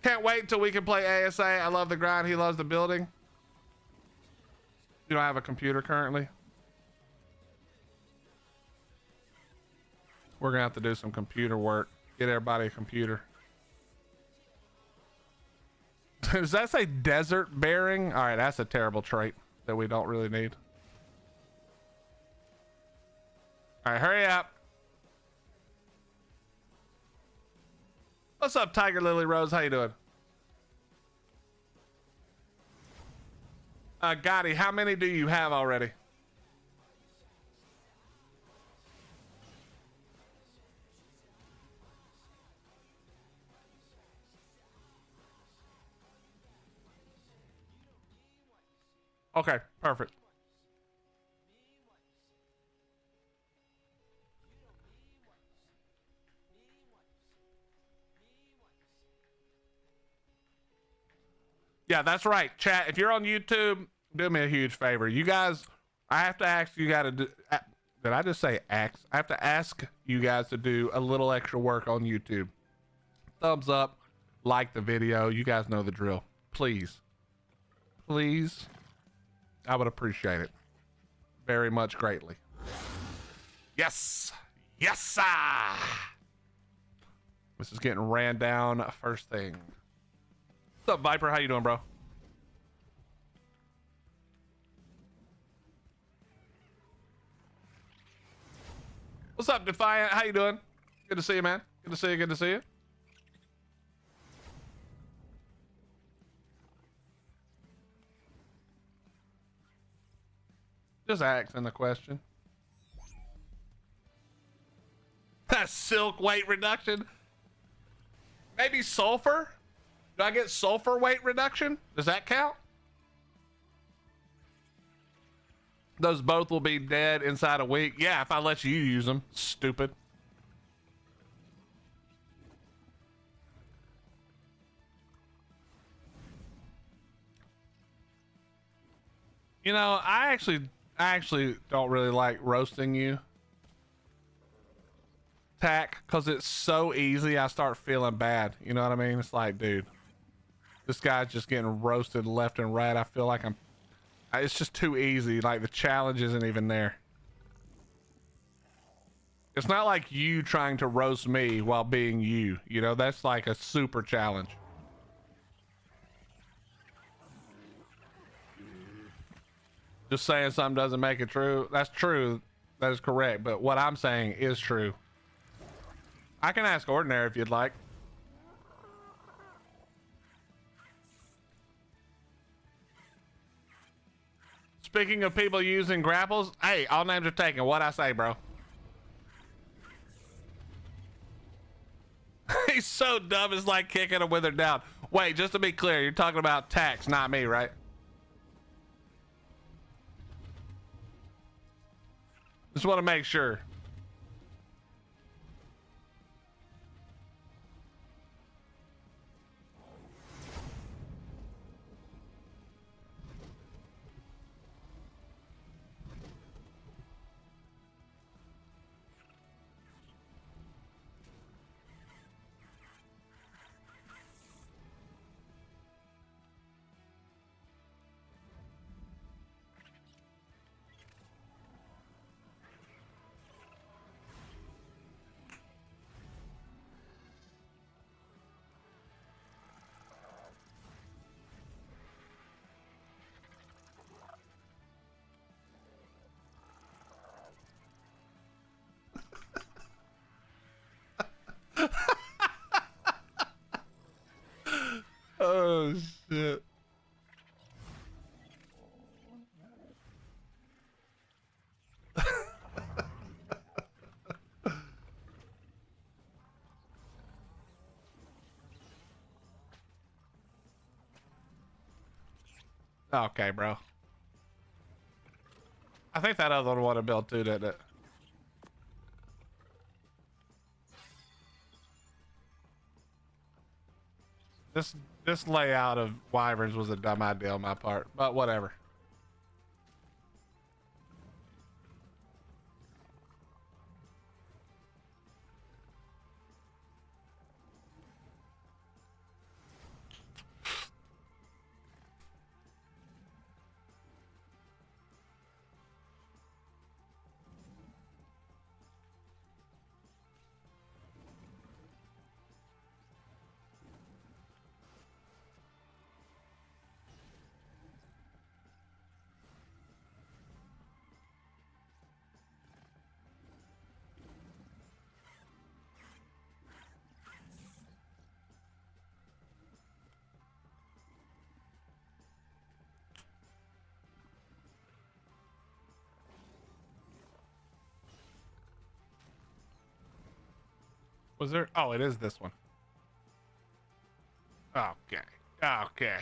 Can't wait until we can play ASA. I love the grind. He loves the building. You don't have a computer currently? We're gonna have to do some computer work. Get everybody a computer. Does that say desert bearing? All right, that's a terrible trait that we don't really need. All right, hurry up. What's up, Tiger Lily Rose? How you doing? Gotti, how many do you have already? Okay, perfect. Yeah, that's right. Chat, if you're on YouTube, do me a huge favor. You guys, I have to ask you guys to do, did I just say ask? I have to ask you guys to do a little extra work on YouTube. Thumbs up, like the video. You guys know the drill. Please. Please. I would appreciate it very much greatly. Yes. Yes, sir. This is getting ran down first thing. What's up, Viper? How you doing, bro? What's up, Defiant? How you doing? Good to see you, man. Good to see you. Good to see you. Just asking the question. Silk weight reduction. Maybe sulfur. Do I get sulfur weight reduction? Does that count? Those both will be dead inside a week. Yeah, if I let you use them. Stupid. You know, I actually don't really like roasting you, Tack, because it's so easy. I start feeling bad. You know what I mean? It's like, dude, this guy's just getting roasted left and right. I feel like it's just too easy. Like the challenge isn't even there. It's not like you trying to roast me while being you. You know, that's like a super challenge. Just saying something doesn't make it true. That's true. That is correct. But what I'm saying is true. I can ask Ordinary if you'd like. Speaking of people using grapples, hey, all names are taken. What'd I say, bro? He's so dumb, it's like kicking a wither down. Wait, just to be clear, you're talking about Tax, not me, right? Just want to make sure. Oh shit. Okay, bro. I think that other one would have built too, didn't it? This layout of wyverns was a dumb idea on my part, but whatever. Was there? Oh, it is this one. Okay. Okay.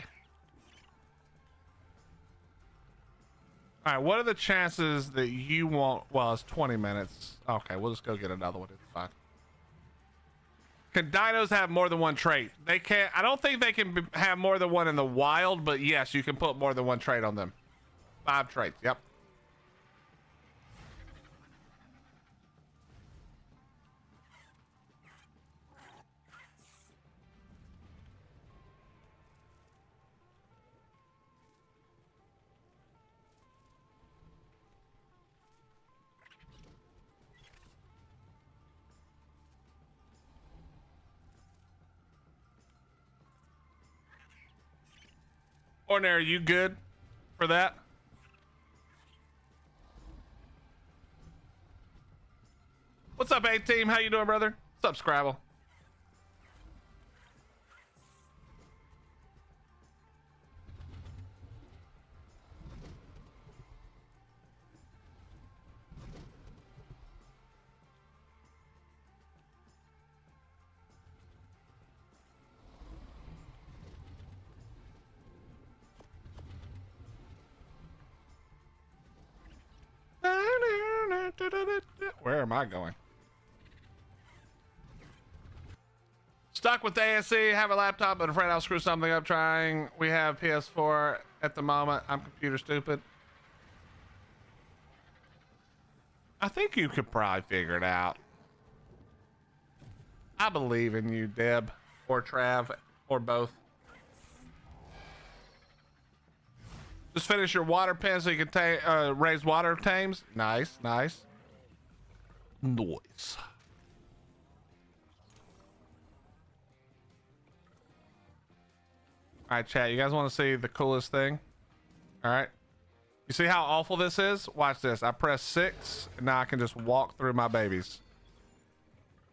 All right. What are the chances that you won't? Well, it's 20 minutes. Okay, we'll just go get another one. It's fine. Can dinos have more than one trait? They can't. I don't think they can have more than one in the wild, but yes, you can put more than one trait on them. 5 traits. Yep. Ordinary, you good for that? What's up, A-Team? How you doing, brother? What's up, Scrabble? Where am I going? Stuck with the ASC, have a laptop, but afraid I'll screw something up trying. We have PS4 at the moment. I'm computer stupid. I think you could probably figure it out. I believe in you, Deb, or Trav, or both. Just finish your water pen so you can raise water tames. Nice, nice. Noise. All right, chat. You guys want to see the coolest thing? All right. You see how awful this is? Watch this. I press 6, and now I can just walk through my babies.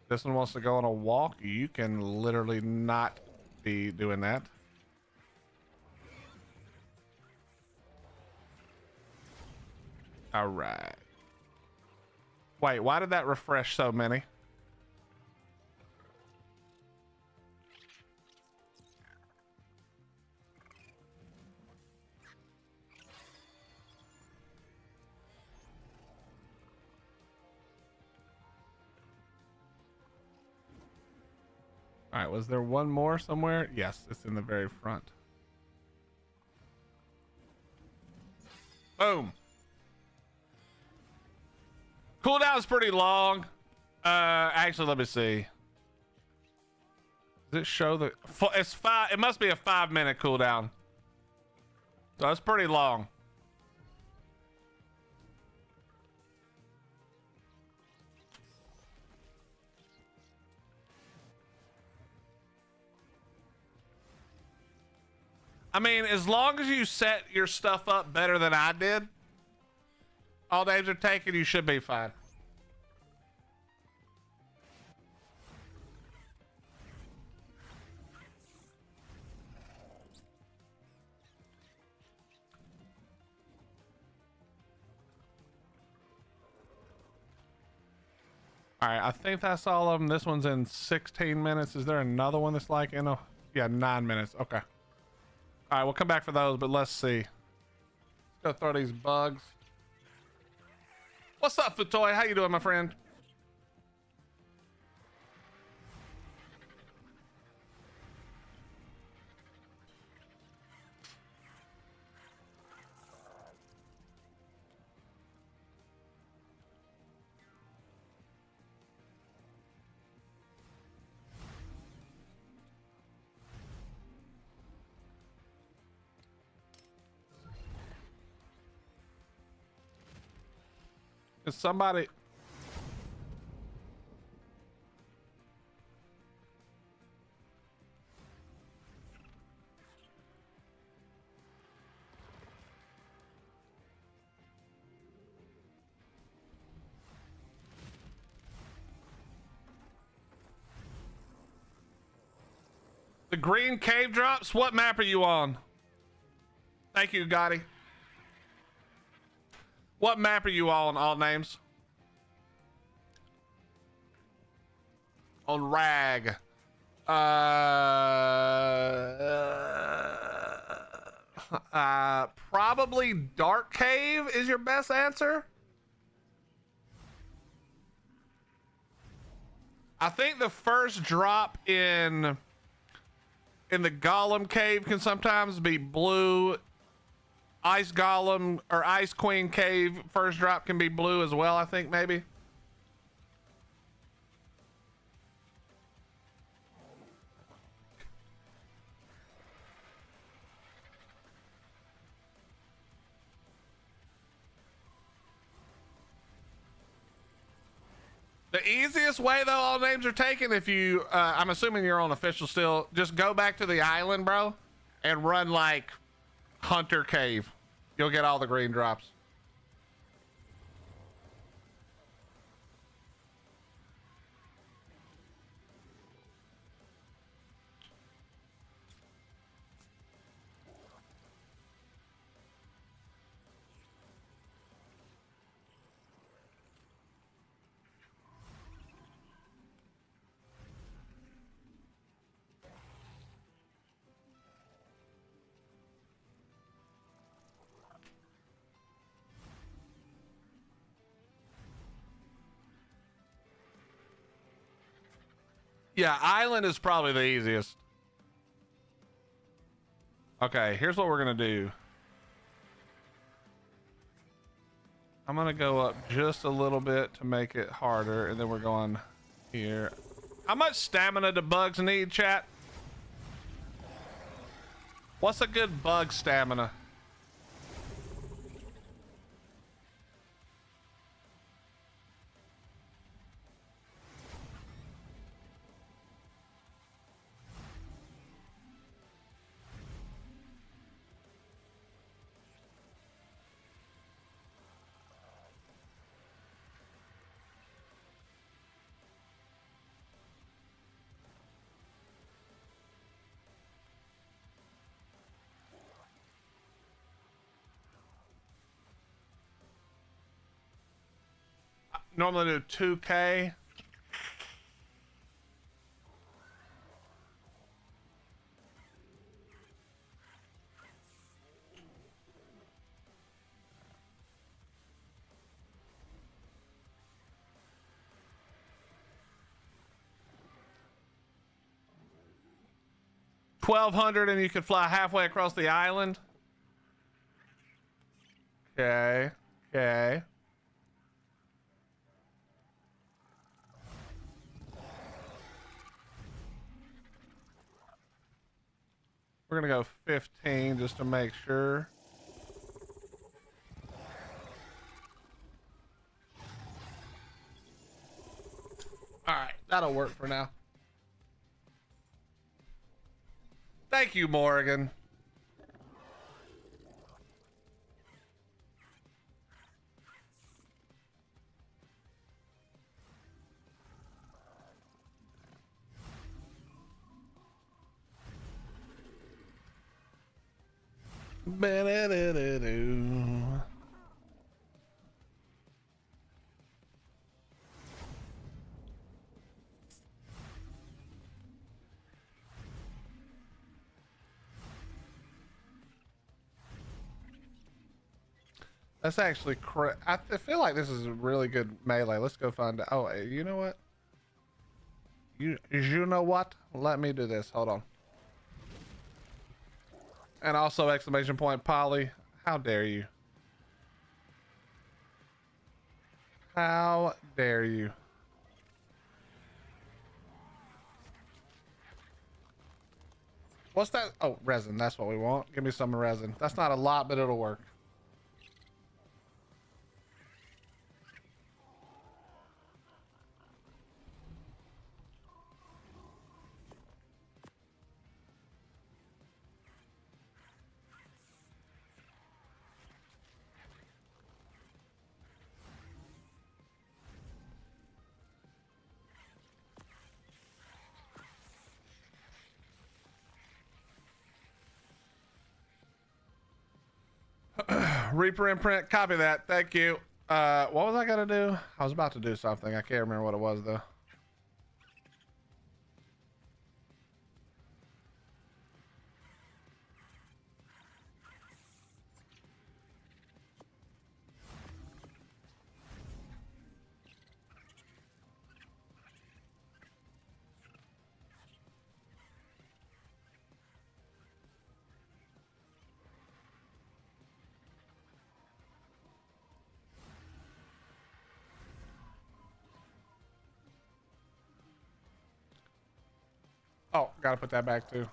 This one wants to go on a walk. You can literally not be doing that. All right. Wait, why did that refresh so many? All right, was there one more somewhere? Yes, it's in the very front. Boom. Cooldown's pretty long. Actually, let me see. Does it show the? It's 5. It must be a 5-minute cooldown. So it's pretty long. I mean, as long as you set your stuff up better than I did, all days are taken, you should be fine. All right, I think that's all of them. This one's in 16 minutes. Is there another one that's like in a, yeah, 9 minutes. Okay. All right, we'll come back for those, but let's see. Let's go throw these bugs. What's up, Futoy? How you doing, my friend? Is somebody... The green cave drops? What map are you on? Thank you, Gotti. What map are you on, all names? On Rag. Probably Dark Cave is your best answer. I think the first drop in the Golem cave can sometimes be blue. Ice Golem or Ice Queen cave first drop can be blue as well, I think maybe. The easiest way though all names are taken, if you I'm assuming you're on official still, just go back to the island, bro, and run like Hunter Cave. You'll get all the green drops. Yeah, island is probably the easiest. Okay, here's what we're gonna do. I'm gonna go up just a little bit to make it harder, and then we're going here. How much stamina do bugs need, chat? What's a good bug stamina? Normally do 2K. $1,200 and you could fly halfway across the island. Okay. Okay. We're gonna go 15 just to make sure. All right, that'll work for now. Thank you, Morgan. Ba-da-da-da-doo. That's actually I feel like this is a really good melee. Let's go find out. Oh, you know what? You know what? Let me do this. Hold on. And also exclamation point Polly. How dare you? How dare you? What's that? Oh, resin. That's what we want. Give me some resin. That's not a lot, but it'll work. Reaper imprint, copy that. Thank you. What was I gonna do? I was about to do something. I can't remember what it was though. Oh, gotta put that back too.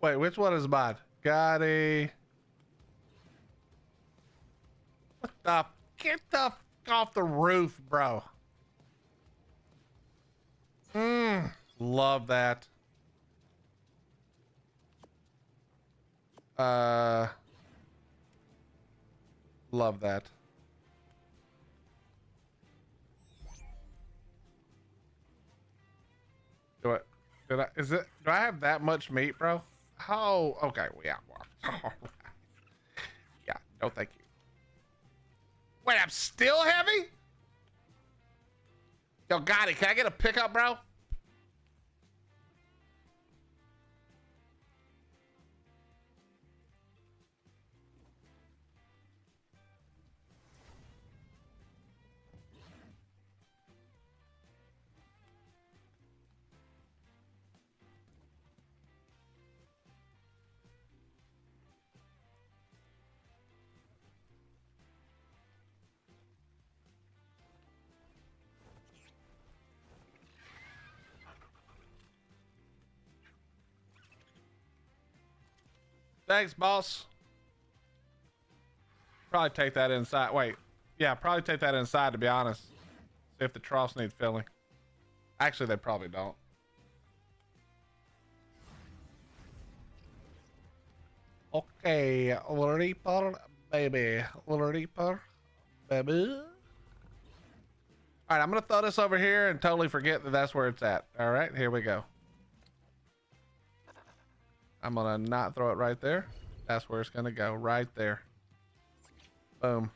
Wait, which one is mine? Got a... What the... Get the f off the roof, bro. Love that. Love that. Do it. Did I, is it, do I have that much meat, bro? Oh, okay. Well, yeah. Well, all right. Yeah, no thank you. Wait, I'm still heavy? Yo, Gotti, can I get a pickup, bro? Thanks, boss. Probably take that inside. Wait. Yeah, probably take that inside, to be honest. See if the troughs need filling. Actually, they probably don't. Okay, Reaper, baby. Reaper, baby. All right, I'm going to throw this over here and totally forget that that's where it's at. All right, here we go. I'm going to not throw it right there. That's where it's going to go, right there. Boom.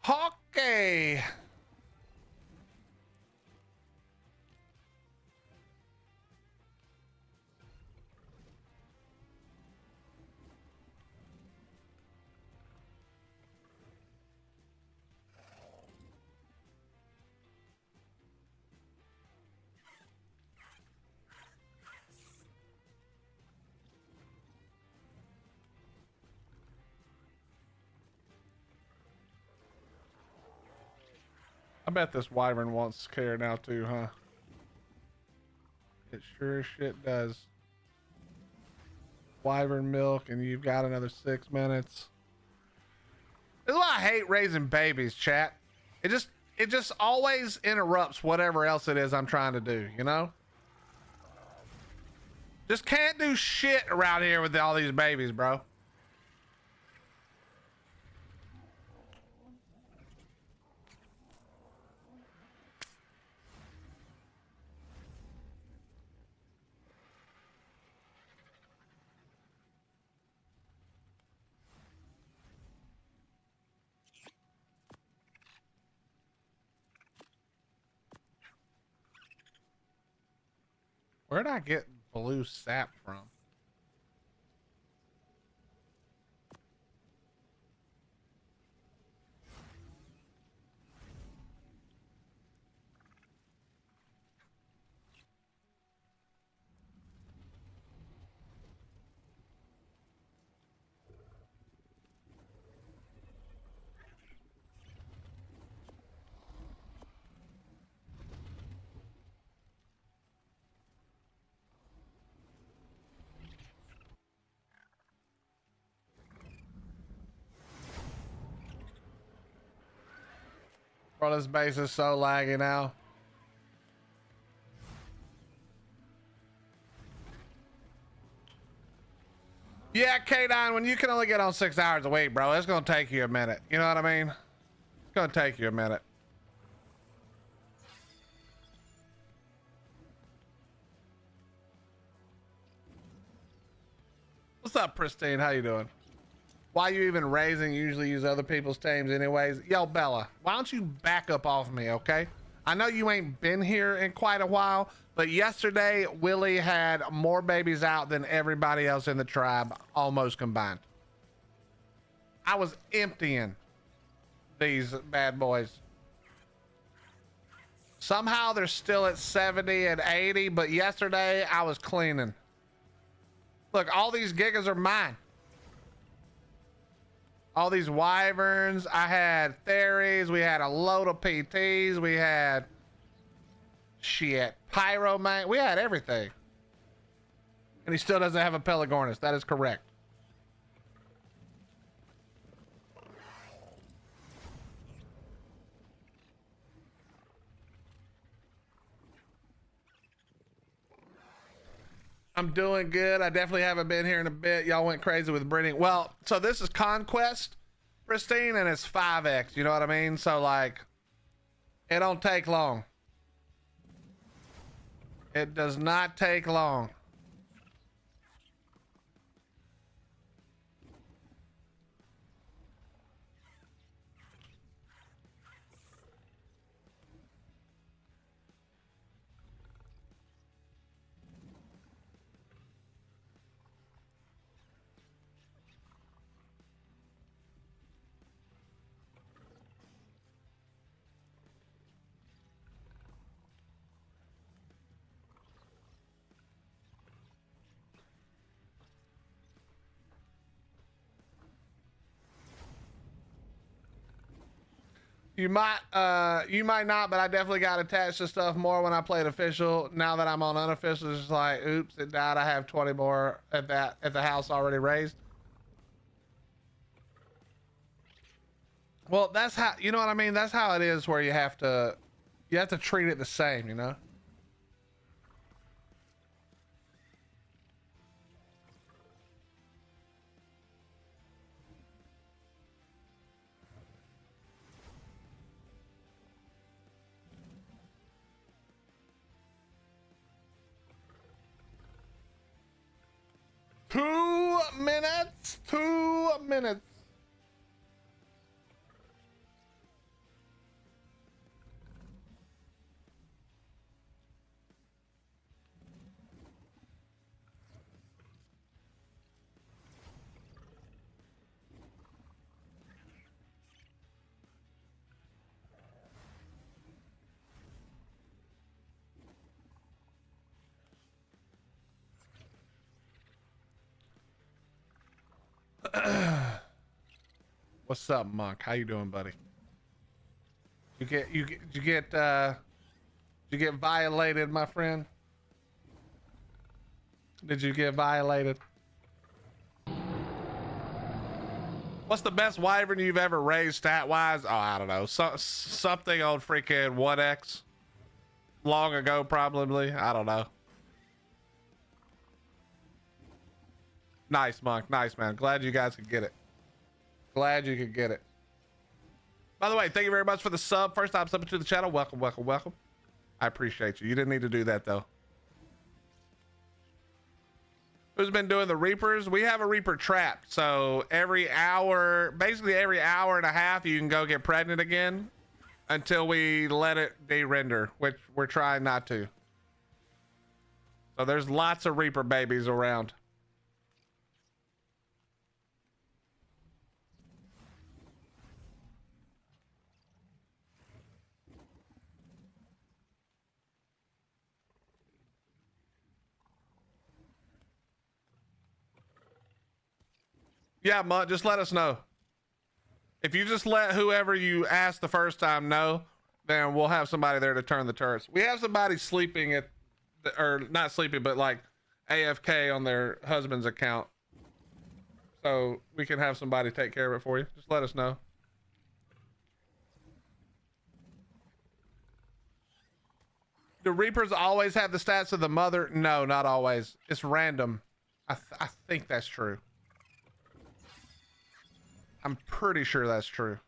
Okay. I bet this wyvern wants care now too, huh? It sure as shit does. Wyvern milk, and you've got another 6 minutes. This is why I hate raising babies, chat. It just always interrupts whatever else it is I'm trying to do, you know? Just can't do shit around here with all these babies, bro. Where'd I get blue sap from? Bro, this base is so laggy now. Yeah, K9, when you can only get on 6 hours a week, bro, it's gonna take you a minute. You know what I mean? It's gonna take you a minute. What's up, Pristine? How you doing? Why you even raising? Usually use other people's teams anyways. Yo, Bella, why don't you back up off me, okay? I know you ain't been here in quite a while, but yesterday Willie had more babies out than everybody else in the tribe almost combined. I was emptying these bad boys. Somehow they're still at 70 and 80, but yesterday I was cleaning. Look, all these gigas are mine. All these wyverns. I had theories. We had a load of PTs. We had shit. Pyro man. We had everything. And he still doesn't have a Pelagornis. That is correct. I'm doing good. I definitely haven't been here in a bit. Y'all went crazy with breeding. Well, so this is Conquest, Pristine, and it's 5x. You know what I mean? So, like, it don't take long. It does not take long. You might not, but I definitely got attached to stuff more when I played official. Now that I'm on unofficial, it's just like, oops, it died. I have 20 more at the house already raised. Well, that's how, you know what I mean? That's how it is, where you have to treat it the same, you know? Two minutes. What's up, Monk? How you doing, buddy? You get violated, my friend? Did you get violated? What's the best wyvern you've ever raised stat-wise? Oh, I don't know. Something on freaking 1x. Long ago, probably. I don't know. Nice, Monk. Nice, man. Glad you guys could get it. Glad you could get it. By the way, thank you very much for the sub. First time subbing to the channel. Welcome, welcome, welcome. I appreciate you. You didn't need to do that, though. Who's been doing the Reapers? We have a Reaper trap. So every hour, basically every hour and a half, you can go get pregnant again until we let it de-render, which we're trying not to. So there's lots of Reaper babies around. Yeah, Mutt, just let us know. If you just let whoever you asked the first time know, then we'll have somebody there to turn the turrets. We have somebody sleeping at, or not sleeping, but like AFK on their husband's account. So we can have somebody take care of it for you. Just let us know. Do Reapers always have the stats of the mother? No, not always. It's random. I think that's true. I'm pretty sure that's true.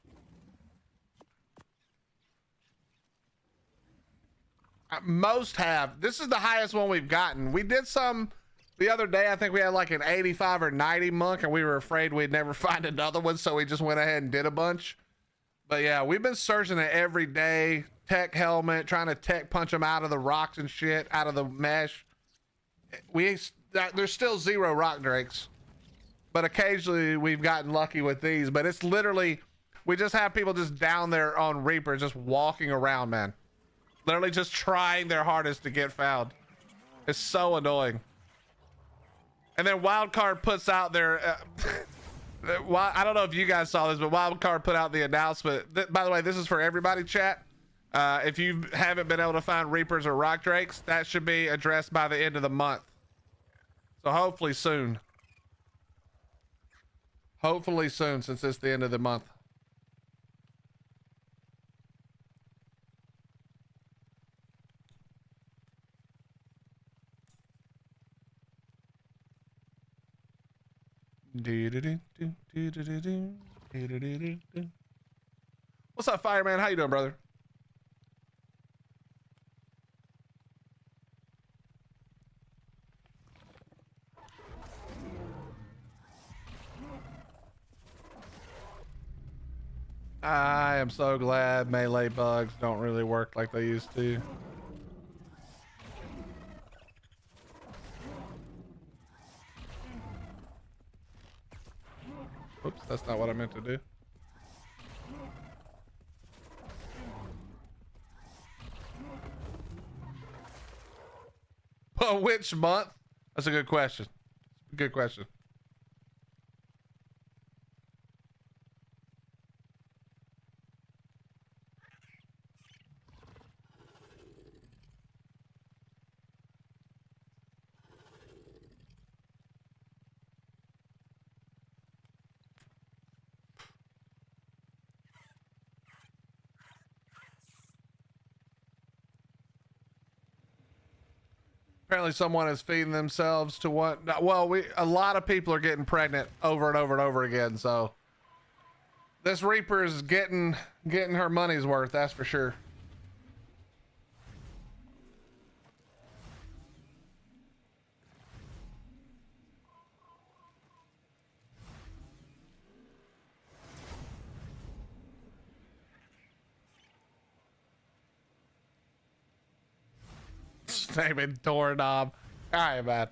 Most have. This is the highest one we've gotten. We did some the other day. I think we had like an 85 or 90 monk, and we were afraid we'd never find another one, so we just went ahead and did a bunch. But yeah, we've been searching it every day. Tech helmet, trying to tech punch them out of the rocks and shit, out of the mesh. There's still 0 rock drakes, but occasionally we've gotten lucky with these. But it's literally, we just have people just down there on Reaper, just walking around, man. Literally just trying their hardest to get found. It's so annoying. And then Wildcard puts out their I don't know if you guys saw this, but Wildcard put out the announcement. By the way, this is for everybody, chat. If you haven't been able to find Reapers or Rock Drakes, that should be addressed by the end of the month. So hopefully soon. Hopefully soon, since it's the end of the month. What's up, Fireman? How you doing, brother? I am so glad melee bugs don't really work like they used to. Oops, that's not what I meant to do. Well, which month? That's a good question. Good question. Apparently someone is feeding themselves to what? Well, a lot of people are getting pregnant over and over and over again. So this Reaper is getting her money's worth. That's for sure. Name it doorknob. All right, man.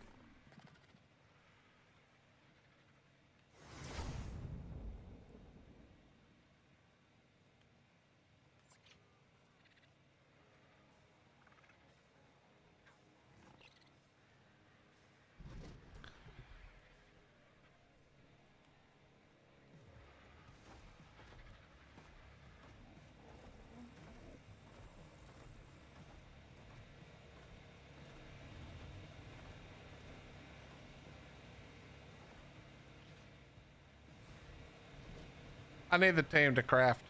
I need the team to craft.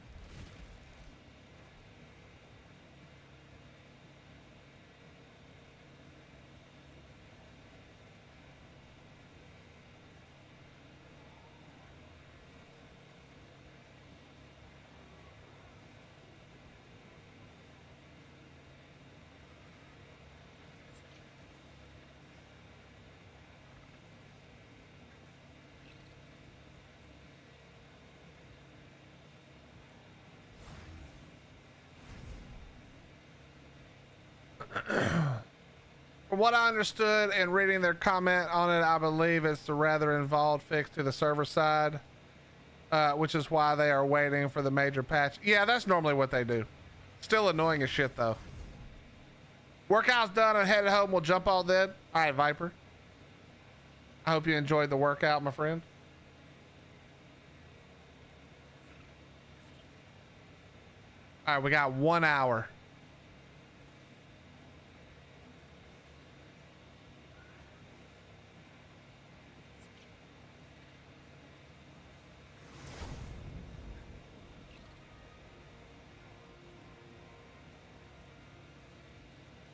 From what I understood and reading their comment on it, I believe it's a rather involved fix to the server side, which is why they are waiting for the major patch. Yeah, that's normally what they do. Still annoying as shit, though. Workout's done and headed home. We'll jump all dead. All right, Viper. I hope you enjoyed the workout, my friend. All right, we got 1 hour.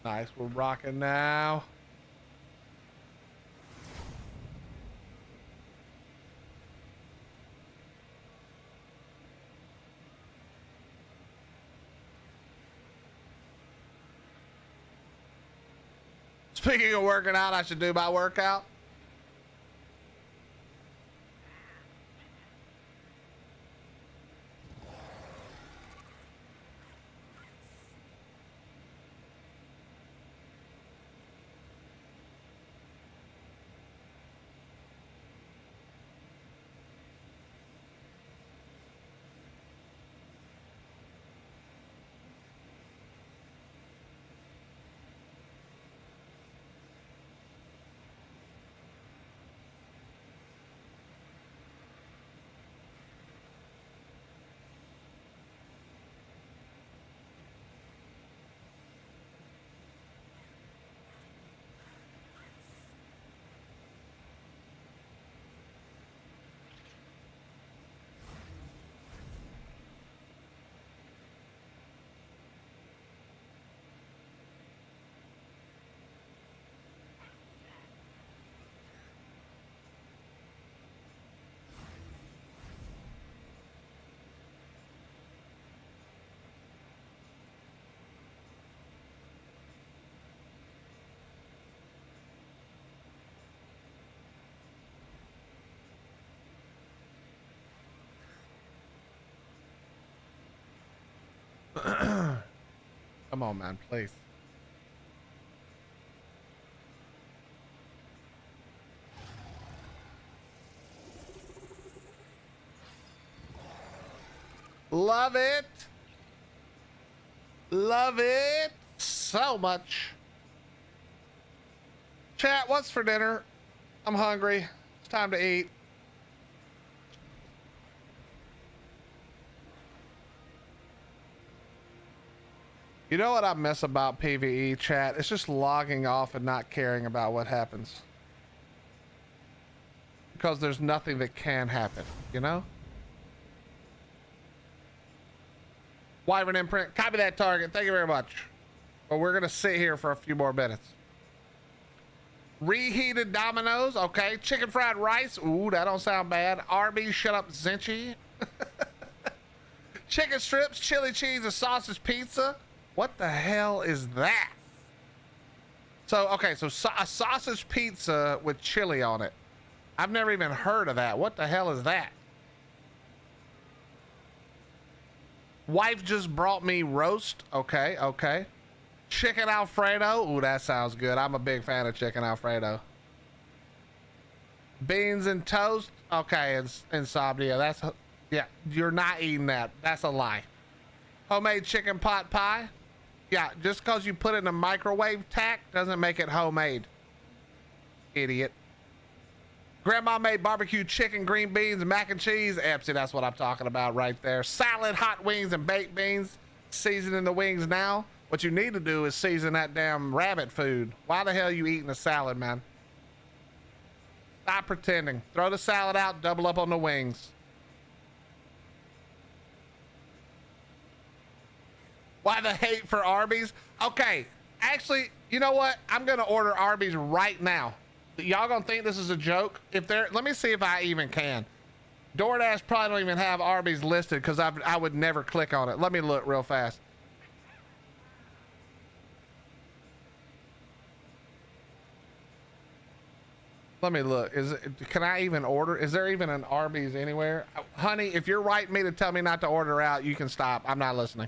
Nice, we're rocking now. Speaking of working out, I should do my workout. Come on, man, please. Love it. Love it so much. Chat, what's for dinner? I'm hungry. It's time to eat. You know what I miss about PvE, chat? It's just logging off and not caring about what happens. Because there's nothing that can happen, you know? Wyvern imprint, copy that target. Thank you very much. But we're gonna sit here for a few more minutes. Reheated Dominoes, okay. Chicken fried rice, ooh, that don't sound bad. Arby's, shut up, Zinchi. Chicken strips, chili cheese, and sausage pizza. What the hell is that? So, okay, so a sausage pizza with chili on it. I've never even heard of that. What the hell is that? Wife just brought me roast. Okay, okay. Chicken Alfredo. Ooh, that sounds good. I'm a big fan of chicken Alfredo. Beans and toast. Okay, insomnia. That's, yeah, you're not eating that. That's a lie. Homemade chicken pot pie. Yeah, just because you put it in a microwave tack doesn't make it homemade. Idiot. Grandma made barbecue chicken, green beans, mac and cheese. Epsy, that's what I'm talking about right there. Salad, hot wings, and baked beans. Seasoning the wings now. What you need to do is season that damn rabbit food. Why the hell are you eating a salad, man? Stop pretending. Throw the salad out, double up on the wings. Why the hate for Arby's? Okay, actually, you know what? I'm gonna order Arby's right now. Y'all gonna think this is a joke? If there, let me see if I even can. DoorDash probably don't even have Arby's listed because I would never click on it. Let me look real fast. Let me look. Can I even order? Is there even an Arby's anywhere? Honey, if you're writing me to tell me not to order out, you can stop. I'm not listening.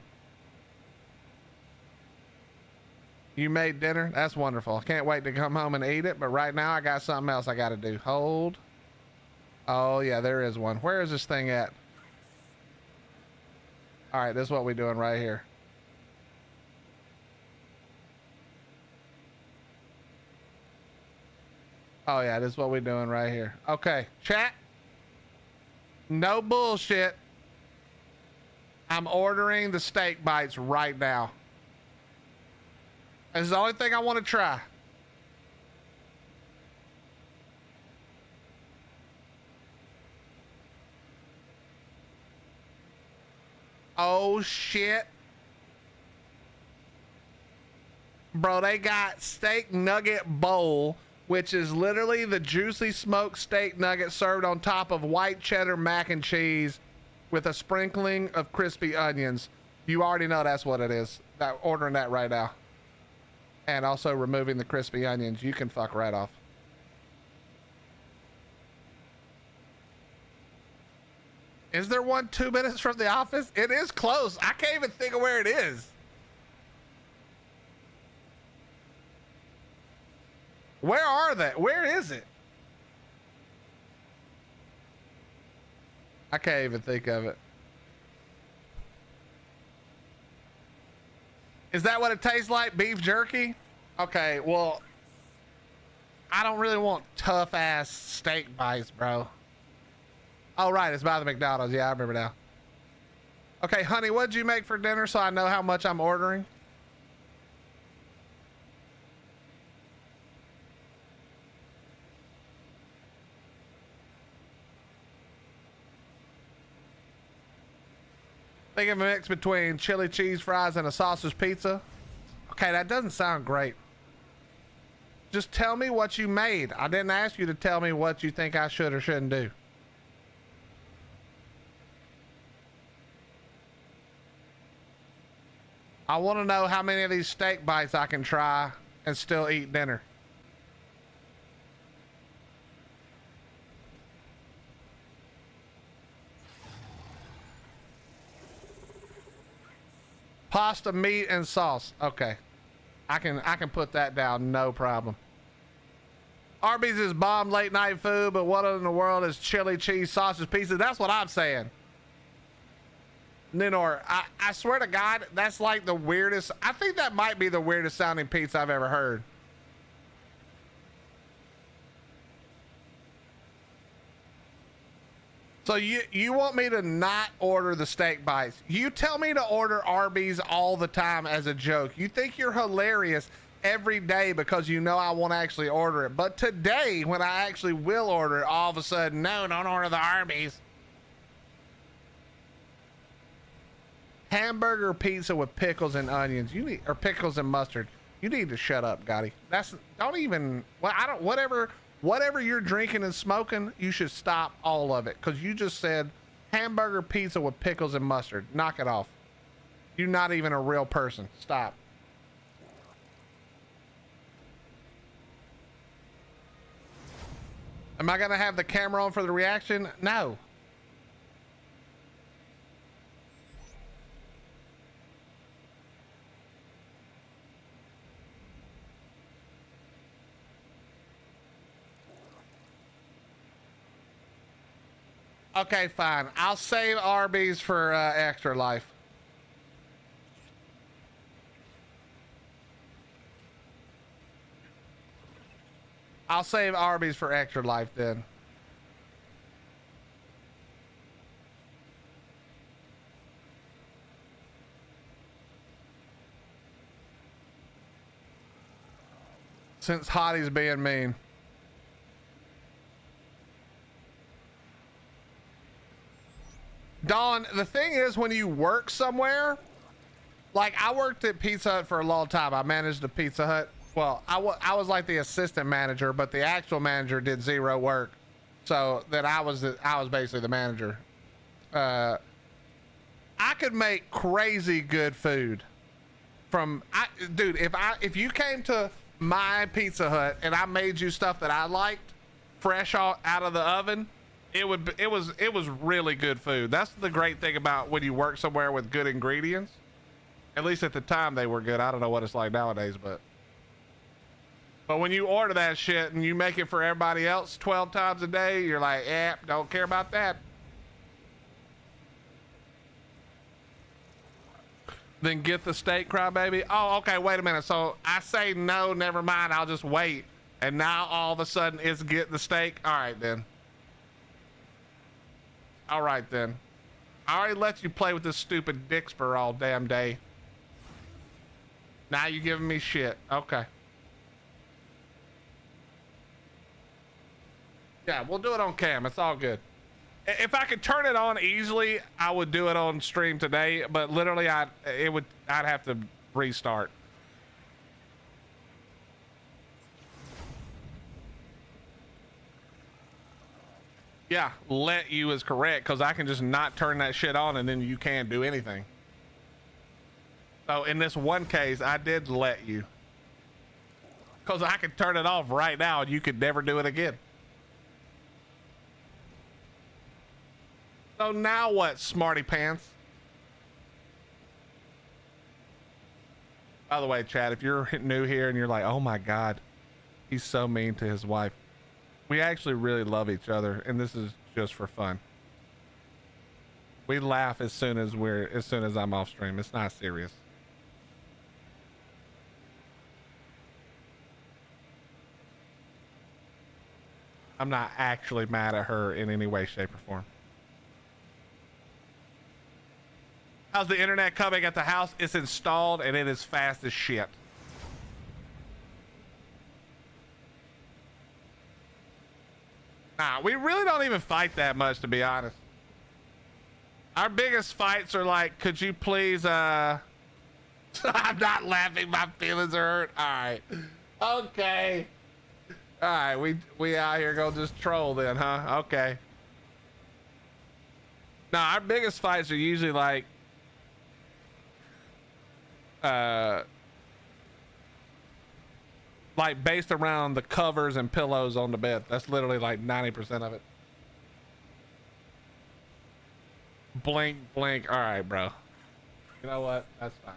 You made dinner? That's wonderful. I can't wait to come home and eat it, but right now I got something else I got to do. Hold. Oh, yeah, there is one. Where is this thing at? All right, this is what we're doing right here. Oh, yeah, this is what we're doing right here. Okay, chat. No bullshit. I'm ordering the steak bites right now. This is the only thing I want to try. Oh, shit. Bro, they got steak nugget bowl, which is literally the juicy smoked steak nugget served on top of white cheddar mac and cheese with a sprinkling of crispy onions. You already know that's what it is. Ordering that right now. And also removing the crispy onions. You can fuck right off. Is there one 2 minutes from the office? It is close. I can't even think of where it is. Where are they? Where is it? I can't even think of it. Is that what it tastes like? Beef jerky? Okay, well, I don't really want tough ass steak bites, bro. Oh, right, it's by the McDonald's. Yeah, I remember now. Okay, honey, what'd you make for dinner so I know how much I'm ordering? Think of a mix between chili cheese fries and a sausage pizza. Okay, that doesn't sound great. Just tell me what you made. I didn't ask you to tell me what you think I should or shouldn't do. I want to know how many of these steak bites I can try and still eat dinner. Pasta, meat, and sauce. Okay. I can put that down, no problem. Arby's is bomb late night food, but what in the world is chili cheese sausage pizza? That's what I'm saying. Ninor, I swear to God, that's like the weirdest. I think that might be the weirdest sounding pizza I've ever heard. So you want me to not order the steak bites? You tell me to order Arby's all the time as a joke. You think you're hilarious every day because you know I won't actually order it. But today, when I actually will order it, all of a sudden, no, don't order the Arby's. Hamburger pizza with pickles and onions. You need, or pickles and mustard. You need to shut up, Gotti. That's, don't even, well, I don't, whatever you're drinking and smoking, you should stop all of it. Cause you just said hamburger pizza with pickles and mustard. Knock it off. You're not even a real person. Stop. Am I gonna have the camera on for the reaction? No. Okay, fine. I'll save Arby's for extra life. I'll save Arby's for extra life then. Since Hottie's being mean. Dawn, the thing is, when you work somewhere, like I worked at Pizza Hut for a long time. I managed a Pizza Hut. Well, I was like the assistant manager, but the actual manager did zero work. So that I was basically the manager. I could make crazy good food dude, if you came to my Pizza Hut and I made you stuff that I liked fresh out of the oven, it was really good food. That's the great thing about when you work somewhere with good ingredients. At least at the time they were good. I don't know what it's like nowadays, but when you order that shit and you make it for everybody else 12 times a day, you're like, eh, don't care about that. Then get the steak, crybaby. Oh, okay, wait a minute. So I say no, never mind, I'll just wait. And now all of a sudden it's get the steak. All right then. All right then. I already let you play with this stupid Dixper all damn day. Now you're giving me shit. Okay. Yeah, we'll do it on cam. It's all good. If I could turn it on easily, I would do it on stream today, but literally I'd have to restart. Yeah, let you is correct, because I can just not turn that shit on and then you can't do anything. So in this one case, I did let you. Because I can turn it off right now and you could never do it again. So now what, smarty pants? By the way, Chad, if you're new here and you're like, oh my God, he's so mean to his wife. We actually really love each other, and this is just for fun. We laugh as soon as I'm off stream. It's not serious. I'm not actually mad at her in any way, shape, or form. How's the internet coming at the house? It's installed and it is fast as shit. Nah, we really don't even fight that much, to be honest. Our biggest fights are like, could you please, I'm not laughing, my feelings are hurt. All right. Okay. All right, we out here gonna just troll then, huh? Okay. Now, our biggest fights are usually like, based around the covers and pillows on the bed. That's literally like 90% of it. Blink, blink. All right, bro. You know what? That's fine.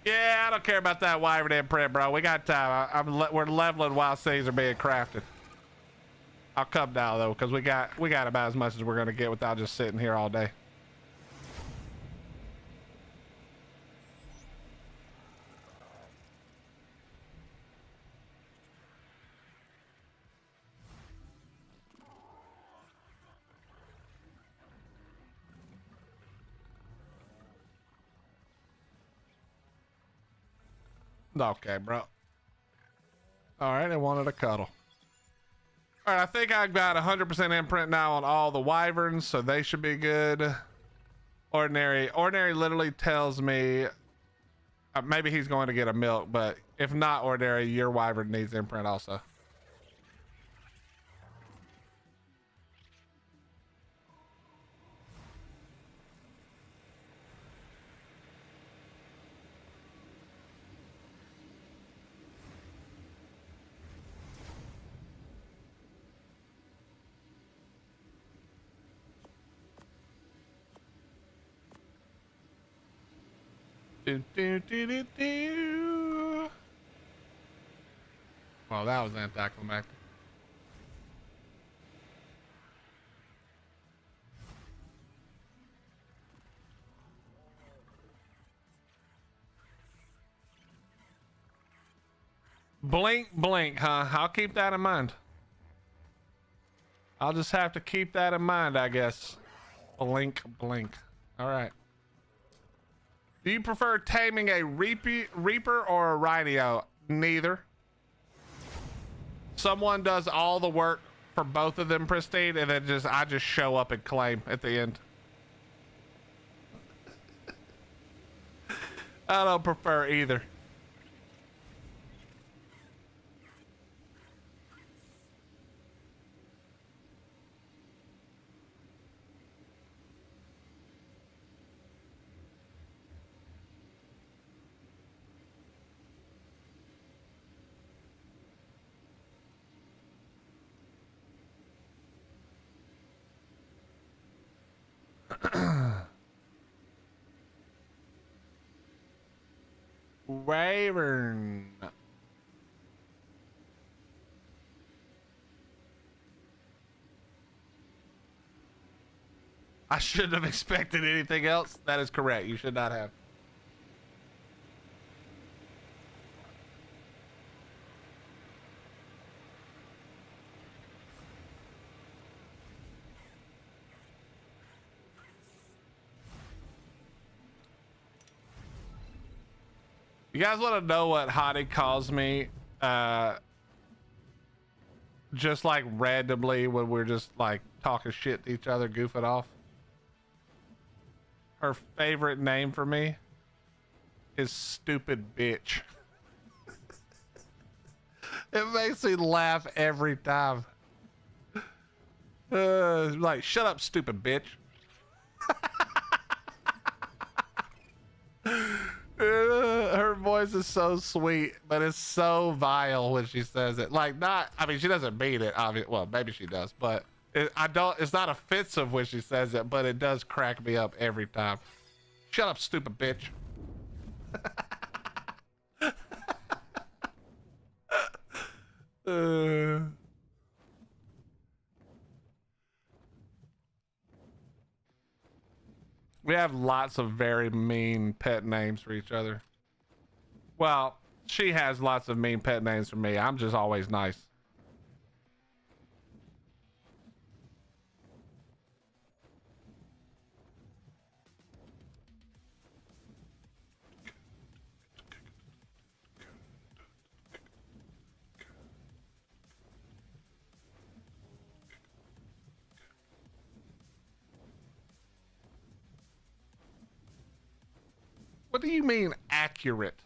Yeah, I don't care about that wyvern imprint, bro. We got time. We're leveling while things are being crafted. I'll come now though, because we got about as much as we're gonna get without just sitting here all day. Okay, bro. All right, I wanted a cuddle. All right, I think I've got 100% imprint now on all the wyverns, so they should be good. Ordinary literally tells me maybe he's going to get a milk, but if not ordinary, your wyvern needs imprint also. Do, do, do, do, do. Well, that was anticlimactic. Blink, blink, huh? I'll keep that in mind. I'll just have to keep that in mind, I guess. Blink, blink. All right. Do you prefer taming a reaper or a rhino? Neither. Someone does all the work for both of them, Pristine, and then I just show up and claim at the end. I don't prefer either. Wyvern. I shouldn't have expected anything else. That is correct. You should not have. You guys want to know what Hottie calls me? Just like randomly when we're just like talking shit to each other, goofing off. Her favorite name for me is stupid bitch. It makes me laugh every time. Like, shut up, stupid bitch. Her voice is so sweet, but it's so vile when she says it. Like, not, I mean, she doesn't mean it, obviously. Well, maybe she does, but it's not offensive when she says it, but it does crack me up every time. Shut up, stupid bitch. We have lots of very mean pet names for each other. Well, she has lots of mean pet names for me. I'm just always nice. What do you mean accurate?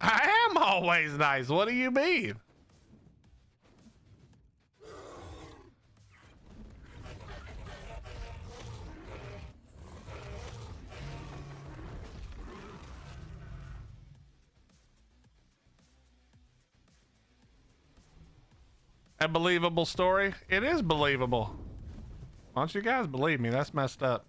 I am always nice. What do you mean? A believable story? It is believable. Why don't you guys believe me? That's messed up.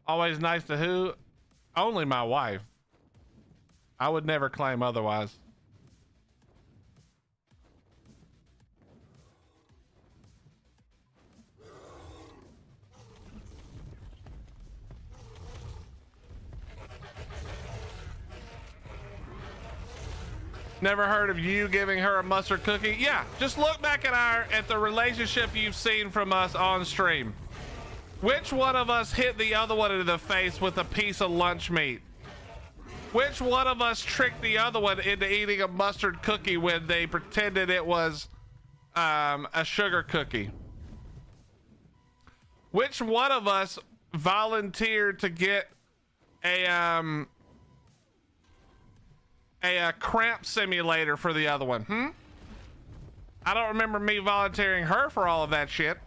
Always nice to who? Only my wife. I would never claim otherwise. Never heard of you giving her a mustard cookie? Yeah, just look back at the relationship you've seen from us on stream. Which one of us hit the other one in the face with a piece of lunch meat? Which one of us tricked the other one into eating a mustard cookie when they pretended it was a sugar cookie? Which one of us volunteered to get a cramp simulator for the other one? I don't remember me volunteering her for all of that shit.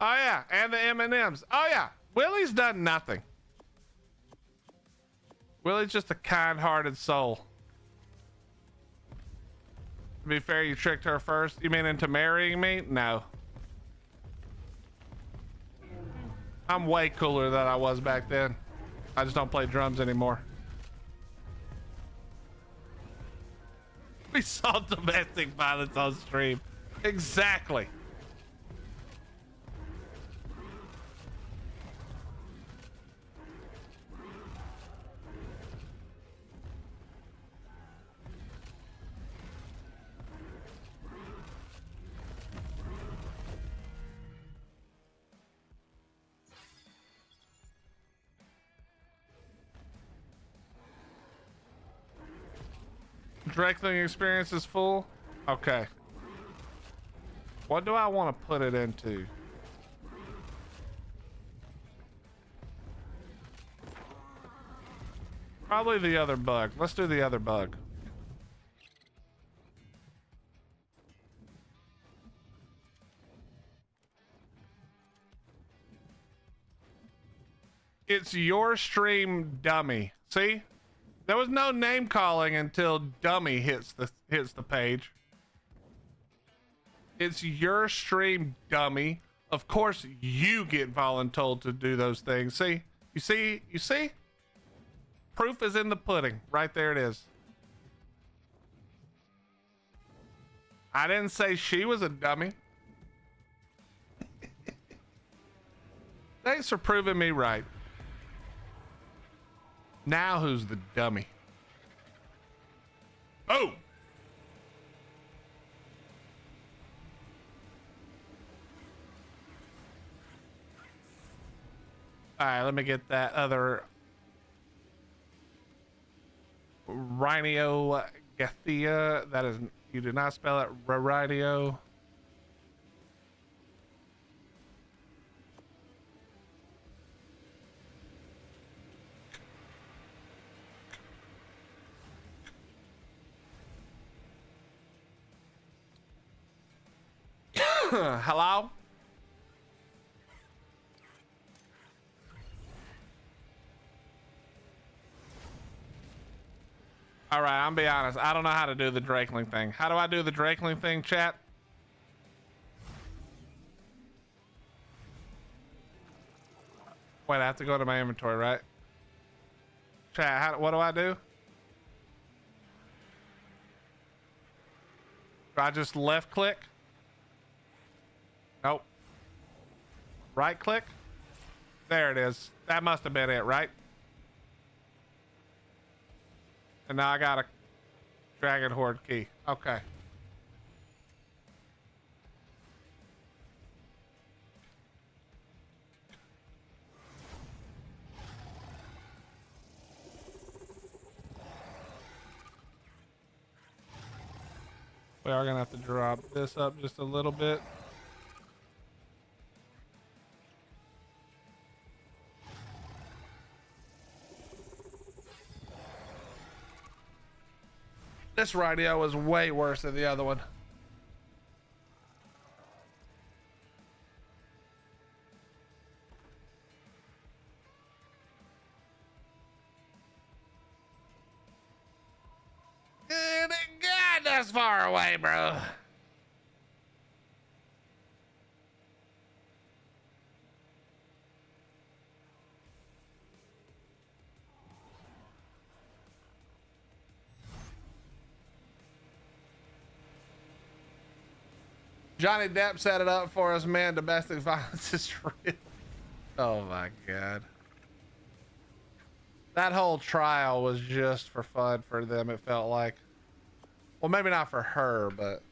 Oh yeah, and the M&Ms. Oh yeah, Willie's done nothing. Willie's just a kind-hearted soul. To be fair, you tricked her first. You mean into marrying me? No. I'm way cooler than I was back then. I just don't play drums anymore. We saw domestic violence on stream. Exactly. Directing experience is full. Okay. What do I want to put it into? Probably the other bug. Let's do the other bug. It's your stream, dummy. See? There was no name calling until dummy hits the page. It's your stream, dummy. Of course you get voluntold to do those things. See? You see? You see? Proof is in the pudding. Right there it is. I didn't say she was a dummy. Thanks for proving me right. Now who's the dummy? Oh! All right, let me get that other Rhino Gathia. That is, you do not spell it Rhino. Hello? All right, I'm be honest. I don't know how to do the Drakeling thing. How do I do the Drakeling thing, chat? Wait, I have to go to my inventory, right? Chat, what do I do? Do I just left click? Nope. Right click? There it is. That must have been it, right? And now I got a Dragon Horde key. Okay. We are gonna have to drop this up just a little bit. This radio was way worse than the other one. Good God, that's far away, bro. Johnny Depp set it up for us, man. Domestic violence is real. Oh my God. That whole trial was just for fun for them, it felt like. Well, maybe not for her, but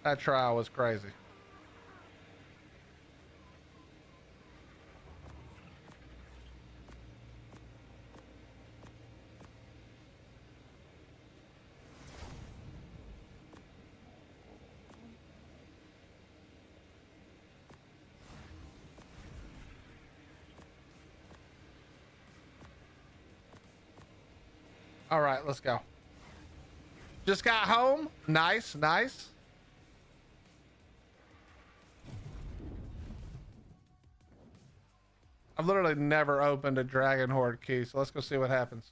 that trial was crazy. All right, let's go. Just got home. Nice, nice. I've literally never opened a Dragon Horde key, so let's go see what happens.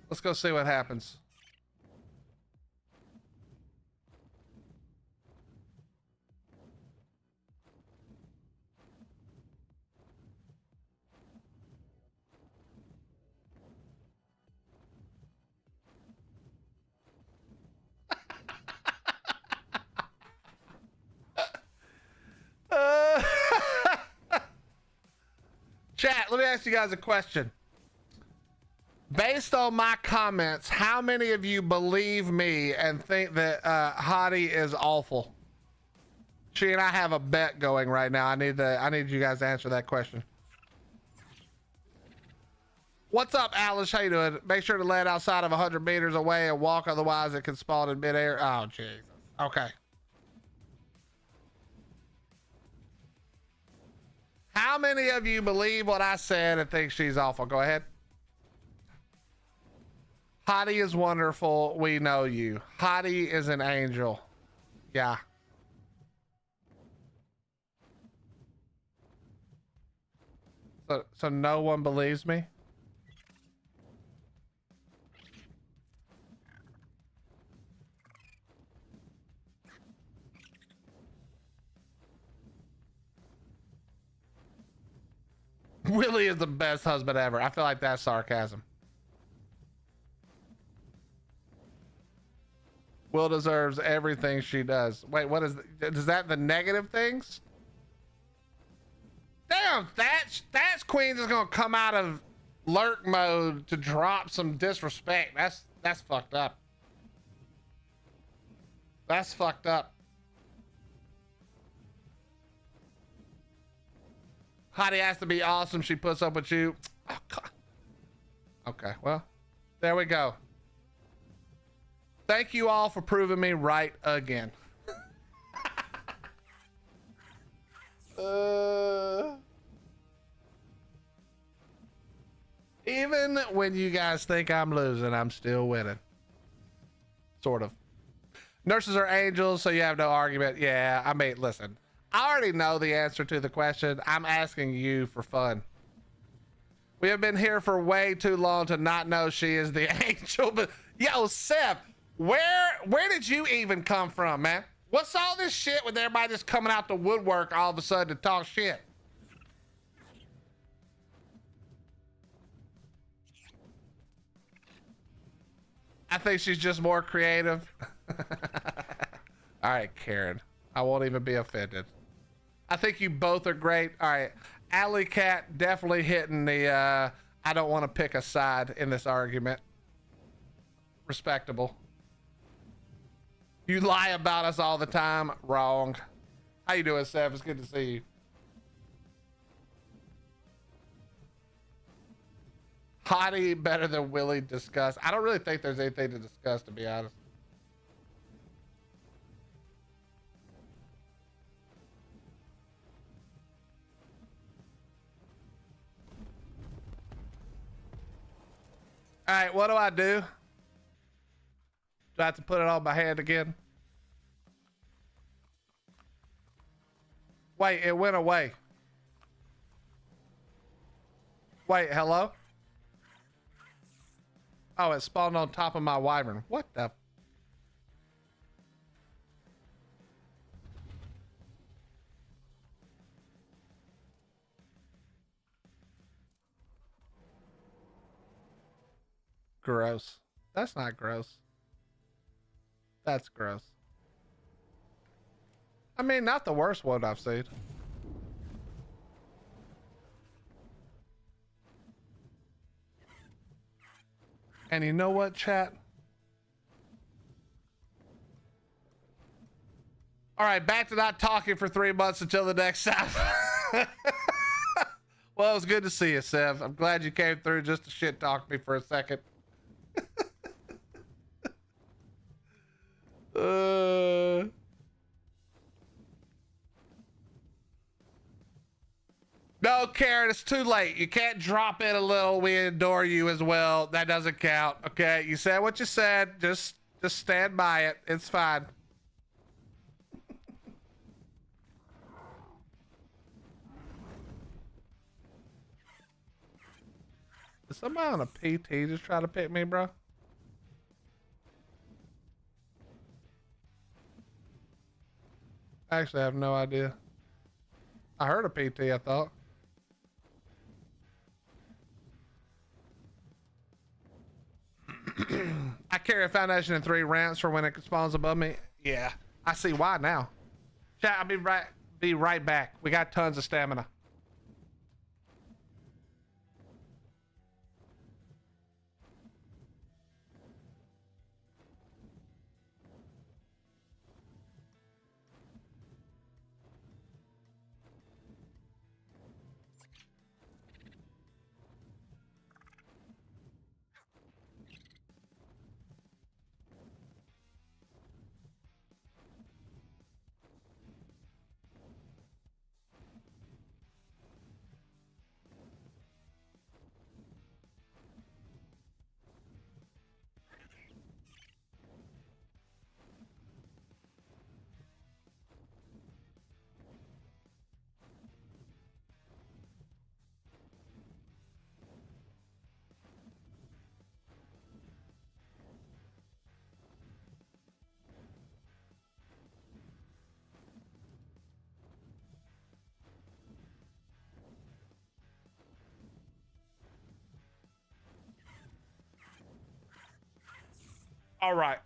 Let's go see what happens. Chat, let me ask you guys a question. Based on my comments, how many of you believe me and think that Hottie is awful? She and I have a bet going right now. I need you guys to answer that question. What's up, Alice? How you doing? Make sure to land outside of 100 meters away and walk, otherwise it can spawn in midair. Oh, Jesus. Okay. How many of you believe what I said and think she's awful? Go ahead. Hottie is wonderful. We know you. Hottie is an angel. Yeah. So no one believes me? Willie is the best husband ever. I feel like that's sarcasm. Will deserves everything she does. Wait, what is that the negative things? Damn, Thatch Queen's is gonna come out of lurk mode to drop some disrespect. That's fucked up. That's fucked up. Hottie has to be awesome. She puts up with you. Oh, God. Okay, well, there we go. Thank you all for proving me right again. Even when you guys think I'm losing, I'm still winning. Sort of. Nurses are angels, so you have no argument. Yeah, I mean, listen. I already know the answer to the question. I'm asking you for fun. We have been here for way too long to not know she is the angel. But yo, Seth, where did you even come from, man? What's all this shit with everybody just coming out the woodwork all of a sudden to talk shit? I think she's just more creative. All right, Karen. I won't even be offended. I think you both are great. All right. Alley Cat definitely hitting the I don't want to pick a side in this argument. Respectable. You lie about us all the time. Wrong. How you doing, Seth? It's good to see you. Hottie better than Willie discuss. I don't really think there's anything to discuss, to be honest. All right, what do I do? Do I have to put it on my hand again? Wait, it went away. Wait, hello? Oh, it spawned on top of my wyvern. What the? Gross. That's not gross. That's gross. I mean, not the worst one I've seen. And you know what, chat? All right, back to not talking for 3 months until the next time. Well, it was good to see you, Sev. I'm glad you came through just to shit talk me for a second. No, Karen, it's too late. You can't drop it a little. We adore you as well. That doesn't count. Okay, you said what you said. Just stand by it. It's fine. Is somebody on a PT just try to pick me, bro? I actually have no idea. I heard a PT, I thought. I carry a foundation and 3 ramps for when it spawns above me. Yeah, I see why now. Chat, I'll be right back. We got tons of stamina. All right.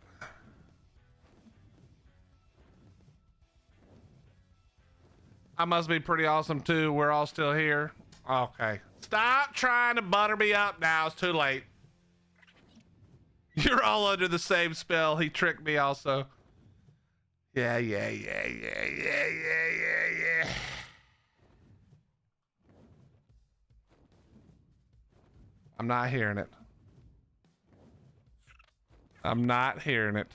I must be pretty awesome too. We're all still here. Okay. Stop trying to butter me up now. It's too late. You're all under the same spell. He tricked me also. Yeah. I'm not hearing it. I'm not hearing it.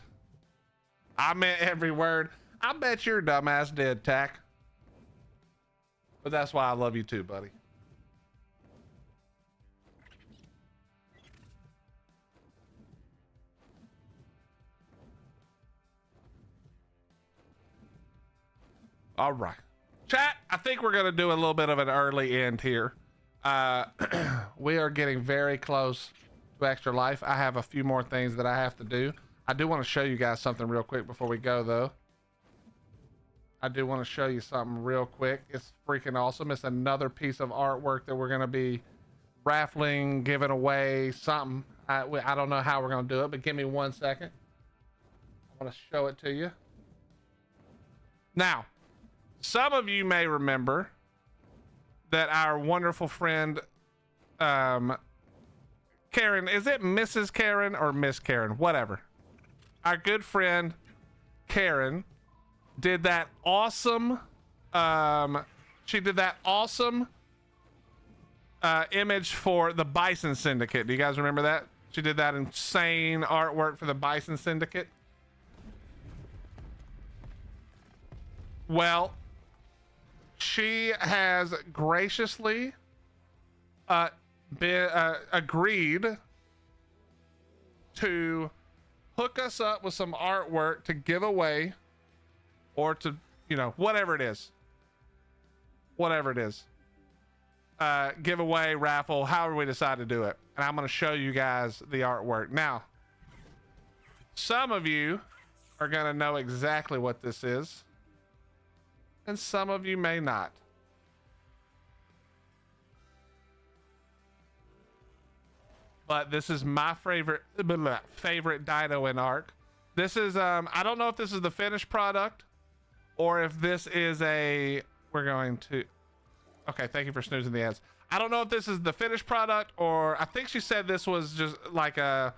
I meant every word. I bet your dumbass did, Tack. But that's why I love you too, buddy. All right. Chat, I think we're going to do a little bit of an early end here. We are getting very close to Extra Life. I have a few more things that I have to do. I do want to show you guys something real quick before we go, though. I do want to show you something real quick. It's freaking awesome. It's another piece of artwork that we're going to be raffling, giving away, something. I don't know how we're going to do it, but give me 1 second. I want to show it to you. Now, some of you may remember that our wonderful friend, Karen, is it Mrs. Karen or Miss Karen? Whatever. Our good friend, Karen, did that awesome, she did that awesome image for the Bison Syndicate. Do you guys remember that? She did that insane artwork for the Bison Syndicate. Well, she has graciously agreed to hook us up with some artwork to give away, or to, you know, whatever it is, giveaway, raffle, however we decide to do it. And I'm going to show you guys the artwork. Now, some of you are going to know exactly what this is, and some of you may not. But this is my favorite dino in Ark. This is I don't know if this is the finished product or if this is a, we're going to, okay, thank you for snoozing the ads. I don't know if this is the finished product, or I think she said this was just like a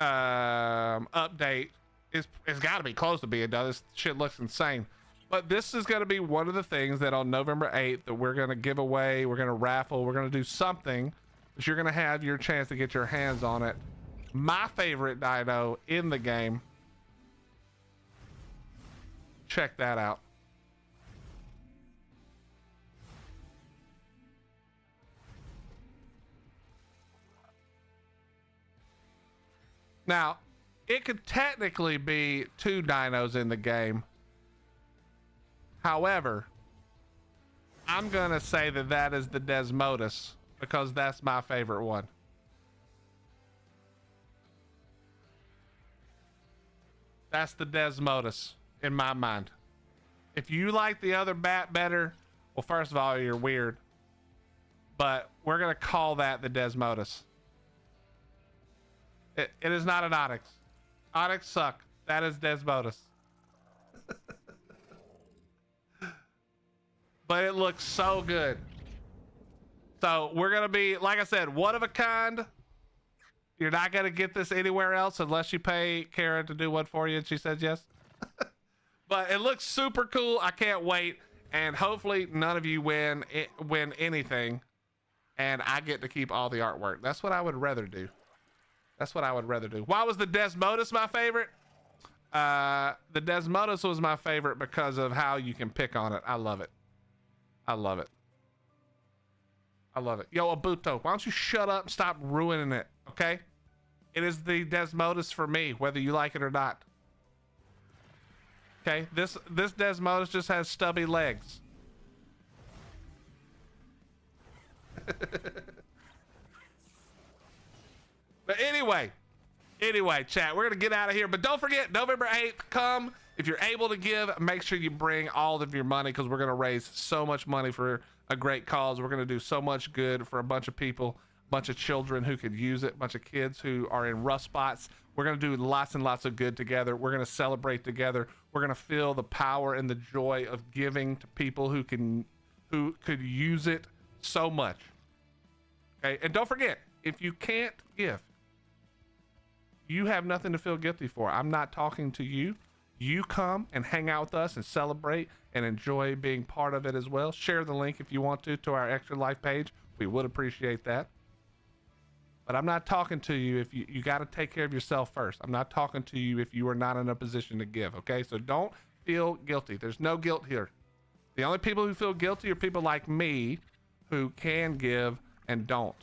update. It's got to be close to being done. This shit looks insane. But this is going to be one of the things that on November 8th that we're going to give away, we're going to raffle, we're going to do something that you're going to have your chance to get your hands on it. My favorite dino in the game. Check that out. Now, it could technically be 2 dinos in the game. However, I'm gonna say that that is the Desmodus because that's my favorite one. That's the Desmodus in my mind. If you like the other bat better, well, first of all, you're weird. But we're gonna call that the Desmodus. It is not an Onyx. Onyx suck. That is Desmodus. But it looks so good. So we're gonna be, like I said, one of a kind. You're not gonna get this anywhere else unless you pay Karen to do one for you, and she says yes. But it looks super cool. I can't wait, and hopefully none of you win anything, and I get to keep all the artwork. That's what I would rather do. That's what I would rather do. Why was the Desmodus my favorite? The Desmodus was my favorite because of how you can pick on it. I love it. I love it. I love it. Yo, Abuto, why don't you shut up and stop ruining it, okay? It is the Desmodus for me, whether you like it or not. Okay, this Desmodus just has stubby legs. But anyway, chat, we're gonna get out of here. But don't forget, November 8th, come. If you're able to give, make sure you bring all of your money, because we're gonna raise so much money for a great cause. We're gonna do so much good for a bunch of people, a bunch of children who could use it, a bunch of kids who are in rough spots. We're gonna do lots and lots of good together. We're gonna celebrate together. We're gonna feel the power and the joy of giving to people who could use it so much. Okay, and don't forget, if you can't give, you have nothing to feel guilty for. I'm not talking to you. You come and hang out with us and celebrate and enjoy being part of it as well. Share the link if you want to our Extra Life page. We would appreciate that. But I'm not talking to you if you got to take care of yourself first. I'm not talking to you if you are not in a position to give, okay? So don't feel guilty. There's no guilt here. The only people who feel guilty are people like me who can give and don't.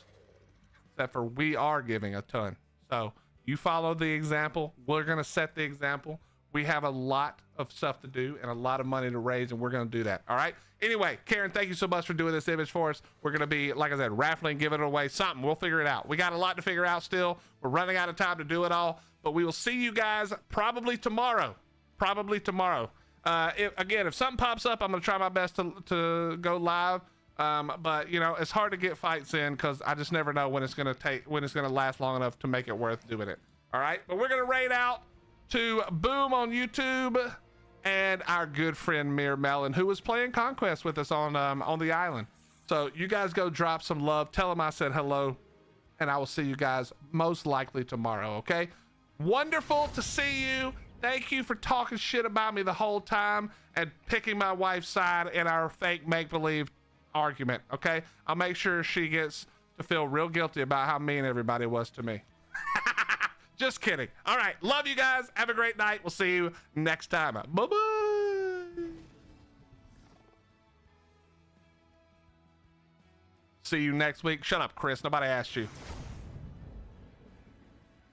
Except for we are giving a ton. So you follow the example. We're going to set the example. We have a lot of stuff to do and a lot of money to raise, and we're going to do that. All right. Anyway, Karen, thank you so much for doing this image for us. We're going to be, like I said, raffling, giving it away, something. We'll figure it out. We got a lot to figure out still. We're running out of time to do it all, but we will see you guys probably tomorrow. If something pops up, I'm going to try my best to go live. But you know, it's hard to get fights in because I just never know when it's going to last long enough to make it worth doing it. All right. But we're going to raid out to Boom on YouTube and our good friend Mir Melon, who was playing Conquest with us on the island. So you guys go drop some love, tell them I said hello, and I will see you guys most likely tomorrow. Okay. Wonderful to see you. Thank you for talking shit about me the whole time and picking my wife's side in our fake make-believe argument. Okay. I'll make sure she gets to feel real guilty about how mean everybody was to me. Just kidding. All right. Love you guys. Have a great night. We'll see you next time. Bye-bye. See you next week. Shut up, Chris. Nobody asked you.